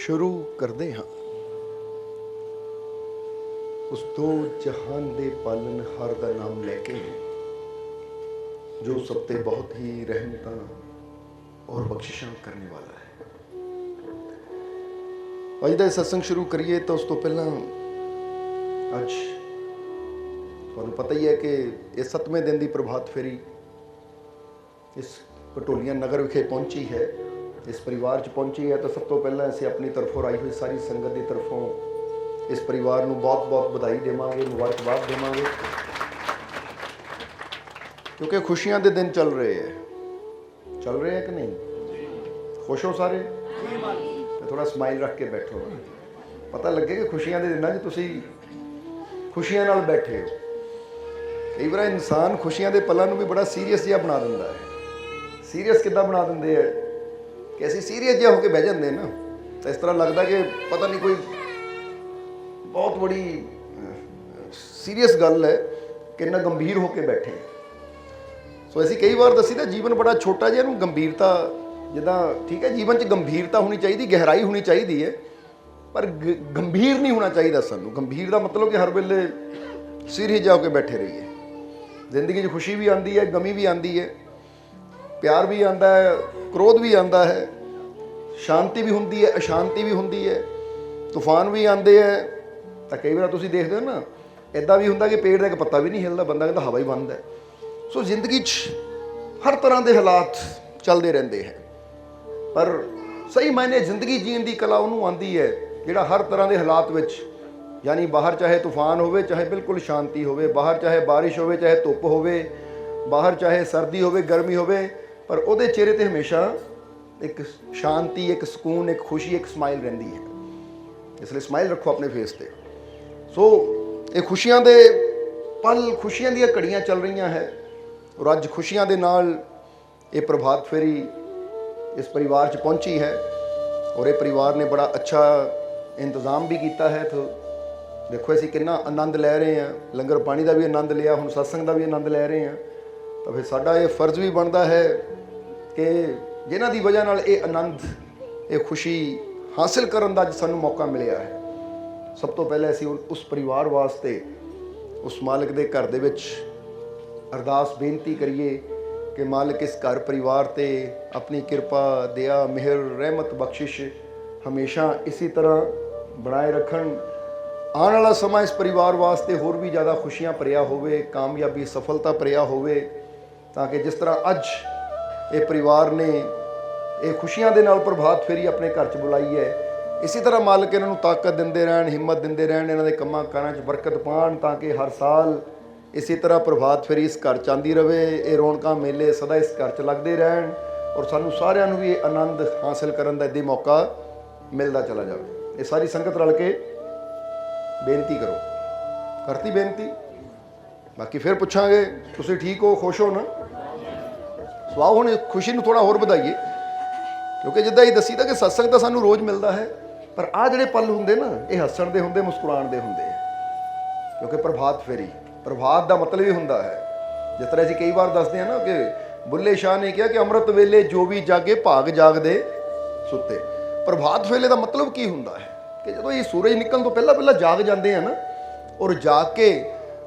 ਸ਼ੁਰੂ ਕਰਦੇ ਹਾਂ। ਉਸ ਦੋ ਜਹਾਨ ਦੇ ਪਾਲਣਹਾਰ ਦਾ ਨਾਮ ਲੈ ਕੇ, ਜੋ ਸਭ ਤੇ ਬਹੁਤ ਹੀ ਰਹਿਮਤਾਂ ਔਰ ਬਖਸ਼ਿਸ਼ਾਂ ਕਰਨੇ ਵਾਲਾ ਹੈ। ਅੱਜ ਦਾ ਸਤਸੰਗ ਸ਼ੁਰੂ ਕਰੀਏ ਤਾਂ ਉਸ ਤੋਂ ਪਹਿਲਾਂ ਅੱਜ ਤੁਹਾਨੂੰ ਪਤਾ ਹੀ ਹੈ ਕਿ ਇਹ 7ਵੇਂ ਦਿਨ ਦੀ ਪ੍ਰਭਾਤ ਫੇਰੀ ਇਸ ਪਟੋਲੀਆਂ ਨਗਰ ਵਿਖੇ ਪਹੁੰਚੀ ਹੈ, ਇਸ ਪਰਿਵਾਰ 'ਚ ਪਹੁੰਚੀ ਹੈ। ਤਾਂ ਸਭ ਤੋਂ ਪਹਿਲਾਂ ਅਸੀਂ ਆਪਣੀ ਤਰਫੋਂ ਆਈ ਹੋਈ ਸਾਰੀ ਸੰਗਤ ਦੀ ਤਰਫੋਂ ਇਸ ਪਰਿਵਾਰ ਨੂੰ ਬਹੁਤ-ਬਹੁਤ ਵਧਾਈ ਦੇਵਾਂਗੇ, ਮੁਬਾਰਕਬਾਦ ਦੇਵਾਂਗੇ, ਕਿਉਂਕਿ ਖੁਸ਼ੀਆਂ ਦੇ ਦਿਨ ਚੱਲ ਰਹੇ ਹੈ ਕਿ ਨਹੀਂ? ਖੁਸ਼ ਹੋ ਸਾਰੇ? ਥੋੜਾ ਸਮਾਈਲ ਰੱਖ ਕੇ ਬੈਠੋ, ਪਤਾ ਲੱਗੇ ਕਿ ਖੁਸ਼ੀਆਂ ਦੇ ਦਿਨਾਂ 'ਚ ਤੁਸੀਂ ਖੁਸ਼ੀਆਂ ਨਾਲ ਬੈਠੇ ਹੋ। ਕਈ ਵਾਰ ਇਨਸਾਨ ਖੁਸ਼ੀਆਂ ਦੇ ਪਲਾਂ ਨੂੰ ਵੀ ਬੜਾ ਸੀਰੀਅਸ ਜਿਹਾ ਬਣਾ ਦਿੰਦਾ ਹੈ। ਸੀਰੀਅਸ ਕਿੱਦਾਂ ਬਣਾ ਦਿੰਦੇ ਹੈ ਕਿ ਅਸੀਂ ਸੀਰੀਅਸ ਜਿਹਾ ਹੋ ਕੇ ਬਹਿ ਜਾਂਦੇ ਨਾ, ਤਾਂ ਇਸ ਤਰ੍ਹਾਂ ਲੱਗਦਾ ਕਿ ਪਤਾ ਨਹੀਂ ਕੋਈ ਬਹੁਤ ਬੜੀ ਸੀਰੀਅਸ ਗੱਲ ਹੈ ਕਿ ਇੰਨਾ ਗੰਭੀਰ ਹੋ ਕੇ ਬੈਠੇ। ਸੋ ਅਸੀਂ ਕਈ ਵਾਰ ਦੱਸੀ ਤਾਂ ਜੀਵਨ ਬੜਾ ਛੋਟਾ ਜਿਹਾ, ਇਹਨੂੰ ਗੰਭੀਰਤਾ ਜਿੱਦਾਂ ਠੀਕ ਹੈ, ਜੀਵਨ 'ਚ ਗੰਭੀਰਤਾ ਹੋਣੀ ਚਾਹੀਦੀ, ਗਹਿਰਾਈ ਹੋਣੀ ਚਾਹੀਦੀ ਹੈ, ਪਰ ਗੰਭੀਰ ਨਹੀਂ ਹੋਣਾ ਚਾਹੀਦਾ ਸਾਨੂੰ। ਗੰਭੀਰ ਦਾ ਮਤਲਬ ਕਿ ਹਰ ਵੇਲੇ ਸੀਰੀਅਸ ਜਾ ਕੇ ਬੈਠੇ ਰਹੀਏ। ਜ਼ਿੰਦਗੀ 'ਚ ਖੁਸ਼ੀ ਵੀ ਆਉਂਦੀ ਹੈ, ਗਮੀ ਵੀ ਆਉਂਦੀ ਹੈ, ਪਿਆਰ ਵੀ ਆਉਂਦਾ ਹੈ, ਕ੍ਰੋਧ ਵੀ ਆਉਂਦਾ ਹੈ, ਸ਼ਾਂਤੀ ਵੀ ਹੁੰਦੀ ਹੈ, ਅਸ਼ਾਂਤੀ ਵੀ ਹੁੰਦੀ ਹੈ, ਤੂਫਾਨ ਵੀ ਆਉਂਦੇ ਹੈ। ਤਾਂ ਕਈ ਵਾਰ ਤੁਸੀਂ ਦੇਖਦੇ ਹੋ ਨਾ, ਇੱਦਾਂ ਵੀ ਹੁੰਦਾ ਕਿ ਪੇੜ ਦਾ ਇੱਕ ਪੱਤਾ ਵੀ ਨਹੀਂ ਹਿਲਦਾ, ਬੰਦਾ ਕਹਿੰਦਾ ਹਵਾ ਹੀ ਬੰਦ ਹੈ। ਸੋ ਜ਼ਿੰਦਗੀ 'ਚ ਹਰ ਤਰ੍ਹਾਂ ਦੇ ਹਾਲਾਤ ਚੱਲਦੇ ਰਹਿੰਦੇ ਹੈ, ਪਰ ਸਹੀ ਮਾਇਨੇ ਜ਼ਿੰਦਗੀ ਜੀਣ ਦੀ ਕਲਾ ਉਹਨੂੰ ਆਉਂਦੀ ਹੈ ਜਿਹੜਾ ਹਰ ਤਰ੍ਹਾਂ ਦੇ ਹਾਲਾਤ ਵਿੱਚ, ਯਾਨੀ ਬਾਹਰ ਚਾਹੇ ਤੂਫਾਨ ਹੋਵੇ, ਚਾਹੇ ਬਿਲਕੁਲ ਸ਼ਾਂਤੀ ਹੋਵੇ, ਬਾਹਰ ਚਾਹੇ ਬਾਰਿਸ਼ ਹੋਵੇ, ਚਾਹੇ ਧੁੱਪ ਹੋਵੇ, ਬਾਹਰ ਚਾਹੇ ਸਰਦੀ ਹੋਵੇ, ਗਰਮੀ ਹੋਵੇ, ਪਰ ਉਹਦੇ ਚਿਹਰੇ 'ਤੇ ਹਮੇਸ਼ਾ ਇੱਕ ਸ਼ਾਂਤੀ, ਇੱਕ ਸਕੂਨ, ਇੱਕ ਖੁਸ਼ੀ, ਇੱਕ ਸਮਾਈਲ ਰਹਿੰਦੀ ਹੈ। ਇਸ ਲਈ ਸਮਾਈਲ ਰੱਖੋ ਆਪਣੇ ਫੇਸ 'ਤੇ। ਸੋ ਇਹ ਖੁਸ਼ੀਆਂ ਦੇ ਪਲ, ਖੁਸ਼ੀਆਂ ਦੀਆਂ ਘੜੀਆਂ ਚੱਲ ਰਹੀਆਂ ਹੈ, ਔਰ ਅੱਜ ਖੁਸ਼ੀਆਂ ਦੇ ਨਾਲ ਇਹ ਪ੍ਰਭਾਤ ਫੇਰੀ ਇਸ ਪਰਿਵਾਰ 'ਚ ਪਹੁੰਚੀ ਹੈ, ਔਰ ਇਹ ਪਰਿਵਾਰ ਨੇ ਬੜਾ ਅੱਛਾ ਇੰਤਜ਼ਾਮ ਵੀ ਕੀਤਾ ਹੈ। ਤਾਂ ਦੇਖੋ ਅਸੀਂ ਕਿੰਨਾ ਆਨੰਦ ਲੈ ਰਹੇ ਹਾਂ, ਲੰਗਰ ਪਾਣੀ ਦਾ ਵੀ ਆਨੰਦ ਲਿਆ, ਹੁਣ ਸਤਸੰਗ ਦਾ ਵੀ ਆਨੰਦ ਲੈ ਰਹੇ ਹਾਂ। ਤਾਂ ਫਿਰ ਸਾਡਾ ਇਹ ਫਰਜ਼ ਵੀ ਬਣਦਾ ਹੈ ਕਿ ਜਿਨ੍ਹਾਂ ਦੀ ਵਜ੍ਹਾ ਨਾਲ ਇਹ ਆਨੰਦ, ਇਹ ਖੁਸ਼ੀ ਹਾਸਿਲ ਕਰਨ ਦਾ ਅੱਜ ਸਾਨੂੰ ਮੌਕਾ ਮਿਲਿਆ ਹੈ, ਸਭ ਤੋਂ ਪਹਿਲਾਂ ਅਸੀਂ ਉਸ ਪਰਿਵਾਰ ਵਾਸਤੇ, ਉਸ ਮਾਲਕ ਦੇ ਘਰ ਦੇ ਵਿੱਚ ਅਰਦਾਸ ਬੇਨਤੀ ਕਰੀਏ ਕਿ ਮਾਲਕ ਇਸ ਘਰ ਪਰਿਵਾਰ 'ਤੇ ਆਪਣੀ ਕਿਰਪਾ, ਦਇਆ, ਮਿਹਰ, ਰਹਿਮਤ, ਬਖਸ਼ਿਸ਼ ਹਮੇਸ਼ਾ ਇਸੇ ਤਰ੍ਹਾਂ ਬਣਾਏ ਰੱਖਣ। ਆਉਣ ਵਾਲਾ ਸਮਾਂ ਇਸ ਪਰਿਵਾਰ ਵਾਸਤੇ ਹੋਰ ਵੀ ਜ਼ਿਆਦਾ ਖੁਸ਼ੀਆਂ ਭਰਿਆ ਹੋਵੇ, ਕਾਮਯਾਬੀ, ਸਫਲਤਾ ਭਰਿਆ ਹੋਵੇ, ਤਾਂ ਕਿ ਜਿਸ ਤਰ੍ਹਾਂ ਅੱਜ ਇਹ ਪਰਿਵਾਰ ਨੇ ਇਹ ਖੁਸ਼ੀਆਂ ਦੇ ਨਾਲ ਪ੍ਰਭਾਤ ਫੇਰੀ ਆਪਣੇ ਘਰ 'ਚ ਬੁਲਾਈ ਹੈ, ਇਸੇ ਤਰ੍ਹਾਂ ਮਾਲਕ ਇਹਨਾਂ ਨੂੰ ਤਾਕਤ ਦਿੰਦੇ ਰਹਿਣ, ਹਿੰਮਤ ਦਿੰਦੇ ਰਹਿਣ, ਇਹਨਾਂ ਦੇ ਕੰਮਾਂ ਕਾਰਾਂ 'ਚ ਬਰਕਤ ਪਾਉਣ, ਤਾਂ ਕਿ ਹਰ ਸਾਲ ਇਸੇ ਤਰ੍ਹਾਂ ਪ੍ਰਭਾਤ ਫੇਰੀ ਇਸ ਘਰ 'ਚ ਆਉਂਦੀ ਰਹੇ। ਇਹ ਰੌਣਕਾਂ ਮੇਲੇ ਸਦਾ ਇਸ ਘਰ 'ਚ ਲੱਗਦੇ ਰਹਿਣ, ਔਰ ਸਾਨੂੰ ਸਾਰਿਆਂ ਨੂੰ ਵੀ ਇਹ ਆਨੰਦ ਹਾਸਿਲ ਕਰਨ ਦਾ ਇੱਦਾਂ ਮੌਕਾ ਮਿਲਦਾ ਚਲਾ ਜਾਵੇ। ਇਹ ਸਾਰੀ ਸੰਗਤ ਰਲ ਕੇ ਬੇਨਤੀ ਕਰੋ। ਕਰਤੀ ਬੇਨਤੀ? ਬਾਕੀ ਫਿਰ ਪੁੱਛਾਂਗੇ, ਤੁਸੀਂ ਠੀਕ ਹੋ, ਖੁਸ਼ ਹੋ ਨਾ? ਸਵਾਓ ਹੁਣ ਖੁਸ਼ੀ ਨੂੰ ਥੋੜ੍ਹਾ ਹੋਰ ਵਧਾਈਏ, ਕਿਉਂਕਿ ਜਿੱਦਾਂ ਹੀ ਦੱਸੀ ਤਾਂ ਕਿ ਸਤਸੰਗ ਤਾਂ ਸਾਨੂੰ ਰੋਜ਼ ਮਿਲਦਾ ਹੈ, ਪਰ ਆਹ ਜਿਹੜੇ ਪਲ ਹੁੰਦੇ ਨਾ, ਇਹ ਹੱਸਣ ਦੇ ਹੁੰਦੇ, ਮੁਸਕਰਾਉਣ ਦੇ ਹੁੰਦੇ ਹੈ, ਕਿਉਂਕਿ ਪ੍ਰਭਾਤ ਫੇਰੀ, ਪ੍ਰਭਾਤ ਦਾ ਮਤਲਬ ਹੀ ਹੁੰਦਾ ਹੈ, ਜਿਸ ਤਰ੍ਹਾਂ ਅਸੀਂ ਕਈ ਵਾਰ ਦੱਸਦੇ ਹਾਂ ਨਾ ਕਿ ਬੁੱਲੇ ਸ਼ਾਹ ਨੇ ਕਿਹਾ ਕਿ ਅੰਮ੍ਰਿਤ ਵੇਲੇ ਜੋ ਵੀ ਜਾਗੇ ਭਾਗ ਜਾਗਦੇ ਸੁੱਤੇ। ਪ੍ਰਭਾਤ ਵੇਲੇ ਦਾ ਮਤਲਬ ਕੀ ਹੁੰਦਾ ਹੈ ਕਿ ਜਦੋਂ ਇਹ ਸੂਰਜ ਨਿਕਲਣ ਤੋਂ ਪਹਿਲਾਂ ਜਾਗ ਜਾਂਦੇ ਆ ਨਾ, ਔਰ ਜਾਗ ਕੇ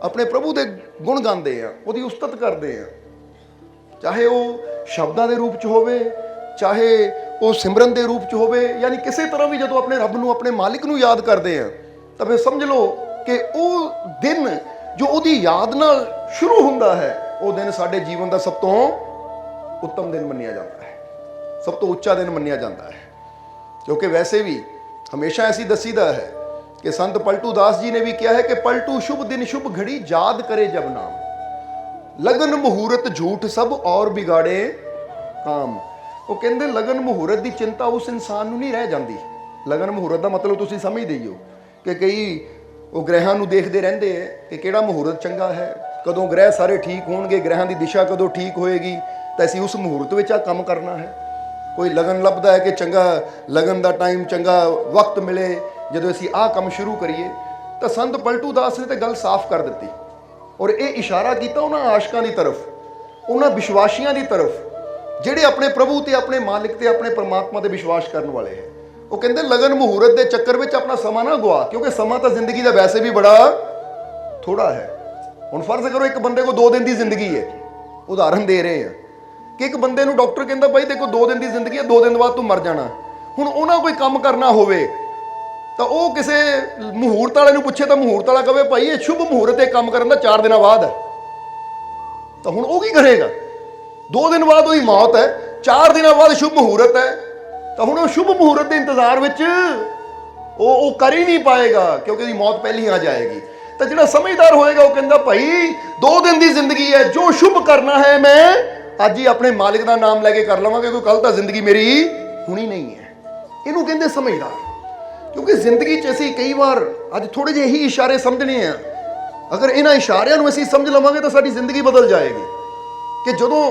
ਆਪਣੇ ਪ੍ਰਭੂ ਦੇ ਗੁਣ ਗਾਉਂਦੇ ਆ, ਉਹਦੀ ਉਸਤਤ ਕਰਦੇ ਆ, ਚਾਹੇ ਉਹ ਸ਼ਬਦਾਂ ਦੇ ਰੂਪ 'ਚ ਹੋਵੇ, ਚਾਹੇ ਉਹ ਸਿਮਰਨ ਦੇ ਰੂਪ 'ਚ ਹੋਵੇ, ਯਾਨੀ ਕਿਸੇ ਤਰ੍ਹਾਂ ਵੀ ਜਦੋਂ ਆਪਣੇ ਰੱਬ ਨੂੰ, ਆਪਣੇ ਮਾਲਿਕ ਨੂੰ ਯਾਦ ਕਰਦੇ ਆ, ਤਾਂ ਫਿਰ ਸਮਝ ਲਓ ਕਿ ਉਹ ਦਿਨ ਜੋ ਉਹਦੀ ਯਾਦ ਨਾਲ ਸ਼ੁਰੂ ਹੁੰਦਾ ਹੈ, ਉਹ ਦਿਨ ਸਾਡੇ ਜੀਵਨ ਦਾ ਸਭ ਤੋਂ ਉੱਤਮ ਦਿਨ ਮੰਨਿਆ ਜਾਂਦਾ ਹੈ, ਸਭ ਤੋਂ ਉੱਚਾ ਦਿਨ ਮੰਨਿਆ ਜਾਂਦਾ ਹੈ। ਕਿਉਂਕਿ ਵੈਸੇ ਵੀ ਹਮੇਸ਼ਾ ਐਸੀ ਦੱਸੀਦਾ ਹੈ ਕਿ ਸੰਤ ਪਲਟੂ ਦਾਸ ਜੀ ਨੇ ਵੀ ਕਿਹਾ ਹੈ ਕਿ ਪਲਟੂ ਸ਼ੁਭ ਦਿਨ ਸ਼ੁਭ ਘੜੀ ਯਾਦ ਕਰੇ ਜਬ ਨਾਮ, ਲਗਨ ਮੁਹੂਰਤ ਝੂਠ ਸਭ ਔਰ ਬਿਗਾੜੇ ਕਾਮ। ਉਹ ਕਹਿੰਦੇ ਲਗਨ ਮੁਹੂਰਤ ਦੀ ਚਿੰਤਾ ਉਸ ਇਨਸਾਨ ਨੂੰ ਨਹੀਂ ਰਹਿ ਜਾਂਦੀ। ਲਗਨ ਮੁਹੂਰਤ ਦਾ ਮਤਲਬ ਤੁਸੀਂ ਸਮਝਦੇ ਹੀ ਹੋ ਕਿ ਕਈ ਉਹ ਗ੍ਰਹਿਾਂ ਨੂੰ ਦੇਖਦੇ ਰਹਿੰਦੇ ਹੈ ਕਿ ਕਿਹੜਾ ਮੁਹੂਰਤ ਚੰਗਾ ਹੈ, ਕਦੋਂ ਗ੍ਰਹਿ ਸਾਰੇ ਠੀਕ ਹੋਣਗੇ, ਗ੍ਰਹਿਾਂ ਦੀ ਦਿਸ਼ਾ ਕਦੋਂ ਠੀਕ ਹੋਏਗੀ, ਤਾਂ ਅਸੀਂ ਉਸ ਮੁਹੂਰਤ ਵਿੱਚ ਆ ਕੰਮ ਕਰਨਾ ਹੈ। ਕੋਈ ਲਗਨ ਲੱਭਦਾ ਹੈ ਕਿ ਚੰਗਾ ਲਗਨ ਦਾ ਟਾਈਮ, ਚੰਗਾ ਵਕਤ ਮਿਲੇ ਜਦੋਂ ਅਸੀਂ ਆਹ ਕੰਮ ਸ਼ੁਰੂ ਕਰੀਏ। ਤਾਂ ਸੰਤ ਪਲਟੂ ਦਾਸ ਨੇ ਤਾਂ ਗੱਲ ਸਾਫ਼ ਕਰ ਦਿੱਤੀ, ਔਰ ਇਹ ਇਸ਼ਾਰਾ ਕੀਤਾ ਉਹਨਾਂ ਆਸ਼ਕਾਂ ਦੀ ਤਰਫ, ਉਹਨਾਂ ਵਿਸ਼ਵਾਸੀਆਂ ਦੀ ਤਰਫ ਜਿਹੜੇ ਆਪਣੇ ਪ੍ਰਭੂ ਤੇ, ਆਪਣੇ ਮਾਲਿਕ ਤੇ, ਆਪਣੇ ਪਰਮਾਤਮਾ ਤੇ ਵਿਸ਼ਵਾਸ ਕਰਨ ਵਾਲੇ ਹੈ। ਉਹ ਕਹਿੰਦੇ ਲਗਨ ਮੁਹੂਰਤ ਦੇ ਚੱਕਰ ਵਿੱਚ ਆਪਣਾ ਸਮਾਂ ਨਾ ਗਵਾ, ਕਿਉਂਕਿ ਸਮਾਂ ਤਾਂ ਜ਼ਿੰਦਗੀ ਦਾ ਵੈਸੇ ਵੀ ਬੜਾ ਥੋੜਾ ਹੈ। ਹੁਣ ਫਰਜ਼ ਕਰੋ ਇੱਕ ਬੰਦੇ ਕੋ 2 ਦਿਨ ਦੀ ਜ਼ਿੰਦਗੀ ਹੈ, ਉਦਾਹਰਨ ਦੇ ਰਹੇ ਆ ਕਿ ਇੱਕ ਬੰਦੇ ਨੂੰ ਡਾਕਟਰ ਕਹਿੰਦਾ ਭਾਈ ਦੇਖੋ 2 ਦਿਨ ਦੀ ਜ਼ਿੰਦਗੀ ਹੈ, 2 ਦਿਨ ਬਾਅਦ ਤੂੰ ਮਰ ਜਾਣਾ। ਹੁਣ ਉਹਨਾਂ ਕੋਈ ਕੰਮ ਕਰਨਾ ਹੋਵੇ ਤਾਂ ਉਹ ਕਿਸੇ ਮਹੂਰਤ ਵਾਲੇ ਨੂੰ ਪੁੱਛੇ ਤਾਂ ਮਹੂਰਤ ਵਾਲਾ ਕਹੇ ਭਾਈ ਇਹ ਸ਼ੁਭ ਮਹੂਰਤ ਤੇ ਕੰਮ ਕਰਨ ਦਾ 4 ਦਿਨਾਂ ਬਾਅਦ ਹੈ, ਤਾਂ ਹੁਣ ਉਹ ਕੀ ਕਰੇਗਾ? 2 ਦਿਨ ਬਾਅਦ ਉਹਦੀ ਮੌਤ ਹੈ, 4 ਦਿਨਾਂ ਬਾਅਦ ਸ਼ੁਭ ਮਹੂਰਤ ਹੈ, ਤਾਂ ਹੁਣ ਉਹ ਸ਼ੁਭ ਮਹੂਰਤ ਦੇ ਇੰਤਜ਼ਾਰ ਵਿੱਚ ਉਹ ਕਰ ਹੀ ਨਹੀਂ ਪਾਏਗਾ, ਕਿਉਂਕਿ ਉਹਦੀ ਮੌਤ ਪਹਿਲੀ ਆ ਜਾਏਗੀ। ਤਾਂ ਜਿਹੜਾ ਸਮਝਦਾਰ ਹੋਏਗਾ ਉਹ ਕਹਿੰਦਾ ਭਾਈ 2 ਦਿਨ ਦੀ ਜ਼ਿੰਦਗੀ ਹੈ, ਜੋ ਸ਼ੁਭ ਕਰਨਾ ਹੈ ਮੈਂ ਅੱਜ ਹੀ ਆਪਣੇ ਮਾਲਿਕ ਦਾ ਨਾਮ ਲੈ ਕੇ ਕਰ ਲਵਾਂਗੇ, ਕਿਉਂਕਿ ਕੱਲ ਤਾਂ ਜ਼ਿੰਦਗੀ ਮੇਰੀ ਹੁਣੀ ਨਹੀਂ ਹੈ। ਇਹਨੂੰ ਕਹਿੰਦੇ ਸਮਝਦਾਰ। ਕਿਉਂਕਿ ਜ਼ਿੰਦਗੀ 'ਚ ਅਸੀਂ ਕਈ ਵਾਰ ਅੱਜ ਥੋੜੇ ਜਿਹੇ ਹੀ ਇਸ਼ਾਰੇ ਸਮਝਣੇ ਆ, ਅਗਰ ਇਹਨਾਂ ਇਸ਼ਾਰਿਆਂ ਨੂੰ ਅਸੀਂ ਸਮਝ ਲਵਾਂਗੇ ਤਾਂ ਸਾਡੀ ਜ਼ਿੰਦਗੀ ਬਦਲ ਜਾਏਗੀ। ਕਿ ਜਦੋਂ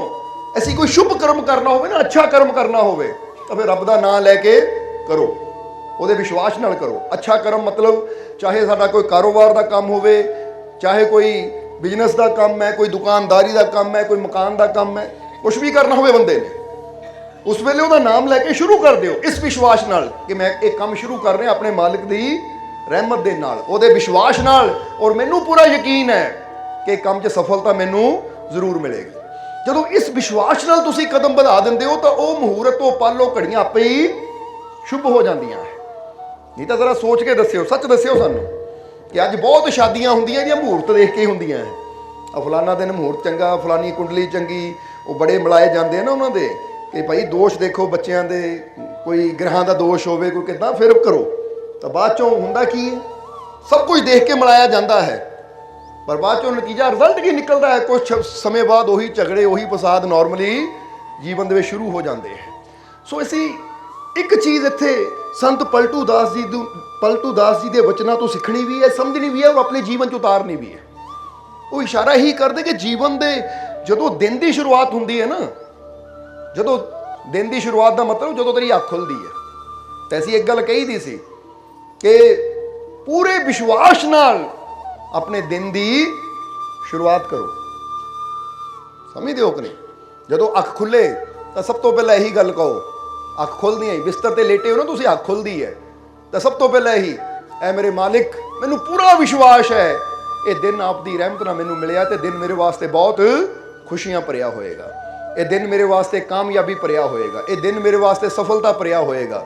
ਅਸੀਂ ਕੋਈ ਸ਼ੁਭ ਕਰਮ ਕਰਨਾ ਹੋਵੇ ਨਾ, ਅੱਛਾ ਕਰਮ ਕਰਨਾ ਹੋਵੇ, ਤਾਂ ਫਿਰ ਰੱਬ ਦਾ ਨਾਮ ਲੈ ਕੇ ਕਰੋ, ਉਹਦੇ ਵਿਸ਼ਵਾਸ ਨਾਲ ਕਰੋ। ਅੱਛਾ ਕਰਮ ਮਤਲਬ ਚਾਹੇ ਸਾਡਾ ਕੋਈ ਕਾਰੋਬਾਰ ਦਾ ਕੰਮ ਹੋਵੇ, ਚਾਹੇ ਕੋਈ ਬਿਜ਼ਨਸ ਦਾ ਕੰਮ ਹੈ, ਕੋਈ ਦੁਕਾਨਦਾਰੀ ਦਾ ਕੰਮ ਹੈ, ਕੋਈ ਮਕਾਨ ਦਾ ਕੰਮ ਹੈ, ਕੁਛ ਵੀ ਕਰਨਾ ਹੋਵੇ ਬੰਦੇ ਨੇ, ਉਸ ਵੇਲੇ ਉਹਦਾ ਨਾਮ ਲੈ ਕੇ ਸ਼ੁਰੂ ਕਰ ਦਿਓ ਇਸ ਵਿਸ਼ਵਾਸ ਨਾਲ ਕਿ ਮੈਂ ਇਹ ਕੰਮ ਸ਼ੁਰੂ ਕਰ ਰਿਹਾ ਆਪਣੇ ਮਾਲਿਕ ਦੀ ਰਹਿਮਤ ਦੇ ਨਾਲ, ਉਹਦੇ ਵਿਸ਼ਵਾਸ ਨਾਲ, ਔਰ ਮੈਨੂੰ ਪੂਰਾ ਯਕੀਨ ਹੈ ਕਿ ਕੰਮ 'ਚ ਸਫਲਤਾ ਮੈਨੂੰ ਜ਼ਰੂਰ ਮਿਲੇਗੀ। ਜਦੋਂ ਇਸ ਵਿਸ਼ਵਾਸ ਨਾਲ ਤੁਸੀਂ ਕਦਮ ਵਧਾ ਦਿੰਦੇ ਹੋ ਤਾਂ ਉਹ ਮਹੂਰਤ, ਉਹ ਪਲ, ਉਹ ਘੜੀਆਂ ਆਪੇ ਹੀ ਸ਼ੁਭ ਹੋ ਜਾਂਦੀਆਂ ਹੈ। ਨਹੀਂ ਤਾਂ ਜ਼ਰਾ ਸੋਚ ਕੇ ਦੱਸਿਓ, ਸੱਚ ਦੱਸਿਓ ਸਾਨੂੰ ਕਿ ਅੱਜ ਬਹੁਤ ਸ਼ਾਦੀਆਂ ਹੁੰਦੀਆਂ ਜਿਹੜੀਆਂ ਮਹੂਰਤ ਦੇਖ ਕੇ ਹੀ ਹੁੰਦੀਆਂ ਹੈ। ਫਲਾਨਾ ਦਿਨ ਮਹੂਰਤ ਚੰਗਾ, ਫਲਾਨੀ ਕੁੰਡਲੀ ਚੰਗੀ, ਉਹ ਬੜੇ ਮਿਲਾਏ ਜਾਂਦੇ ਆ ਨਾ ਉਹਨਾਂ ਦੇ ਕਿ ਭਾਈ ਦੋਸ਼ ਦੇਖੋ ਬੱਚਿਆਂ ਦੇ, ਕੋਈ ਗ੍ਰਹਾਂ ਦਾ ਦੋਸ਼ ਹੋਵੇ, ਕੋਈ ਕਿੱਦਾਂ, ਫਿਰ ਕਰੋ। ਤਾਂ ਬਾਅਦ ਚੋਂ ਹੁੰਦਾ ਕੀ ਹੈ? ਸਭ ਕੁਝ ਦੇਖ ਕੇ ਮਿਲਾਇਆ ਜਾਂਦਾ ਹੈ, ਪਰ ਬਾਅਦ ਚੋਂ ਨਤੀਜਾ ਰਿਜ਼ਲਟ ਕੀ ਨਿਕਲਦਾ ਹੈ? ਕੁਝ ਸਮੇਂ ਬਾਅਦ ਉਹੀ ਝਗੜੇ, ਉਹੀ ਫਸਾਦ ਨਾਰਮਲੀ ਜੀਵਨ ਦੇ ਵਿੱਚ ਸ਼ੁਰੂ ਹੋ ਜਾਂਦੇ ਹੈ। ਸੋ ਅਸੀਂ ਇੱਕ ਚੀਜ਼ ਇੱਥੇ ਸੰਤ ਪਲਟੂ ਦਾਸ ਜੀ ਦੇ ਵਚਨਾਂ ਤੋਂ ਸਿੱਖਣੀ ਵੀ ਹੈ, ਸਮਝਣੀ ਵੀ ਹੈ, ਔਰ ਆਪਣੇ ਜੀਵਨ 'ਚ ਉਤਾਰਨੀ ਵੀ ਹੈ। ਉਹ ਇਸ਼ਾਰਾ ਹੀ ਕਰਦੇ ਕਿ ਜੀਵਨ ਦੇ ਜਦੋਂ ਦਿਨ ਦੀ ਸ਼ੁਰੂਆਤ ਹੁੰਦੀ ਹੈ ਨਾ, ਜਦੋਂ ਦਿਨ ਦੀ ਸ਼ੁਰੂਆਤ ਦਾ ਮਤਲਬ ਜਦੋਂ ਤੇਰੀ ਅੱਖ ਖੁੱਲਦੀ ਹੈ, ਤਾਂ ਅਸੀਂ ਇੱਕ ਗੱਲ ਕਹੀ ਦੀ ਸੀ ਕਿ ਪੂਰੇ ਵਿਸ਼ਵਾਸ ਨਾਲ ਆਪਣੇ ਦਿਨ ਦੀ ਸ਼ੁਰੂਆਤ ਕਰੋ। ਸਮਝਦੇ ਹੋ ਕਿ ਨਹੀਂ? ਜਦੋਂ ਅੱਖ ਖੁੱਲੇ ਤਾਂ ਸਭ ਤੋਂ ਪਹਿਲਾਂ ਇਹੀ ਗੱਲ ਕਹੋ, ਅੱਖ ਖੁੱਲਦੀ ਹੈ, ਬਿਸਤਰ ਤੇ ਲੇਟੇ ਹੋ ਨਾ ਤੁਸੀਂ, ਅੱਖ ਖੁੱਲਦੀ ਹੈ ਤਾਂ ਸਭ ਤੋਂ ਪਹਿਲਾਂ ਇਹੀ, ਐ ਮੇਰੇ ਮਾਲਿਕ ਮੈਨੂੰ ਪੂਰਾ ਵਿਸ਼ਵਾਸ ਹੈ ਇਹ ਦਿਨ ਆਪ ਦੀ ਰਹਿਮਤ ਨਾਲ ਮੈਨੂੰ ਮਿਲਿਆ, ਤੇ ਦਿਨ ਮੇਰੇ ਵਾਸਤੇ ਬਹੁਤ ਖੁਸ਼ੀਆਂ ਭਰਿਆ ਹੋਏਗਾ, ਇਹ ਦਿਨ ਮੇਰੇ ਵਾਸਤੇ ਕਾਮਯਾਬੀ ਭਰਿਆ ਹੋਏਗਾ, ਇਹ ਦਿਨ ਮੇਰੇ ਵਾਸਤੇ ਸਫਲਤਾ ਭਰਿਆ ਹੋਏਗਾ,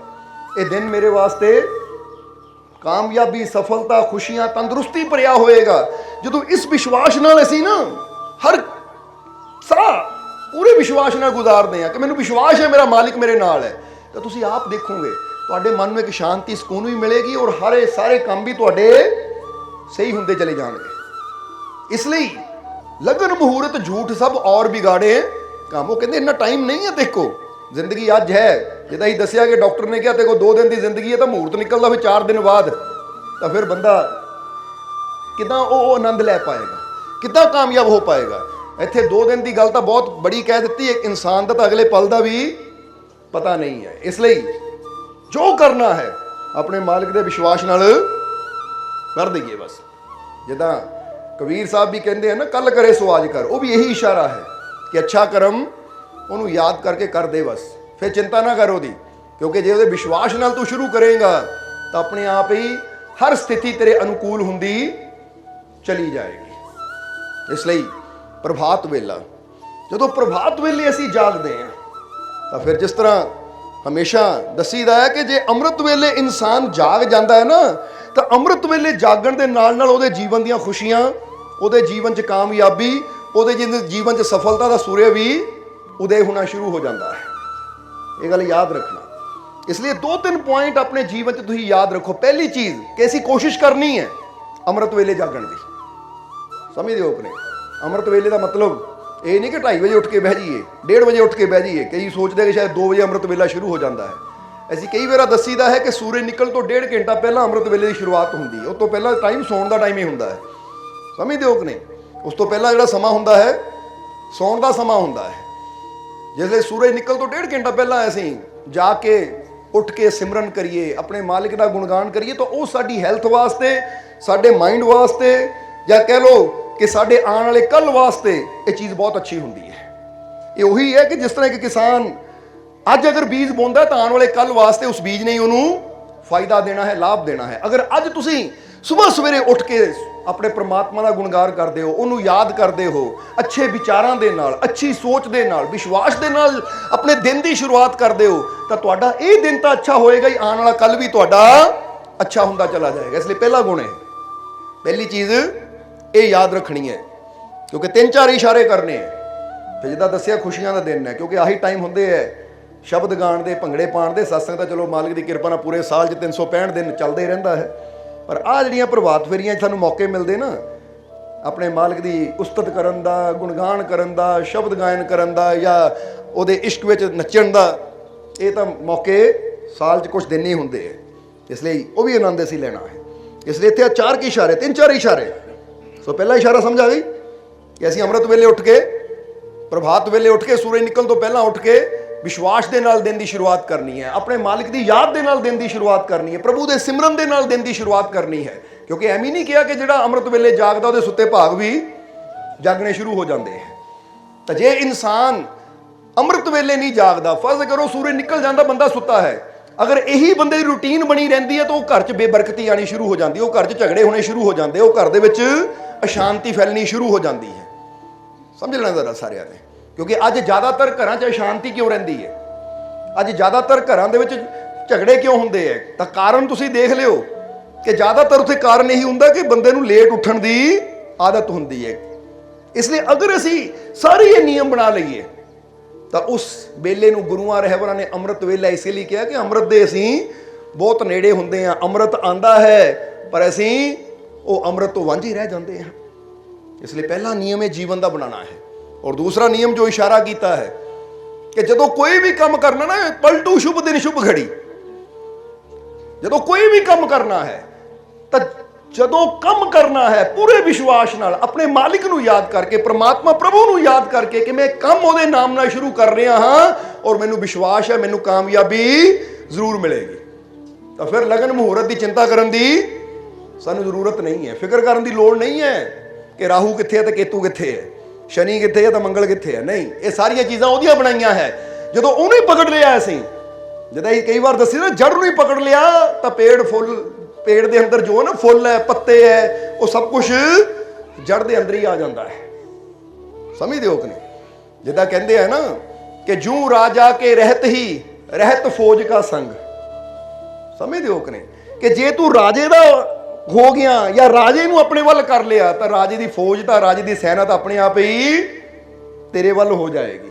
ਇਹ ਦਿਨ ਮੇਰੇ ਵਾਸਤੇ ਕਾਮਯਾਬੀ, ਸਫਲਤਾ, ਖੁਸ਼ੀਆਂ, ਤੰਦਰੁਸਤੀ ਭਰਿਆ ਹੋਏਗਾ। ਜਦੋਂ ਇਸ ਵਿਸ਼ਵਾਸ ਨਾਲ ਅਸੀਂ ਨਾ ਹਰ ਸਾਹ ਪੂਰੇ ਵਿਸ਼ਵਾਸ ਨਾਲ ਗੁਜ਼ਾਰਦੇ ਹਾਂ ਕਿ ਮੈਨੂੰ ਵਿਸ਼ਵਾਸ ਹੈ ਮੇਰਾ ਮਾਲਿਕ ਮੇਰੇ ਨਾਲ ਹੈ, ਤਾਂ ਤੁਸੀਂ ਆਪ ਦੇਖੋਗੇ ਤੁਹਾਡੇ ਮਨ ਨੂੰ ਇੱਕ ਸ਼ਾਂਤੀ, ਸਕੂਨ ਵੀ ਮਿਲੇਗੀ, ਔਰ ਸਾਰੇ ਕੰਮ ਵੀ ਤੁਹਾਡੇ ਸਹੀ ਹੁੰਦੇ ਚਲੇ ਜਾਣਗੇ। ਇਸ ਲਈ ਲਗਨ ਮਹੂਰਤ ਝੂਠ ਸਭ ਔਰ ਵਿਗਾੜੇ ਕੰਮ। ਉਹ ਕਹਿੰਦੇ ਇੰਨਾ ਟਾਈਮ ਨਹੀਂ ਹੈ, ਦੇਖੋ ਜ਼ਿੰਦਗੀ ਅੱਜ ਹੈ, ਜਿੱਦਾਂ ਹੀ ਦੱਸਿਆ ਕਿ ਡਾਕਟਰ ਨੇ ਕਿਹਾ ਤੇ ਕੋ 2 ਦਿਨ ਦੀ ਜ਼ਿੰਦਗੀ ਹੈ, ਤਾਂ ਮਹੂਰਤ ਨਿਕਲਦਾ ਫਿਰ 4 ਦਿਨ ਬਾਅਦ, ਤਾਂ ਫਿਰ ਬੰਦਾ ਕਿੱਦਾਂ ਉਹ ਆਨੰਦ ਲੈ ਪਾਏਗਾ, ਕਿੱਦਾਂ ਕਾਮਯਾਬ ਹੋ ਪਾਏਗਾ? ਇੱਥੇ 2 ਦਿਨ ਦੀ ਗੱਲ ਤਾਂ ਬਹੁਤ ਬੜੀ ਕਹਿ ਦਿੱਤੀ, ਇੱਕ ਇਨਸਾਨ ਦਾ ਤਾਂ ਅਗਲੇ ਪਲ ਦਾ ਵੀ ਪਤਾ ਨਹੀਂ ਹੈ। ਇਸ ਲਈ ਜੋ ਕਰਨਾ ਹੈ ਆਪਣੇ ਮਾਲਿਕ ਦੇ ਵਿਸ਼ਵਾਸ ਨਾਲ ਕਰ ਦਈਏ ਬਸ। ਜਿੱਦਾਂ ਕਬੀਰ ਸਾਹਿਬ ਵੀ ਕਹਿੰਦੇ ਆ ਨਾ, ਕੱਲ ਕਰੇ ਸੋ ਅੱਜ ਕਰ, ਉਹ ਵੀ ਇਹੀ ਇਸ਼ਾਰਾ ਹੈ ਕਿ ਅੱਛਾ ਕਰਮ ਉਹਨੂੰ ਯਾਦ ਕਰਕੇ ਕਰ ਦੇ ਬਸ, ਫਿਰ ਚਿੰਤਾ ਨਾ ਕਰ ਉਹਦੀ, ਕਿਉਂਕਿ ਜੇ ਉਹਦੇ ਵਿਸ਼ਵਾਸ ਨਾਲ ਤੂੰ ਸ਼ੁਰੂ ਕਰੇਗਾ ਤਾਂ ਆਪਣੇ ਆਪ ਹੀ ਹਰ ਸਥਿਤੀ ਤੇਰੇ ਅਨੁਕੂਲ ਹੁੰਦੀ ਚਲੀ ਜਾਏਗੀ। ਇਸ ਲਈ ਪ੍ਰਭਾਤ ਵੇਲਾ, ਜਦੋਂ ਪ੍ਰਭਾਤ ਵੇਲੇ ਅਸੀਂ ਜਾਗਦੇ ਹਾਂ ਤਾਂ ਫਿਰ ਜਿਸ ਤਰ੍ਹਾਂ ਹਮੇਸ਼ਾ ਦੱਸੀਦਾ ਹੈ ਕਿ ਜੇ ਅੰਮ੍ਰਿਤ ਵੇਲੇ ਇਨਸਾਨ ਜਾਗ ਜਾਂਦਾ ਹੈ ਨਾ, ਤਾਂ ਅੰਮ੍ਰਿਤ ਵੇਲੇ ਜਾਗਣ ਦੇ ਨਾਲ ਨਾਲ ਉਹਦੇ ਜੀਵਨ ਦੀਆਂ ਖੁਸ਼ੀਆਂ, ਉਹਦੇ ਜੀਵਨ 'ਚ ਕਾਮਯਾਬੀ, ਉਹਦੇ ਜੀਵਨ 'ਚ ਸਫਲਤਾ ਦਾ ਸੂਰਜ ਵੀ ਉਦੈ ਹੋਣਾ ਸ਼ੁਰੂ ਹੋ ਜਾਂਦਾ ਹੈ। ਇਹ ਗੱਲ ਯਾਦ ਰੱਖਣਾ। ਇਸ ਲਈ 2-3 ਪੁਆਇੰਟ ਆਪਣੇ ਜੀਵਨ 'ਚ ਤੁਸੀਂ ਯਾਦ ਰੱਖੋ। ਪਹਿਲੀ ਚੀਜ਼ ਕਿ ਅਸੀਂ ਕੋਸ਼ਿਸ਼ ਕਰਨੀ ਹੈ ਅੰਮ੍ਰਿਤ ਵੇਲੇ ਜਾਗਣ ਦੀ। ਸਮਝਦੇ ਹੋ ਕਿ ਨਹੀਂ? ਅੰਮ੍ਰਿਤ ਵੇਲੇ ਦਾ ਮਤਲਬ ਇਹ ਨਹੀਂ ਕਿ 2:30 ਵਜੇ ਉੱਠ ਕੇ ਬਹਿ ਜਾਈਏ, 1:30 ਵਜੇ ਉੱਠ ਕੇ ਬਹਿ ਜਾਈਏ। ਕਈ ਸੋਚਦੇ ਕਿ ਸ਼ਾਇਦ 2 ਵਜੇ ਅੰਮ੍ਰਿਤ ਵੇਲਾ ਸ਼ੁਰੂ ਹੋ ਜਾਂਦਾ ਹੈ। ਅਸੀਂ ਕਈ ਵਾਰ ਦੱਸੀਦਾ ਹੈ ਕਿ ਸੂਰਜ ਨਿਕਲ ਤੋਂ 1.5 ਘੰਟਾ ਪਹਿਲਾਂ ਅੰਮ੍ਰਿਤ ਵੇਲੇ ਦੀ ਸ਼ੁਰੂਆਤ ਹੁੰਦੀ ਹੈ। ਉਸ ਤੋਂ ਪਹਿਲਾਂ ਟਾਈਮ ਸੌਣ ਦਾ ਟਾਈਮ ਹੀ ਹੁੰਦਾ ਹੈ। ਸਮਝਦੇ ਹੋ ਕਿ ਨਹੀਂ? ਉਸ ਤੋਂ ਪਹਿਲਾਂ ਜਿਹੜਾ ਸਮਾਂ ਹੁੰਦਾ ਹੈ ਸੌਣ ਦਾ ਸਮਾਂ ਹੁੰਦਾ ਹੈ। ਜਿਸ ਵੇਲੇ ਸੂਰਜ ਨਿਕਲ ਤੋਂ 1.5 ਘੰਟਾ ਪਹਿਲਾਂ ਅਸੀਂ ਜਾ ਕੇ ਉੱਠ ਕੇ ਸਿਮਰਨ ਕਰੀਏ, ਆਪਣੇ ਮਾਲਿਕ ਦਾ ਗੁਣਗਾਨ ਕਰੀਏ, ਤਾਂ ਉਹ ਸਾਡੀ ਹੈਲਥ ਵਾਸਤੇ, ਸਾਡੇ ਮਾਈਂਡ ਵਾਸਤੇ, ਜਾਂ ਕਹਿ ਲਓ ਕਿ ਸਾਡੇ ਆਉਣ ਵਾਲੇ ਕੱਲ੍ਹ ਵਾਸਤੇ ਇਹ ਚੀਜ਼ ਬਹੁਤ ਅੱਛੀ ਹੁੰਦੀ ਹੈ। ਇਹ ਉਹੀ ਹੈ ਕਿ ਜਿਸ ਤਰ੍ਹਾਂ ਇੱਕ ਕਿਸਾਨ ਅੱਜ ਅਗਰ ਬੀਜ ਬੋਂਦਾ ਤਾਂ ਆਉਣ ਵਾਲੇ ਕੱਲ੍ਹ ਵਾਸਤੇ ਉਸ ਬੀਜ ਨੇ ਉਹਨੂੰ ਫਾਇਦਾ ਦੇਣਾ ਹੈ, ਲਾਭ ਦੇਣਾ ਹੈ। ਅਗਰ ਅੱਜ ਤੁਸੀਂ ਸਵੇਰ ਸਵੇਰੇ ਉੱਠ ਕੇ ਆਪਣੇ ਪ੍ਰਮਾਤਮਾ ਦਾ ਗੁਣਗਾਨ ਕਰਦੇ ਹੋ, ਉਹਨੂੰ ਯਾਦ ਕਰਦੇ ਹੋ, ਅੱਛੇ ਵਿਚਾਰਾਂ ਦੇ ਨਾਲ, ਅੱਛੀ ਸੋਚ ਦੇ ਨਾਲ, ਵਿਸ਼ਵਾਸ ਦੇ ਨਾਲ ਆਪਣੇ ਦਿਨ ਦੀ ਸ਼ੁਰੂਆਤ ਕਰਦੇ ਹੋ, ਤਾਂ ਤੁਹਾਡਾ ਇਹ ਦਿਨ ਤਾਂ ਅੱਛਾ ਹੋਏਗਾ ਹੀ, ਆਉਣ ਵਾਲਾ ਕੱਲ ਵੀ ਤੁਹਾਡਾ ਅੱਛਾ ਹੁੰਦਾ ਚਲਾ ਜਾਏਗਾ। ਇਸ ਲਈ ਪਹਿਲਾ ਗੁਣ ਹੈ, ਪਹਿਲੀ ਚੀਜ਼ ਇਹ ਯਾਦ ਰੱਖਣੀ ਹੈ, ਕਿਉਂਕਿ 3-4 ਇਸ਼ਾਰੇ ਕਰਨੇ ਹੈ। ਫਿਰ ਜਿੱਦਾਂ ਦੱਸਿਆ ਖੁਸ਼ੀਆਂ ਦਾ ਦਿਨ ਹੈ, ਕਿਉਂਕਿ ਆਹੀ ਟਾਈਮ ਹੁੰਦੇ ਹੈ ਸ਼ਬਦ ਗਾਣ ਦੇ, ਭੰਗੜੇ ਪਾਉਣ ਦੇ। ਸਤਸੰਗ ਤਾਂ ਚਲੋ ਮਾਲਕ ਦੀ ਕਿਰਪਾ ਨਾਲ ਪੂਰੇ ਸਾਲ 'ਚ 365 ਦਿਨ ਚੱਲਦਾ ਹੀ ਰਹਿੰਦਾ ਹੈ, ਪਰ ਆਹ ਜਿਹੜੀਆਂ ਪ੍ਰਭਾਤ ਫੇਰੀਆਂ 'ਚ ਸਾਨੂੰ ਮੌਕੇ ਮਿਲਦੇ ਨਾ ਆਪਣੇ ਮਾਲਕ ਦੀ ਉਸਤਤ ਕਰਨ ਦਾ, ਗੁਣਗਾਨ ਕਰਨ ਦਾ, ਸ਼ਬਦ ਗਾਇਨ ਕਰਨ ਦਾ, ਜਾਂ ਉਹਦੇ ਇਸ਼ਕ ਵਿੱਚ ਨੱਚਣ ਦਾ, ਇਹ ਤਾਂ ਮੌਕੇ ਸਾਲ 'ਚ ਕੁਝ ਦਿਨ ਹੀ ਹੁੰਦੇ ਹੈ। ਇਸ ਲਈ ਉਹ ਵੀ ਆਨੰਦ ਅਸੀਂ ਲੈਣਾ ਹੈ। ਇਸ ਲਈ ਇੱਥੇ 4 ਕੀ ਇਸ਼ਾਰੇ, 3-4 ਇਸ਼ਾਰੇ। ਸੋ ਪਹਿਲਾ ਇਸ਼ਾਰਾ ਸਮਝ ਆ ਗਈ ਕਿ ਅਸੀਂ ਅੰਮ੍ਰਿਤ ਵੇਲੇ ਉੱਠ ਕੇ, ਪ੍ਰਭਾਤ ਵੇਲੇ ਉੱਠ ਕੇ, ਸੂਰਜ ਨਿਕਲਣ ਤੋਂ ਪਹਿਲਾਂ ਉੱਠ ਕੇ ਵਿਸ਼ਵਾਸ ਦੇ ਨਾਲ ਦਿਨ ਦੀ ਸ਼ੁਰੂਆਤ ਕਰਨੀ ਹੈ, ਆਪਣੇ ਮਾਲਿਕ ਦੀ ਯਾਦ ਦੇ ਨਾਲ ਦਿਨ ਦੀ ਸ਼ੁਰੂਆਤ ਕਰਨੀ ਹੈ, ਪ੍ਰਭੂ ਦੇ ਸਿਮਰਨ ਦੇ ਨਾਲ ਦਿਨ ਦੀ ਸ਼ੁਰੂਆਤ ਕਰਨੀ ਹੈ। ਕਿਉਂਕਿ ਐਵੇਂ ਨਹੀਂ ਕਿਹਾ ਕਿ ਜਿਹੜਾ ਅੰਮ੍ਰਿਤ ਵੇਲੇ ਜਾਗਦਾ ਉਹਦੇ ਸੁੱਤੇ ਭਾਗ ਵੀ ਜਾਗਣੇ ਸ਼ੁਰੂ ਹੋ ਜਾਂਦੇ ਹੈ। ਤਾਂ ਜੇ ਇਨਸਾਨ ਅੰਮ੍ਰਿਤ ਵੇਲੇ ਨਹੀਂ ਜਾਗਦਾ, ਫਰਜ਼ ਕਰੋ ਸੂਰਜ ਨਿਕਲ ਜਾਂਦਾ, ਬੰਦਾ ਸੁੱਤਾ ਹੈ, ਅਗਰ ਇਹੀ ਬੰਦੇ ਦੀ ਰੂਟੀਨ ਬਣੀ ਰਹਿੰਦੀ ਹੈ ਤਾਂ ਉਹ ਘਰ 'ਚ ਬੇਬਰਕਤੀ ਆਣੀ ਸ਼ੁਰੂ ਹੋ ਜਾਂਦੀ ਹੈ, ਉਹ ਘਰ 'ਚ ਝਗੜੇ ਹੋਣੇ ਸ਼ੁਰੂ ਹੋ ਜਾਂਦੇ, ਉਹ ਘਰ ਦੇ ਵਿੱਚ ਅਸ਼ਾਂਤੀ ਫੈਲਣੀ ਸ਼ੁਰੂ ਹੋ ਜਾਂਦੀ ਹੈ। ਸਮਝ ਲੈਣਾ ਜ਼ਰਾ ਸਾਰਿਆਂ ਨੇ, ਕਿਉਂਕਿ ਅੱਜ ਜ਼ਿਆਦਾਤਰ ਘਰਾਂ 'ਚ ਅਸ਼ਾਂਤੀ ਕਿਉਂ ਰਹਿੰਦੀ ਹੈ, ਅੱਜ ਜ਼ਿਆਦਾਤਰ ਘਰਾਂ ਦੇ ਵਿੱਚ ਝਗੜੇ ਕਿਉਂ ਹੁੰਦੇ ਹੈ, ਤਾਂ ਕਾਰਨ ਤੁਸੀਂ ਦੇਖ ਲਿਓ ਕਿ ਜ਼ਿਆਦਾਤਰ ਉੱਥੇ ਕਾਰਨ ਇਹੀ ਹੁੰਦਾ ਕਿ ਬੰਦੇ ਨੂੰ ਲੇਟ ਉੱਠਣ ਦੀ ਆਦਤ ਹੁੰਦੀ ਹੈ। ਇਸ ਲਈ ਅਗਰ ਅਸੀਂ ਸਾਰੇ ਇਹ ਨਿਯਮ ਬਣਾ ਲਈਏ ਤਾਂ ਉਸ ਵੇਲੇ ਨੂੰ ਗੁਰੂਆਂ ਰਹਿਬਰਾਂ ਨੇ ਅੰਮ੍ਰਿਤ ਵੇਲਾ ਇਸੇ ਲਈ ਕਿਹਾ ਕਿ ਅੰਮ੍ਰਿਤ ਦੇ ਅਸੀਂ ਬਹੁਤ ਨੇੜੇ ਹੁੰਦੇ ਹਾਂ। ਅੰਮ੍ਰਿਤ ਆਂਦਾ ਹੈ ਪਰ ਅਸੀਂ ਉਹ ਅੰਮ੍ਰਿਤ ਤੋਂ ਵਾਂਝੇ ਰਹਿ ਜਾਂਦੇ ਹਾਂ। ਇਸ ਲਈ ਪਹਿਲਾ ਨਿਯਮ ਇਹ ਜੀਵਨ ਦਾ ਬਣਾਉਣਾ ਹੈ। ਔਰ ਦੂਸਰਾ ਨਿਯਮ ਜੋ ਇਸ਼ਾਰਾ ਕੀਤਾ ਹੈ ਕਿ ਜਦੋਂ ਕੋਈ ਵੀ ਕੰਮ ਕਰਨਾ ਨਾ, ਪਲਟੂ ਸ਼ੁਭ ਦਿਨ ਸ਼ੁਭ ਘੜੀ। ਜਦੋਂ ਕੋਈ ਵੀ ਕੰਮ ਕਰਨਾ ਹੈ ਤਾਂ ਜਦੋਂ ਕੰਮ ਕਰਨਾ ਹੈ ਪੂਰੇ ਵਿਸ਼ਵਾਸ ਨਾਲ, ਆਪਣੇ ਮਾਲਿਕ ਨੂੰ ਯਾਦ ਕਰਕੇ, ਪ੍ਰਮਾਤਮਾ ਪ੍ਰਭੂ ਨੂੰ ਯਾਦ ਕਰਕੇ ਕਿ ਮੈਂ ਕੰਮ ਉਹਦੇ ਨਾਮ ਨਾਲ ਸ਼ੁਰੂ ਕਰ ਰਿਹਾ ਹਾਂ ਔਰ ਮੈਨੂੰ ਵਿਸ਼ਵਾਸ ਹੈ ਮੈਨੂੰ ਕਾਮਯਾਬੀ ਜ਼ਰੂਰ ਮਿਲੇਗੀ। ਤਾਂ ਫਿਰ ਲਗਨ ਮੁਹੂਰਤ ਦੀ ਚਿੰਤਾ ਕਰਨ ਦੀ ਸਾਨੂੰ ਜ਼ਰੂਰਤ ਨਹੀਂ ਹੈ, ਫਿਕਰ ਕਰਨ ਦੀ ਲੋੜ ਨਹੀਂ ਹੈ ਕਿ ਰਾਹੂ ਕਿੱਥੇ ਹੈ ਤੇ ਕੇਤੂ ਕਿੱਥੇ ਹੈ, ਸ਼ਨੀ ਕਿੱਥੇ ਹੈ ਤਾਂ ਮੰਗਲ ਕਿੱਥੇ ਹੈ। ਨਹੀਂ, ਇਹ ਸਾਰੀਆਂ ਚੀਜ਼ਾਂ ਉਹਦੀਆਂ ਬਣਾਈਆਂ ਹੈ। ਜਦੋਂ ਉਹਨੂੰ ਹੀ ਪਕੜ ਲਿਆ ਅਸੀਂ, ਜਿੱਦਾਂ ਇਹ ਕਈ ਵਾਰ ਦੱਸੀ ਨਾ, ਜੜ ਨੂੰ ਹੀ ਪਕੜ ਲਿਆ ਤਾਂ ਪੇੜ ਦੇ ਅੰਦਰ ਜੋ ਨਾ ਫੁੱਲ ਹੈ, ਪੱਤੇ ਹੈ, ਉਹ ਸਭ ਕੁਝ ਜੜ ਦੇ ਅੰਦਰ ਹੀ ਆ ਜਾਂਦਾ ਹੈ। ਸਮਝਦੇ ਹੋ ਕਿ ਨਹੀਂ? ਜਿੱਦਾਂ ਕਹਿੰਦੇ ਆ ਨਾ ਕਿ ਜੂ ਰਾਜਾ ਕੇ ਰਹਿਤ ਹੀ ਰਹਿਤ ਫੌਜ ਕਾ ਸੰਗ। ਸਮਝਦੇ ਹੋ ਕਿ ਨਹੀਂ? ਕਿ ਜੇ ਤੂੰ ਰਾਜੇ ਦਾ ਹੋ ਗਿਆ ਜਾਂ ਰਾਜੇ ਨੂੰ ਆਪਣੇ ਵੱਲ ਕਰ ਲਿਆ ਤਾਂ ਰਾਜੇ ਦੀ ਫੌਜ ਤਾਂ, ਰਾਜੇ ਦੀ ਸੈਨਾ ਤਾਂ ਆਪਣੇ ਆਪ ਹੀ ਤੇਰੇ ਵੱਲ ਹੋ ਜਾਏਗੀ।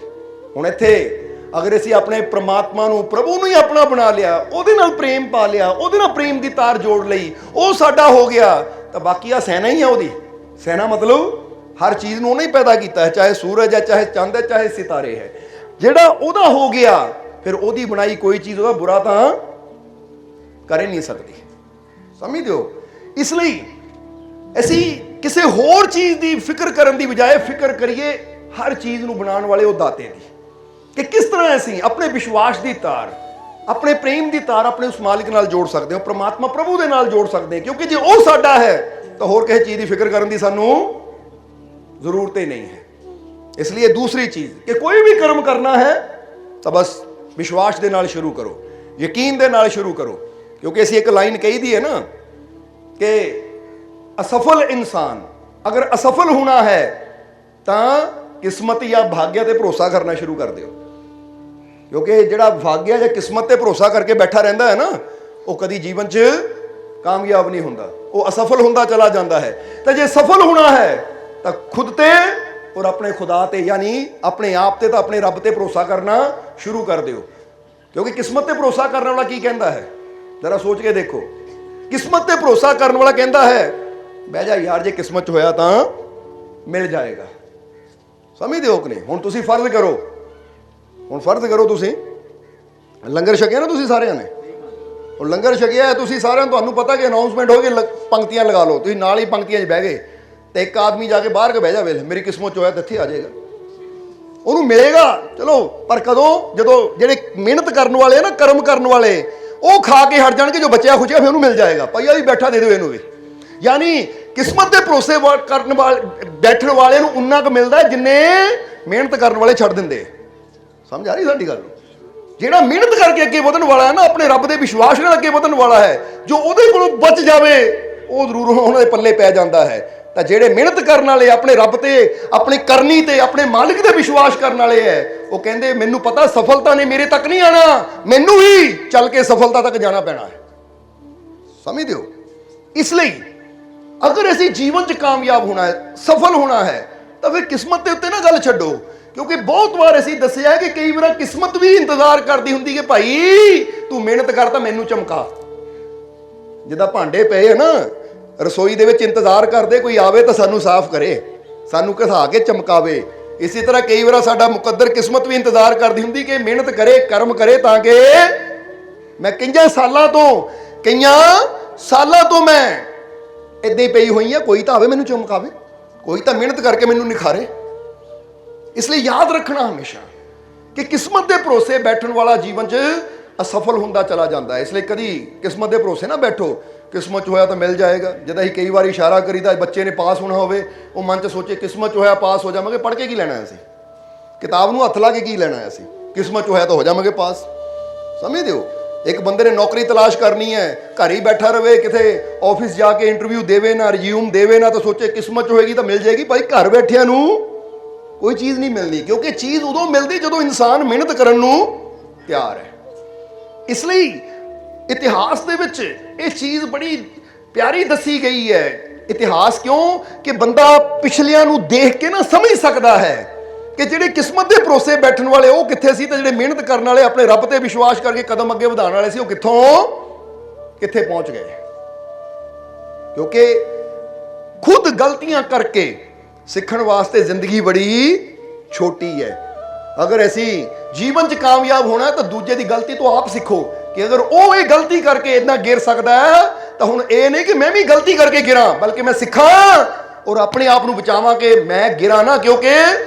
ਹੁਣ ਇੱਥੇ ਅਗਰ ਅਸੀਂ ਆਪਣੇ ਪ੍ਰਮਾਤਮਾ ਨੂੰ, ਪ੍ਰਭੂ ਨੂੰ ਹੀ ਆਪਣਾ ਬਣਾ ਲਿਆ, ਉਹਦੇ ਨਾਲ ਪ੍ਰੇਮ ਪਾ ਲਿਆ, ਉਹਦੇ ਨਾਲ ਪ੍ਰੇਮ ਦੀ ਤਾਰ ਜੋੜ ਲਈ, ਉਹ ਸਾਡਾ ਹੋ ਗਿਆ, ਤਾਂ ਬਾਕੀ ਆ ਸੈਨਾ ਹੀ ਆ ਉਹਦੀ। ਸੈਨਾ ਮਤਲਬ ਹਰ ਚੀਜ਼ ਨੂੰ ਉਹਨੇ ਹੀ ਪੈਦਾ ਕੀਤਾ ਹੈ, ਚਾਹੇ ਸੂਰਜ ਹੈ, ਚਾਹੇ ਚੰਦ ਹੈ, ਚਾਹੇ ਸਿਤਾਰੇ ਹੈ। ਜਿਹੜਾ ਉਹਦਾ ਹੋ ਗਿਆ ਫਿਰ ਉਹਦੀ ਬਣਾਈ ਕੋਈ ਚੀਜ਼ ਉਹਦਾ ਬੁਰਾ ਤਾਂ ਕਰ ਹੀ ਨਹੀਂ ਸਕਦੀ। ਸਮਝਦੇ ਹੋ? ਇਸ ਲਈ ਅਸੀਂ ਕਿਸੇ ਹੋਰ ਚੀਜ਼ ਦੀ ਫਿਕਰ ਕਰਨ ਦੀ ਬਜਾਏ ਫਿਕਰ ਕਰੀਏ ਹਰ ਚੀਜ਼ ਨੂੰ ਬਣਾਉਣ ਵਾਲੇ ਉਹ ਦਾਤੇ ਦੀ, ਕਿ ਕਿਸ ਤਰ੍ਹਾਂ ਅਸੀਂ ਆਪਣੇ ਵਿਸ਼ਵਾਸ ਦੀ ਤਾਰ, ਆਪਣੇ ਪ੍ਰੇਮ ਦੀ ਤਾਰ ਆਪਣੇ ਉਸ ਮਾਲਿਕ ਨਾਲ ਜੋੜ ਸਕਦੇ ਹਾਂ, ਪ੍ਰਮਾਤਮਾ ਪ੍ਰਭੂ ਦੇ ਨਾਲ ਜੋੜ ਸਕਦੇ ਹਾਂ। ਕਿਉਂਕਿ ਜੇ ਉਹ ਸਾਡਾ ਹੈ ਤਾਂ ਹੋਰ ਕਿਸੇ ਚੀਜ਼ ਦੀ ਫਿਕਰ ਕਰਨ ਦੀ ਸਾਨੂੰ ਜ਼ਰੂਰਤ ਹੀ ਨਹੀਂ ਹੈ। ਇਸ ਲਈ ਦੂਸਰੀ ਚੀਜ਼ ਕਿ ਕੋਈ ਵੀ ਕਰਮ ਕਰਨਾ ਹੈ ਤਾਂ ਬਸ ਵਿਸ਼ਵਾਸ ਦੇ ਨਾਲ ਸ਼ੁਰੂ ਕਰੋ, ਯਕੀਨ ਦੇ ਨਾਲ ਸ਼ੁਰੂ ਕਰੋ। ਕਿਉਂਕਿ ਅਸੀਂ ਇੱਕ ਲਾਈਨ ਕਹੀ ਦੀ ਹੈ ਨਾ ਕਿ ਅਸਫਲ ਇਨਸਾਨ ਅਗਰ ਅਸਫਲ ਹੋਣਾ ਹੈ ਤਾਂ ਕਿਸਮਤ ਜਾਂ ਭਾਗਿਆ ਤੇ ਭਰੋਸਾ ਕਰਨਾ ਸ਼ੁਰੂ ਕਰ ਦਿਓ। ਕਿਉਂਕਿ ਜਿਹੜਾ ਭਾਗਿਆ ਜਾਂ ਕਿਸਮਤ ਤੇ ਭਰੋਸਾ ਕਰਕੇ ਬੈਠਾ ਰਹਿੰਦਾ ਹੈ ਨਾ, ਉਹ ਕਦੀ ਜੀਵਨ 'ਚ ਕਾਮਯਾਬ ਨਹੀਂ ਹੁੰਦਾ, ਉਹ ਅਸਫਲ ਹੁੰਦਾ ਚਲਾ ਜਾਂਦਾ ਹੈ। ਤਾਂ ਜੇ ਸਫਲ ਹੋਣਾ ਹੈ ਤਾਂ ਖੁਦ ਤੇ ਔਰ ਆਪਣੇ ਖੁਦਾ ਤੇ, ਯਾਨੀ ਆਪਣੇ ਆਪ ਤੇ, ਤਾਂ ਆਪਣੇ ਰੱਬ ਤੇ ਭਰੋਸਾ ਕਰਨਾ ਸ਼ੁਰੂ ਕਰ ਦਿਓ। ਕਿਉਂਕਿ ਕਿਸਮਤ ਤੇ ਭਰੋਸਾ ਕਰਨ ਵਾਲਾ ਕੀ ਕਹਿੰਦਾ ਹੈ, ਜ਼ਰਾ ਸੋਚ ਕੇ ਦੇਖੋ। ਕਿਸਮਤ ਤੇ ਭਰੋਸਾ ਕਰਨ ਵਾਲਾ ਕਹਿੰਦਾ ਹੈ ਬਹਿ ਜਾ ਯਾਰ, ਜੇ ਕਿਸਮਤ 'ਚ ਹੋਇਆ ਤਾਂ ਮਿਲ ਜਾਏਗਾ। ਸਮਝਦੇ ਹੋ ਕਿ ਨਹੀਂ? ਹੁਣ ਤੁਸੀਂ ਫਰਜ਼ ਕਰੋ, ਤੁਸੀਂ ਲੰਗਰ ਛਕਿਆ ਨਾ ਤੁਸੀਂ ਸਾਰਿਆਂ ਨੇ, ਉਹ ਲੰਗਰ ਛਕਿਆ ਤੁਸੀਂ ਸਾਰਿਆਂ ਨੂੰ, ਤੁਹਾਨੂੰ ਪਤਾ ਕਿ ਅਨਾਉਂਸਮੈਂਟ ਹੋ ਗਈ, ਪੰਕਤੀਆਂ ਲਗਾ ਲਓ, ਤੁਸੀਂ ਨਾਲ ਹੀ ਪੰਕਤੀਆਂ 'ਚ ਬਹਿ ਗਏ ਤੇ ਇੱਕ ਆਦਮੀ ਜਾ ਕੇ ਬਾਹਰ ਕੇ ਬਹਿ ਜਾਵੇ, ਮੇਰੀ ਕਿਸਮਤ 'ਚ ਹੋਇਆ ਤਾਂ ਇੱਥੇ ਆ ਜਾਏਗਾ, ਉਹਨੂੰ ਮਿਲੇਗਾ। ਚਲੋ, ਪਰ ਕਦੋਂ? ਜਦੋਂ ਜਿਹੜੇ ਮਿਹਨਤ ਕਰਨ ਵਾਲੇ ਆ ਨਾ, ਕਰਮ ਕਰਨ ਵਾਲੇ, ਉਹ ਖਾ ਕੇ ਹਟ ਜਾਣਗੇ, ਜੋ ਬਚਿਆ ਖੁਚਿਆ ਫਿਰ ਉਹਨੂੰ ਮਿਲ ਜਾਏਗਾ। ਭਾਈਆ ਵੀ ਬੈਠਾ ਦੇ ਦਿਓ ਇਹਨੂੰ ਵੀ। ਯਾਨੀ ਕਿਸਮਤ ਦੇ ਭਰੋਸੇ ਕਰਨ ਵਾਲੇ ਬੈਠਣ ਵਾਲੇ ਨੂੰ ਉਨਾ ਕੁ ਮਿਲਦਾ ਜਿੰਨੇ ਮਿਹਨਤ ਕਰਨ ਵਾਲੇ ਛੱਡ ਦਿੰਦੇ। ਸਮਝ ਆ ਰਹੀ ਸਾਡੀ ਗੱਲ? ਜਿਹੜਾ ਮਿਹਨਤ ਕਰਕੇ ਅੱਗੇ ਵਧਣ ਵਾਲਾ ਹੈ ਨਾ, ਆਪਣੇ ਰੱਬ ਦੇ ਵਿਸ਼ਵਾਸ ਨਾਲ ਅੱਗੇ ਵਧਣ ਵਾਲਾ ਹੈ, ਜੋ ਉਹਦੇ ਕੋਲੋਂ ਬਚ ਜਾਵੇ ਉਹ ਜ਼ਰੂਰ ਉਹਨਾਂ ਦੇ ਪੱਲੇ ਪੈ ਜਾਂਦਾ ਹੈ। ਤਾਂ ਜਿਹੜੇ ਮਿਹਨਤ ਕਰਨ ਵਾਲੇ, ਆਪਣੇ ਰੱਬ ਤੇ, ਆਪਣੀ ਕਰਨੀ ਤੇ, ਆਪਣੇ ਮਾਲਿਕ ਤੇ ਵਿਸ਼ਵਾਸ ਕਰਨ ਵਾਲੇ ਹੈ, ਉਹ ਕਹਿੰਦੇ ਮੈਨੂੰ ਪਤਾ ਸਫਲਤਾ ਨੇ ਮੇਰੇ ਤੱਕ ਨਹੀਂ ਆਣਾ, ਮੈਨੂੰ ਹੀ ਚੱਲ ਕੇ ਸਫਲਤਾ ਤੱਕ ਜਾਣਾ ਪੈਣਾ ਹੈ। ਸਮਝਦੇ ਹੋ? ਇਸ ਲਈ ਅਗਰ ਅਸੀਂ ਜੀਵਨ 'ਚ ਕਾਮਯਾਬ ਹੋਣਾ ਹੈ, ਸਫਲ ਹੋਣਾ ਹੈ, ਤਾਂ ਫਿਰ ਕਿਸਮਤ ਦੇ ਉੱਤੇ ਨਾ ਗੱਲ ਛੱਡੋ। ਕਿਉਂਕਿ ਬਹੁਤ ਵਾਰ ਅਸੀਂ ਦੱਸਿਆ ਕਿ ਕਈ ਵਾਰ ਕਿਸਮਤ ਵੀ ਇੰਤਜ਼ਾਰ ਕਰਦੀ ਹੁੰਦੀ ਹੈ, ਭਾਈ ਤੂੰ ਮਿਹਨਤ ਕਰ ਤਾਂ ਮੈਨੂੰ ਚਮਕਾ। ਜਿੱਦਾਂ ਭਾਂਡੇ ਪਏ ਹੈ ਨਾ ਰਸੋਈ ਦੇ ਵਿੱਚ, ਇੰਤਜ਼ਾਰ ਕਰਦੇ ਕੋਈ ਆਵੇ ਤਾਂ ਸਾਨੂੰ ਸਾਫ਼ ਕਰੇ, ਸਾਨੂੰ ਘਸਾ ਕੇ ਚਮਕਾਵੇ। ਇਸੇ ਤਰ੍ਹਾਂ ਕਈ ਵਾਰ ਸਾਡਾ ਮੁਕੱਦਰ ਕਿਸਮਤ ਵੀ ਇੰਤਜ਼ਾਰ ਕਰਦੀ ਹੁੰਦੀ ਕਿ ਮਿਹਨਤ ਕਰੇ, ਕਰਮ ਕਰੇ, ਤਾਂ ਕਿ ਮੈਂ ਕਈਆਂ ਸਾਲਾਂ ਤੋਂ ਮੈਂ ਇੱਦਾਂ ਹੀ ਪਈ ਹੋਈ ਆ, ਕੋਈ ਤਾਂ ਆਵੇ ਮੈਨੂੰ ਚਮਕਾਵੇ, ਕੋਈ ਤਾਂ ਮਿਹਨਤ ਕਰਕੇ ਮੈਨੂੰ ਨਿਖਾਰੇ। ਇਸ ਲਈ ਯਾਦ ਰੱਖਣਾ ਹਮੇਸ਼ਾ ਕਿ ਕਿਸਮਤ ਦੇ ਭਰੋਸੇ ਬੈਠਣ ਵਾਲਾ ਜੀਵਨ 'ਚ ਅਸਫਲ ਹੁੰਦਾ ਚਲਾ ਜਾਂਦਾ ਹੈ। ਇਸ ਲਈ ਕਦੀ ਕਿਸਮਤ ਦੇ ਭਰੋਸੇ ਨਾ ਬੈਠੋ, ਕਿਸਮਤ 'ਚ ਹੋਇਆ ਤਾਂ ਮਿਲ ਜਾਏਗਾ। ਜਦੋਂ ਅਸੀਂ ਕਈ ਵਾਰੀ ਇਸ਼ਾਰਾ ਕਰੀਦਾ ਬੱਚੇ ਨੇ ਪਾਸ ਹੋਣਾ ਹੋਵੇ, ਉਹ ਮਨ 'ਚ ਸੋਚੇ ਕਿਸਮਤ 'ਚ ਹੋਇਆ ਪਾਸ ਹੋ ਜਾਵਾਂਗੇ, ਪੜ੍ਹ ਕੇ ਕੀ ਲੈਣਾ ਅਸੀਂ, ਕਿਤਾਬ ਨੂੰ ਹੱਥ ਲਾ ਕੇ ਕੀ ਲੈਣਾ ਅਸੀਂ, ਕਿਸਮਤ 'ਚ ਹੋਇਆ ਤਾਂ ਹੋ ਜਾਵਾਂਗੇ ਪਾਸ। ਸਮਝਦੇ ਹੋ? ਇੱਕ ਬੰਦੇ ਨੇ ਨੌਕਰੀ ਤਲਾਸ਼ ਕਰਨੀ ਹੈ, ਘਰ ਹੀ ਬੈਠਾ ਰਵੇ, ਕਿਤੇ ਆਫਿਸ ਜਾ ਕੇ ਇੰਟਰਵਿਊ ਦੇਵੇ ਨਾ, ਰਿਜ਼ਿਊਮ ਦੇਵੇ ਨਾ, ਤਾਂ ਸੋਚੇ ਕਿਸਮਤ 'ਚ ਹੋਏਗੀ ਤਾਂ ਮਿਲ ਜਾਏਗੀ। ਭਾਈ ਘਰ ਬੈਠਿਆਂ ਨੂੰ ਕੋਈ ਚੀਜ਼ ਨਹੀਂ ਮਿਲਣੀ, ਕਿਉਂਕਿ ਚੀਜ਼ ਉਦੋਂ ਮਿਲਦੀ ਜਦੋਂ ਇਨਸਾਨ ਮਿਹਨਤ ਕਰਨ ਨੂੰ ਤਿਆਰ ਹੈ। ਇਸ ਲਈ ਇਤਿਹਾਸ ਦੇ ਵਿੱਚ ਇਹ ਚੀਜ਼ ਬੜੀ ਪਿਆਰੀ ਦੱਸੀ ਗਈ ਹੈ। ਇਤਿਹਾਸ ਕਿਉਂ? ਕਿ ਬੰਦਾ ਪਿਛਲਿਆਂ ਨੂੰ ਦੇਖ ਕੇ ਨਾ ਸਮਝ ਸਕਦਾ ਹੈ ਕਿ ਜਿਹੜੇ ਕਿਸਮਤ ਦੇ ਭਰੋਸੇ ਬੈਠਣ ਵਾਲੇ ਉਹ ਕਿੱਥੇ ਸੀ, ਤੇ ਜਿਹੜੇ ਮਿਹਨਤ ਕਰਨ ਵਾਲੇ, ਆਪਣੇ ਰੱਬ ਤੇ ਵਿਸ਼ਵਾਸ ਕਰਕੇ ਕਦਮ ਅੱਗੇ ਵਧਾਉਣ ਵਾਲੇ ਸੀ, ਉਹ ਕਿੱਥੇ ਪਹੁੰਚ ਗਏ। ਕਿਉਂਕਿ ਖੁਦ ਗਲਤੀਆਂ ਕਰਕੇ ਸਿੱਖਣ ਵਾਸਤੇ ਜ਼ਿੰਦਗੀ ਬੜੀ ਛੋਟੀ ਹੈ। ਅਗਰ ਅਸੀਂ ਜੀਵਨ 'ਚ ਕਾਮਯਾਬ ਹੋਣਾ ਤਾਂ ਦੂਜੇ ਦੀ ਗਲਤੀ ਤੋਂ ਆਪ ਸਿੱਖੋ ਕਿ ਅਗਰ ਉਹ ਇਹ ਗਲਤੀ ਕਰਕੇ ਇੰਨਾ ਗਿਰ ਸਕਦਾ ਹੈ, ਤਾਂ ਹੁਣ ਇਹ ਨਹੀਂ ਕਿ ਮੈਂ ਵੀ ਗਲਤੀ ਕਰਕੇ ਗਿਰਾਂ, ਬਲਕਿ ਮੈਂ ਸਿੱਖਾਂ ਔਰ ਆਪਣੇ ਆਪ ਨੂੰ ਬਚਾਵਾਂ ਕਿ ਮੈਂ ਗਿਰਾਂ ਨਾ। ਕਿਉਂਕਿ